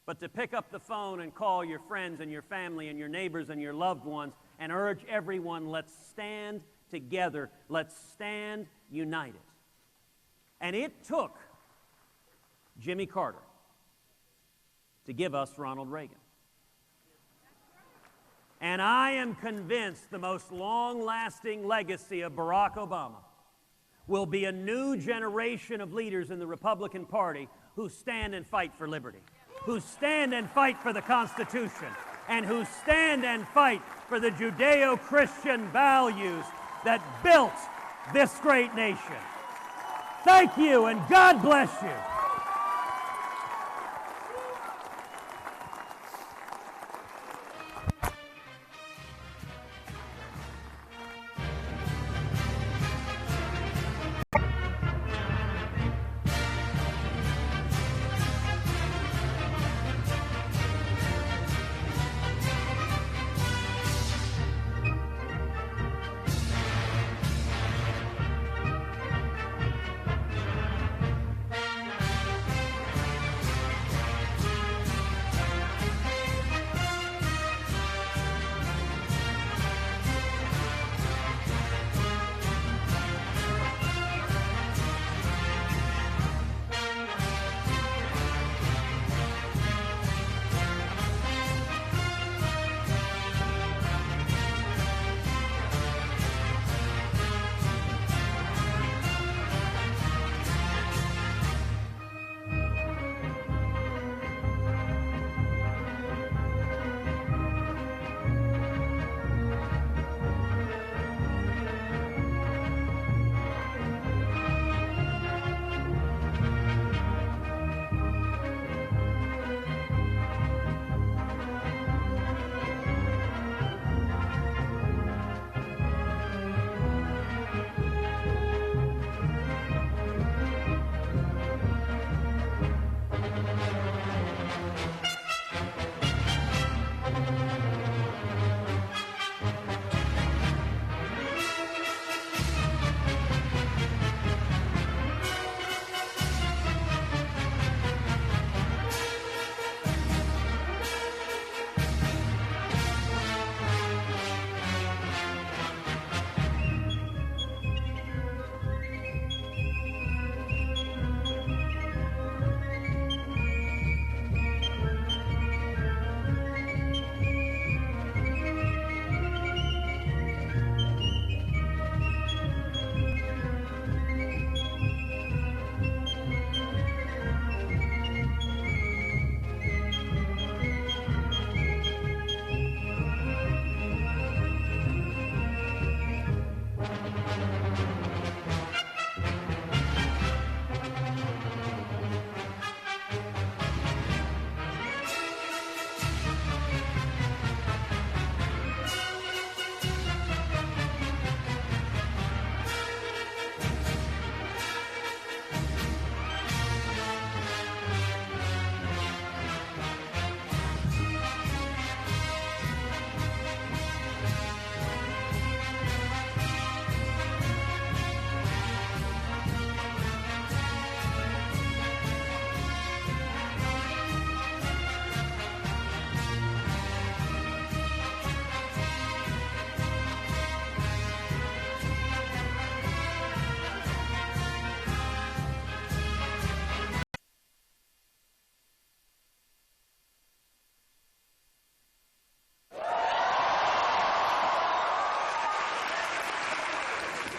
but to pick up the phone and call your friends and your family and your neighbors and your loved ones and urge everyone, let's stand together. Let's stand united. And it took Jimmy Carter to give us Ronald Reagan. And I am convinced the most long-lasting legacy of Barack Obama will be a new generation of leaders in the Republican Party who stand and fight for liberty, who stand and fight for the Constitution, and who stand and fight for the Judeo-Christian values that built this great nation. Thank you, and God bless you.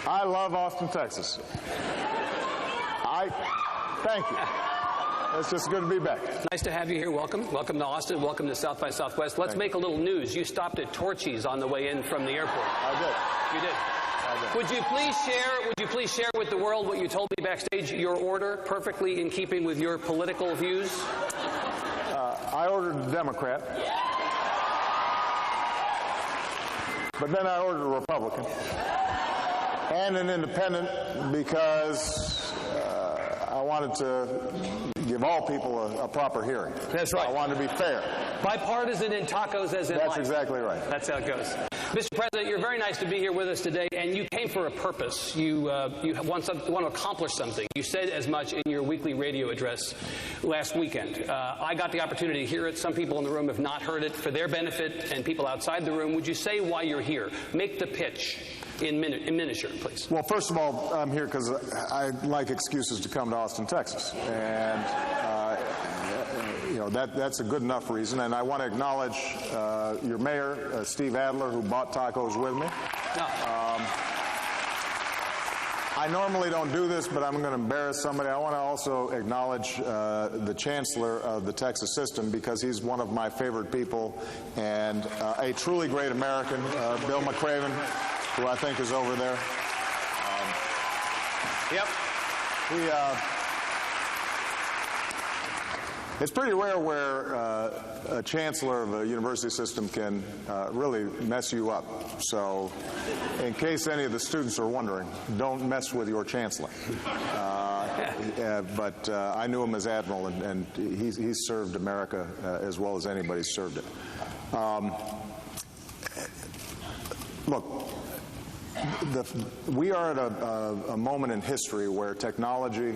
I love Austin, Texas. Thank you. It's just good to be back. Nice to have you here. Welcome. Welcome to Austin. Welcome to South by Southwest. Let's make a little news. You stopped at Torchy's on the way in from the airport. I did. You did. I did. Would you please share with the world what you told me backstage, your order, perfectly in keeping with your political views? I ordered a Democrat. But then I ordered a Republican and an independent because I wanted to give all people a proper hearing. That's right. I wanted to be fair. Bipartisan in tacos as in life. That's exactly right. That's how it goes. Mr. President, you're very nice to be here with us today, and you came for a purpose. You want to accomplish something. You said as much in your weekly radio address last weekend. I got the opportunity to hear it. Some people in the room have not heard it. For their benefit and people outside the room, would you say why you're here? Make the pitch in miniature, please. Well, first of all, I'm here because I like excuses to come to Austin, Texas. And that's a good enough reason. And I want to acknowledge your mayor, Steve Adler, who bought tacos with me. I normally don't do this, but I'm going to embarrass somebody. I want to also acknowledge the chancellor of the Texas system because he's one of my favorite people and a truly great American, Bill McCraven, who I think is over there. Yep. It's pretty rare where a chancellor of a university system can really mess you up. So in case any of the students are wondering, don't mess with your chancellor. But I knew him as admiral, and he's served America as well as anybody's served it. Look, we are at a moment in history where technology,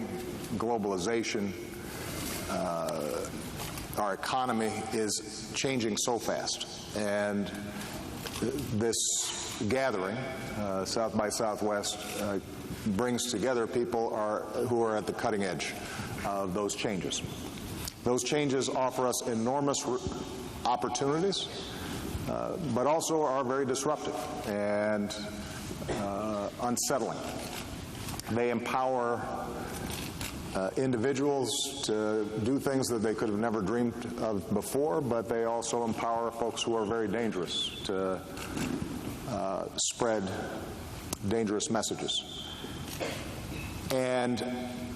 globalization, our economy is changing so fast. And this gathering, South by Southwest, brings together people who are at the cutting edge of those changes. Those changes offer us enormous opportunities, but also are very disruptive and unsettling. They empower individuals to do things that they could have never dreamed of before, but they also empower folks who are very dangerous to spread dangerous messages. And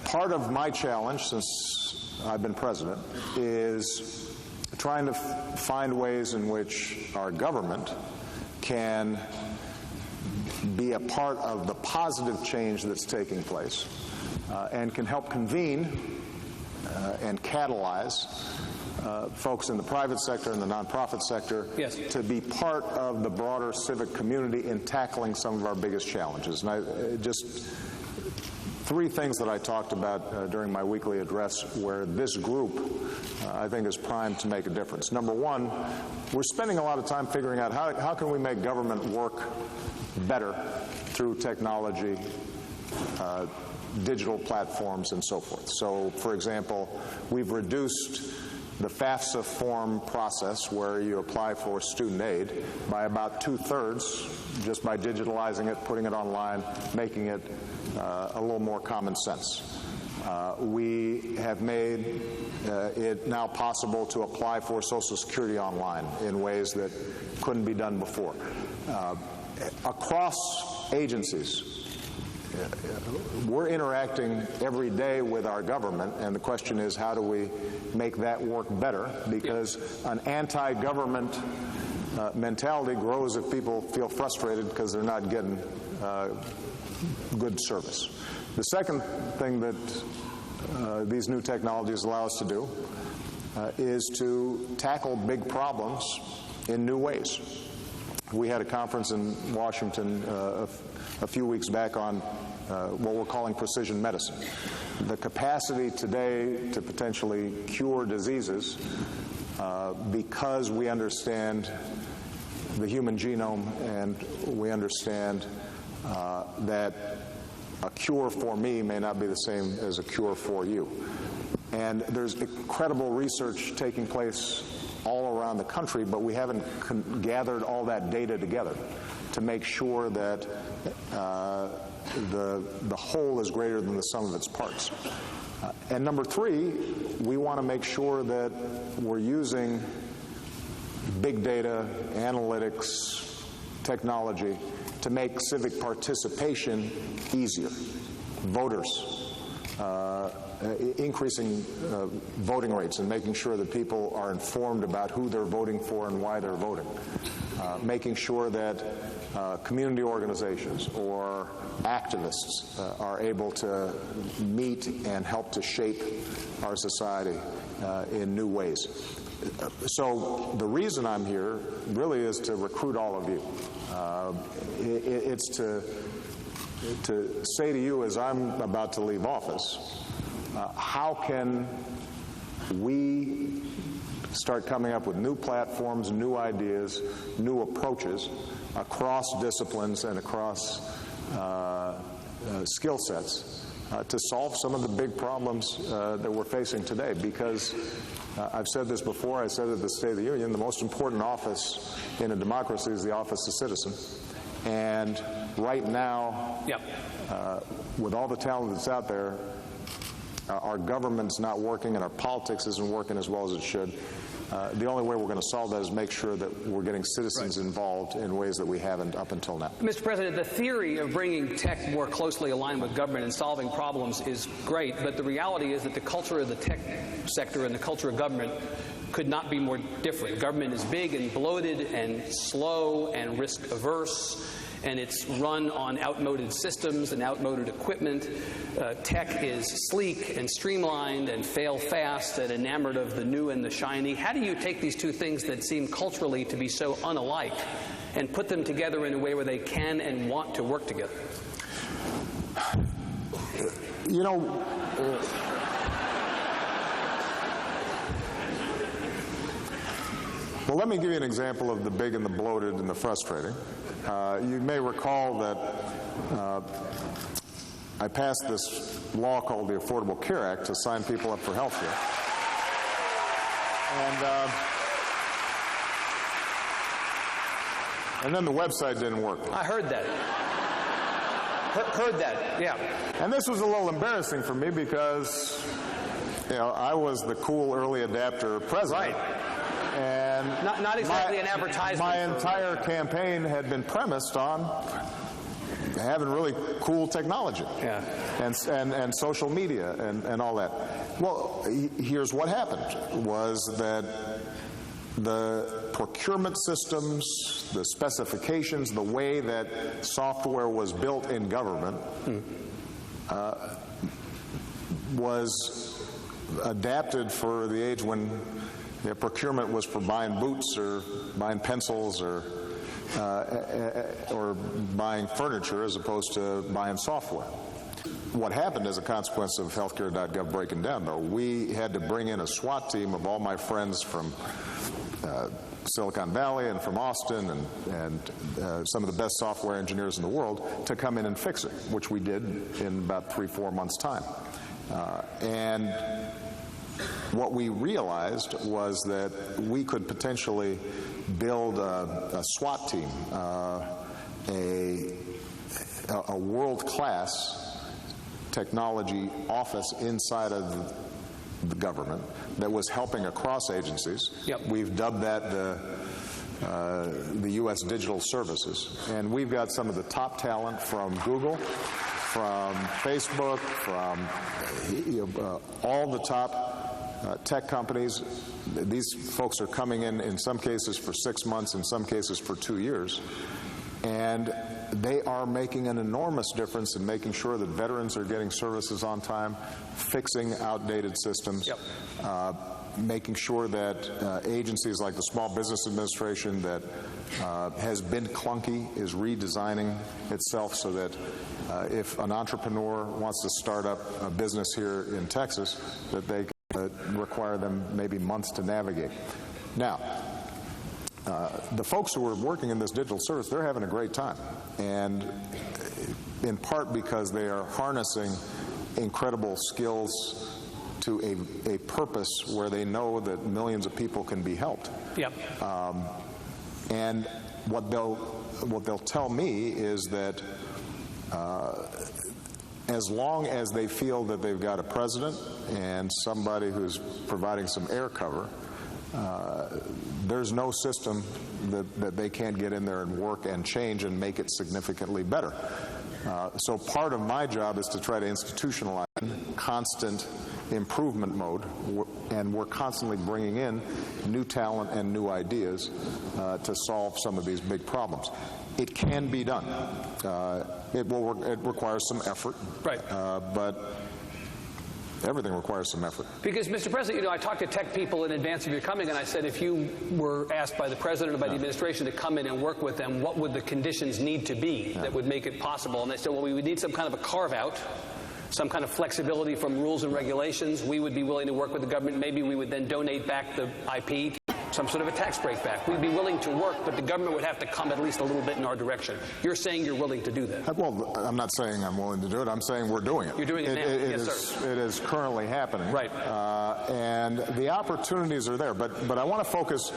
part of my challenge since I've been president is trying to find ways in which our government can be a part of the positive change that's taking place and can help convene and catalyze folks in the private sector and the nonprofit sector to be part of the broader civic community in tackling some of our biggest challenges. And just three things that I talked about during my weekly address where this group, I think, is primed to make a difference. Number one, we're spending a lot of time figuring out how can we make government work better through technology, digital platforms, and so forth. So, for example, we've reduced the FAFSA form process where you apply for student aid by about 2/3 just by digitalizing it, putting it online, making it a little more common sense. We have made it now possible to apply for Social Security online in ways that couldn't be done before. Across agencies, we're interacting every day with our government, and the question is, how do we make that work better? Because an anti-government mentality grows if people feel frustrated because they're not getting good service. The second thing that these new technologies allow us to do is to tackle big problems in new ways. We had a conference in Washington a few weeks back on what we're calling precision medicine. The capacity today to potentially cure diseases because we understand the human genome and we understand that a cure for me may not be the same as a cure for you. And there's incredible research taking place all around the country, but we haven't gathered all that data together. to make sure that the whole is greater than the sum of its parts. And number three, we want to make sure that we're using big data, analytics, technology to make civic participation easier. Voters, increasing voting rates and making sure that people are informed about who they're voting for and why they're voting. Making sure that community organizations or activists are able to meet and help to shape our society in new ways. So the reason I'm here really is to recruit all of you. It's to say to you as I'm about to leave office, how can we start coming up with new platforms, new ideas, new approaches across disciplines and across skill sets to solve some of the big problems that we're facing today. Because I've said this before, I said it at the State of the Union, the most important office in a democracy is the office of citizen. And right now, with all the talent that's out there, our government's not working and our politics isn't working as well as it should. The only way we're going to solve that is make sure that we're getting citizens involved in ways that we haven't up until now. Mr. President, the theory of bringing tech more closely aligned with government and solving problems is great, but the reality is that the culture of the tech sector and the culture of government could not be more different. Government is big and bloated and slow and risk-averse, and it's run on outmoded systems and outmoded equipment. Tech is sleek and streamlined and fail fast and enamored of the new and the shiny. How do you take these two things that seem culturally to be so unalike and put them together in a way where they can and want to work together? You know, well, let me give you an example of the big and the bloated and the frustrating. You may recall that I passed this law called the Affordable Care Act to sign people up for health care. And then the website didn't work. I heard that. Heard that, yeah. And this was a little embarrassing for me because, you know, I was the cool early adapter president. Right. And not exactly an advertisement. My entire campaign had been premised on having really cool technology and social media and all that. Well, here's what happened, was that the procurement systems, the specifications, the way that software was built in government was adapted for the age when procurement was for buying boots or buying pencils or buying furniture as opposed to buying software. What happened as a consequence of healthcare.gov breaking down, though, we had to bring in a SWAT team of all my friends from Silicon Valley and from Austin and some of the best software engineers in the world to come in and fix it, which we did in about 3-4 months' time. And what we realized was that we could potentially build a SWAT team, a world-class technology office inside of the government that was helping across agencies. We've dubbed that the U.S. Digital Services. And we've got some of the top talent from Google, from Facebook, from all the top tech companies. These folks are coming in some cases for 6 months, in some cases for 2 years. And they are making an enormous difference in making sure that veterans are getting services on time, fixing outdated systems, making sure that agencies like the Small Business Administration that has been clunky is redesigning itself so that if an entrepreneur wants to start up a business here in Texas, that they can require them maybe months to navigate. Now, the folks who are working in this digital service, they're having a great time, and in part because they are harnessing incredible skills to a purpose where they know that millions of people can be helped. And what they'll they'll tell me is that as long as they feel that they've got a president and somebody who's providing some air cover, there's no system that they can't get in there and work and change and make it significantly better. So part of my job is to try to institutionalize constant improvement mode, and we're constantly bringing in new talent and new ideas to solve some of these big problems. It can be done. It requires some effort, right? But everything requires some effort. Because, Mr. President, you know, I talked to tech people in advance of your coming, and I said if you were asked by the President or by the administration to come in and work with them, what would the conditions need to be that would make it possible? And they said, well, we would need some kind of a carve-out, some kind of flexibility from rules and regulations. We would be willing to work with the government. Maybe we would then donate back the IP, some sort of a tax break back. We'd be willing to work, but the government would have to come at least a little bit in our direction. You're saying you're willing to do that. Well, I'm not saying I'm willing to do it. I'm saying we're doing it. You're doing it now. Yes, sir. It is currently happening. Right. And the opportunities are there. But I want to focus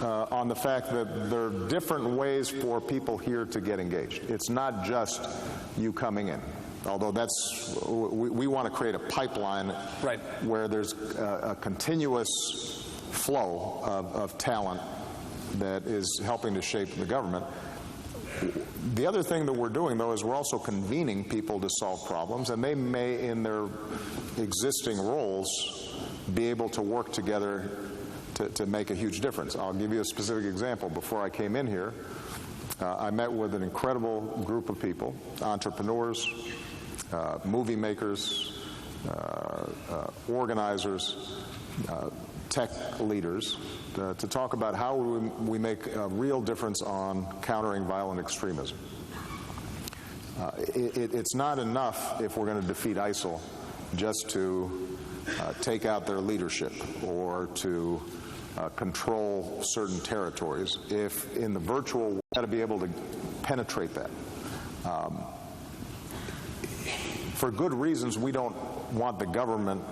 on the fact that there are different ways for people here to get engaged. It's not just you coming in. Although we want to create a pipeline where there's a continuous flow of talent that is helping to shape the government. The other thing that we're doing, though, is we're also convening people to solve problems, and they may, in their existing roles, be able to work together to make a huge difference. I'll give you a specific example. Before I came in here, I met with an incredible group of people, entrepreneurs, movie makers, organizers, tech leaders, to talk about how we make a real difference on countering violent extremism. It's not enough, if we're going to defeat ISIL, just to take out their leadership or to control certain territories. If in the virtual, we've got to be able to penetrate that. For good reasons, we don't want the government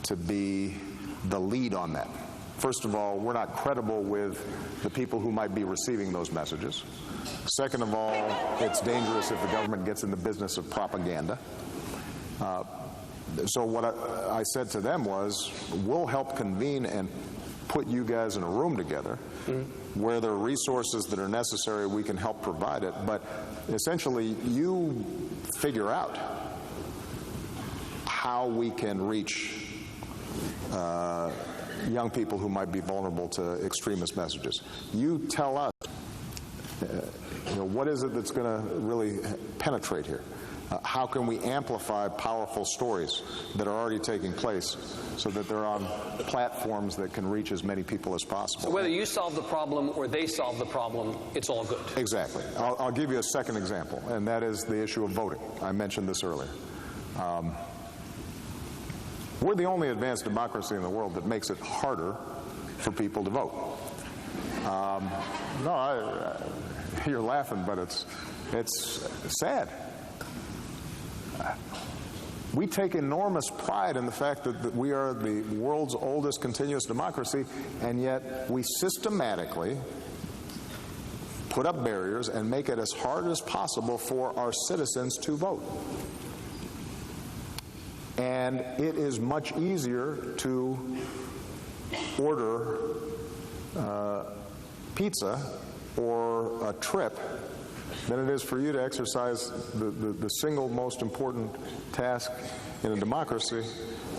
to be the lead on that. First of all, we're not credible with the people who might be receiving those messages. Second of all, it's dangerous if the government gets in the business of propaganda. So what I said to them was, we'll help convene and put you guys in a room together where there are resources that are necessary, we can help provide it, but essentially you figure out how we can reach young people who might be vulnerable to extremist messages. You tell us, what is it that's going to really penetrate here? How can we amplify powerful stories that are already taking place so that they're on platforms that can reach as many people as possible? So whether you solve the problem or they solve the problem, it's all good. Exactly. I'll give you a second example, and that is the issue of voting. I mentioned this earlier. We're the only advanced democracy in the world that makes it harder for people to vote. You're laughing, but it's sad. We take enormous pride in the fact that we are the world's oldest continuous democracy, and yet we systematically put up barriers and make it as hard as possible for our citizens to vote. And it is much easier to order pizza or a trip than it is for you to exercise the single most important task in a democracy,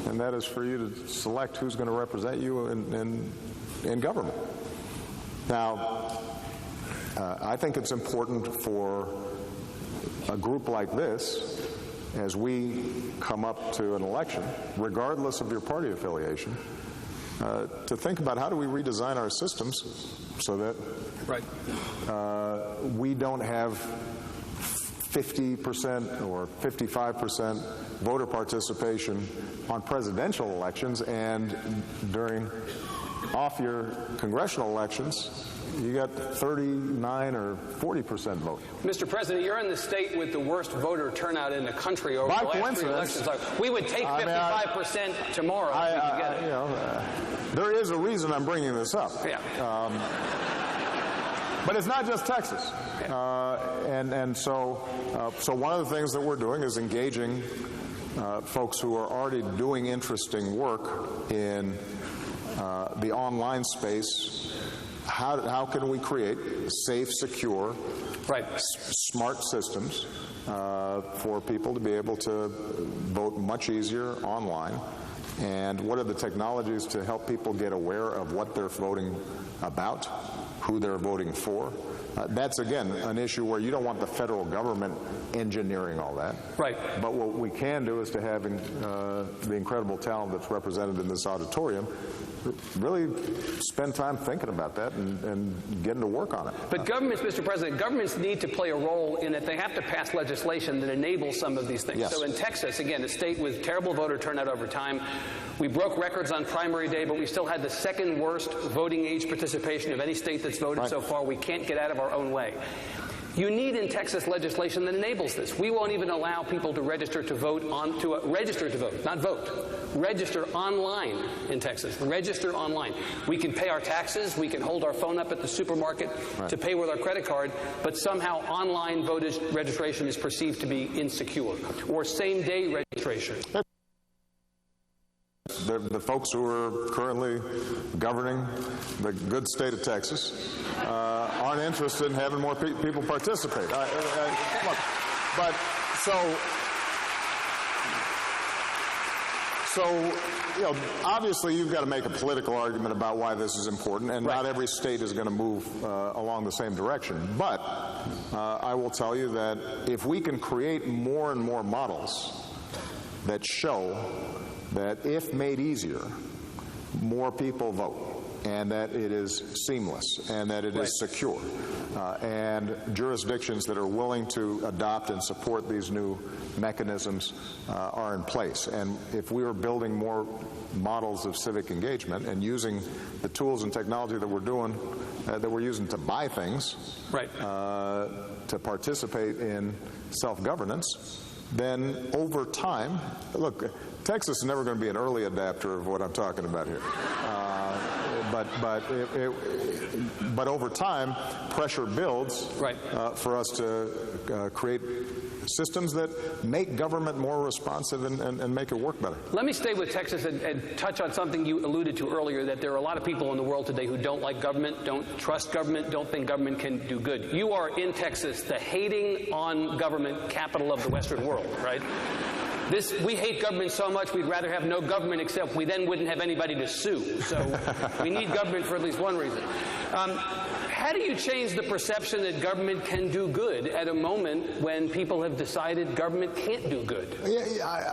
and that is for you to select who's going to represent you in government. Now, I think it's important for a group like this, as we come up to an election, regardless of your party affiliation, to think about how do we redesign our systems so that we don't have 50% or 55% voter participation on presidential elections, and during off-year congressional elections, you got 39 or 40% vote. Mr. President, you're in the state with the worst voter turnout in the country over the last 3 elections. We would take 55% tomorrow if we could get it. There is a reason I'm bringing this up. Yeah. But it's not just Texas. So one of the things that we're doing is engaging folks who are already doing interesting work in the online space. How can we create safe, secure, smart systems for people to be able to vote much easier online? And what are the technologies to help people get aware of what they're voting about, who they're voting for? That's, again, an issue where you don't want the federal government engineering all that. Right. But what we can do is to have the incredible talent that's represented in this auditorium really spend time thinking about that and getting to work on it. But governments, Mr. President, governments need to play a role in that they have to pass legislation that enables some of these things. Yes. So in Texas, again, a state with terrible voter turnout over time, we broke records on primary day, but we still had the second worst voting age participation of any state that's voted so far. We can't get out of our own way. You need in Texas legislation that enables this. We won't even allow people to register to vote register to vote, not vote. Register online in Texas. Register online. We can pay our taxes. We can hold our phone up at the supermarket to pay with our credit card, but somehow online voter registration is perceived to be insecure. Or same-day registration. The folks who are currently governing the good state of Texas aren't interested in having more people participate. But obviously you've got to make a political argument about why this is important, and not every state is going to move along the same direction. But I will tell you that if we can create more and more models that show that if made easier, more people vote, and that it is seamless, and that it is secure, and jurisdictions that are willing to adopt and support these new mechanisms are in place. And if we are building more models of civic engagement and using the tools and technology that we're doing, that we're using to buy things, to participate in self-governance, then over time, look, Texas is never going to be an early adapter of what I'm talking about here. But over time, pressure builds for us to create systems that make government more responsive and make it work better. Let me stay with Texas and touch on something you alluded to earlier, that there are a lot of people in the world today who don't like government, don't trust government, don't think government can do good. You are in Texas, the hating on government capital of the Western world, right? We hate government so much we'd rather have no government, except we then wouldn't have anybody to sue. So we need government for at least one reason. How do you change the perception that government can do good at a moment when people have decided government can't do good?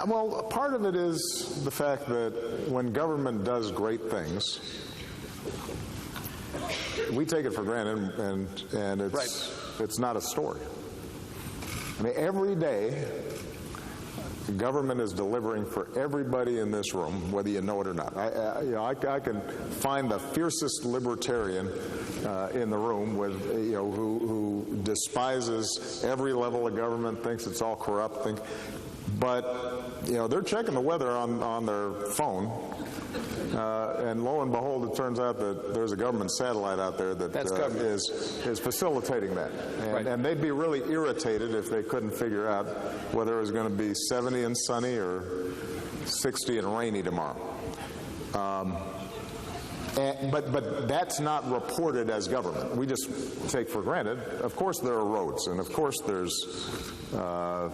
Well, part of it is the fact that when government does great things, we take it for granted, and it's not a story. I mean, every day, government is delivering for everybody in this room, whether you know it or not. I can find the fiercest libertarian in the room who despises every level of government, thinks it's all corrupt, but they're checking the weather on their phone, and lo and behold, it turns out that there's a government satellite out there that is facilitating that. And they'd be really irritated if they couldn't figure out whether it was going to be 70 and sunny or 60 and rainy tomorrow. But that's not reported as government. We just take for granted. Of course there are roads, and of course there's a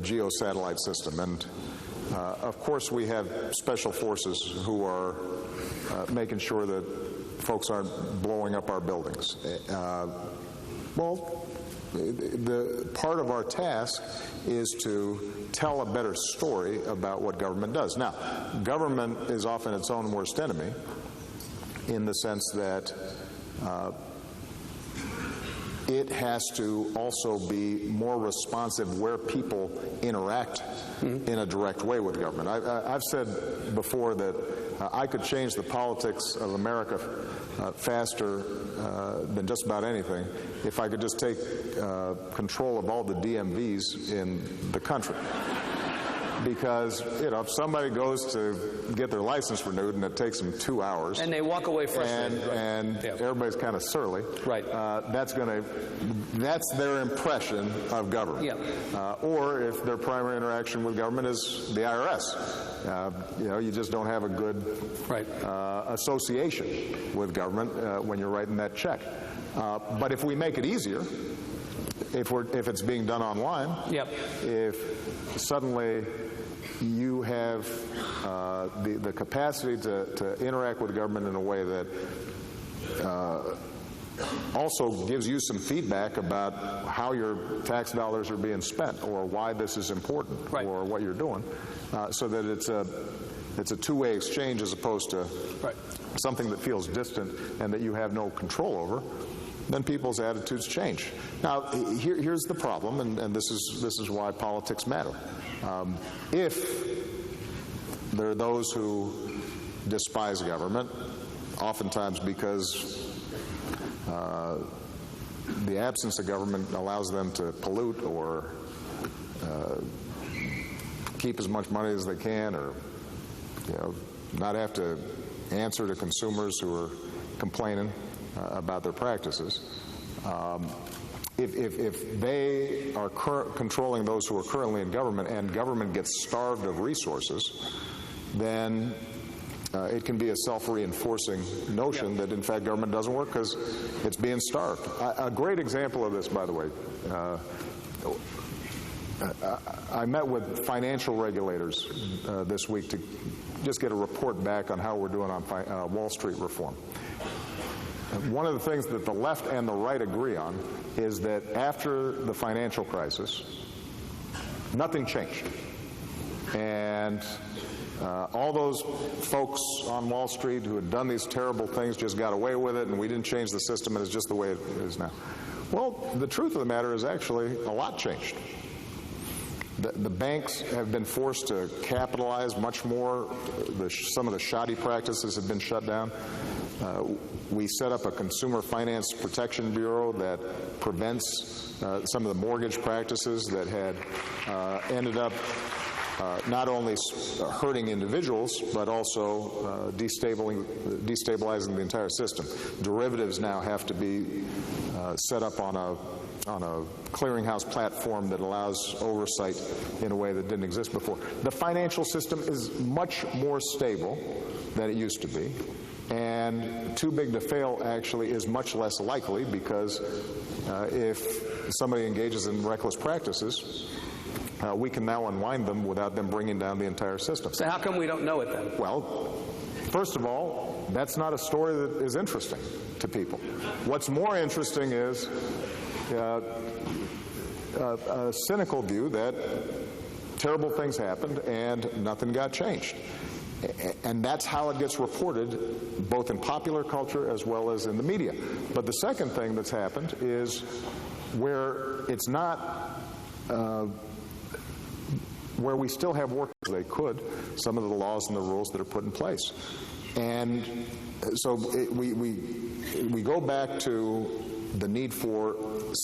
geosatellite system, and of course we have special forces who are making sure that folks aren't blowing up our buildings. The part of our task is to tell a better story about what government does. Now, government is often its own worst enemy, in the sense that it has to also be more responsive where people interact in a direct way with government. I've said before that I could change the politics of America faster than just about anything if I could just take control of all the DMVs in the country. because, you know, if somebody goes to get their license renewed and it takes them 2 hours, and they walk away frustrated, and everybody's kind of surly, right? That's their impression of government. Yeah. Or if their primary interaction with government is the IRS, you know, you just don't have a good association with government when you're writing that check. But if we make it easier, if it's being done online, if suddenly you have the capacity to interact with government in a way that also gives you some feedback about how your tax dollars are being spent or why this is important or what you're doing, so that it's a two-way exchange as opposed to something that feels distant and that you have no control over, then people's attitudes change. Now, here's the problem, and this is why politics matter. If there are those who despise government, oftentimes because the absence of government allows them to pollute or keep as much money as they can, or not have to answer to consumers who are complaining about their practices. If they are controlling those who are currently in government and government gets starved of resources, then it can be a self-reinforcing notion that, in fact, government doesn't work because it's being starved. A great example of this, by the way, I met with financial regulators this week to just get a report back on how we're doing on Wall Street reform. One of the things that the left and the right agree on is that after the financial crisis, nothing changed. And all those folks on Wall Street who had done these terrible things just got away with it, and we didn't change the system, and it's just the way it is now. Well, the truth of the matter is actually a lot changed. The banks have been forced to capitalize much more. Some of the shoddy practices have been shut down. We set up a Consumer Finance Protection Bureau that prevents some of the mortgage practices that had ended up not only hurting individuals, but also destabilizing the entire system. Derivatives now have to be set up on a clearinghouse platform that allows oversight in a way that didn't exist before. The financial system is much more stable than it used to be, and too big to fail actually is much less likely, because if somebody engages in reckless practices, we can now unwind them without them bringing down the entire system. So how come we don't know it then? Well, first of all, that's not a story that is interesting to people. What's more interesting is a cynical view that terrible things happened and nothing got changed. And that's how it gets reported, both in popular culture as well as in the media. But the second thing that's happened is where it's not, where we still have work as they could, some of the laws and the rules that are put in place. And so we go back to the need for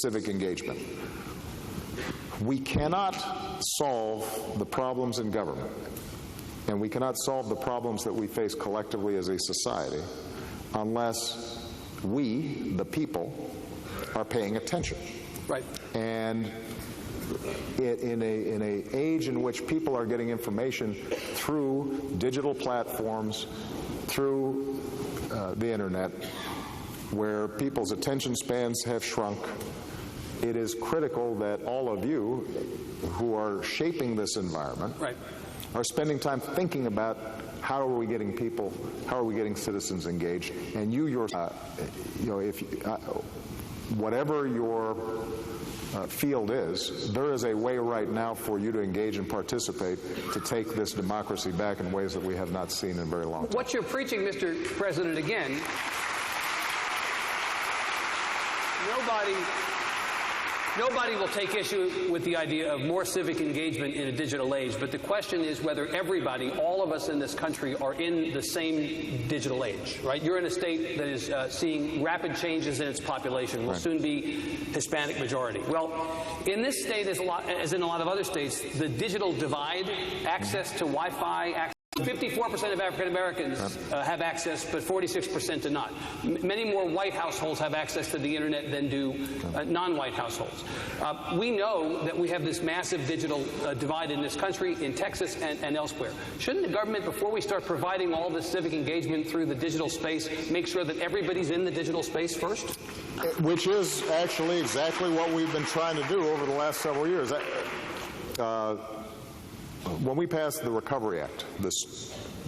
civic engagement. We cannot solve the problems in government, and we cannot solve the problems that we face collectively as a society unless we, the people, are paying attention. Right. And in an age in which people are getting information through digital platforms, through the internet, where people's attention spans have shrunk, it is critical that all of you who are shaping this environment are spending time thinking about how are we getting people, how are we getting citizens engaged, and whatever your field is, there is a way right now for you to engage and participate to take this democracy back in ways that we have not seen in a very long time. What you're preaching, Mr. President, again, Nobody will take issue with the idea of more civic engagement in a digital age, but the question is whether everybody, all of us in this country, are in the same digital age, right? You're in a state that is seeing rapid changes in its population. Will soon be Hispanic majority. Well, in this state, as in a lot of other states, the digital divide, access to Wi-Fi, 54% of African Americans have access, but 46% do not. Many more white households have access to the internet than do non-white households. We know that we have this massive digital divide in this country, in Texas and elsewhere. Shouldn't the government, before we start providing all this civic engagement through the digital space, make sure that everybody's in the digital space first? Which is actually exactly what we've been trying to do over the last several years. When we passed the Recovery Act, the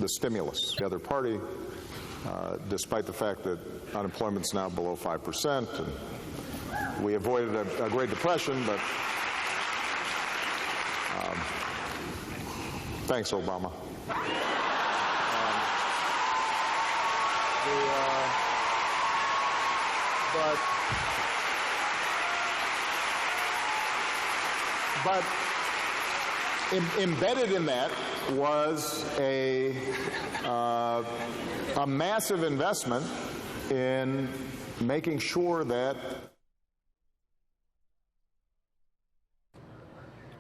stimulus, the other party, despite the fact that unemployment's now below 5%, and we avoided a Great Depression, but thanks, Obama. But embedded in that was a massive investment in making sure that.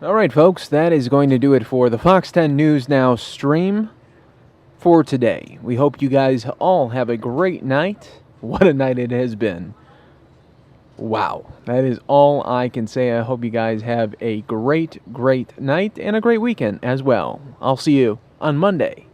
All right, folks, that is going to do it for the Fox 10 News Now stream for today. We hope you guys all have a great night. What a night it has been. Wow, that is all I can say. I hope you guys have a great, great night and a great weekend as well. I'll see you on Monday.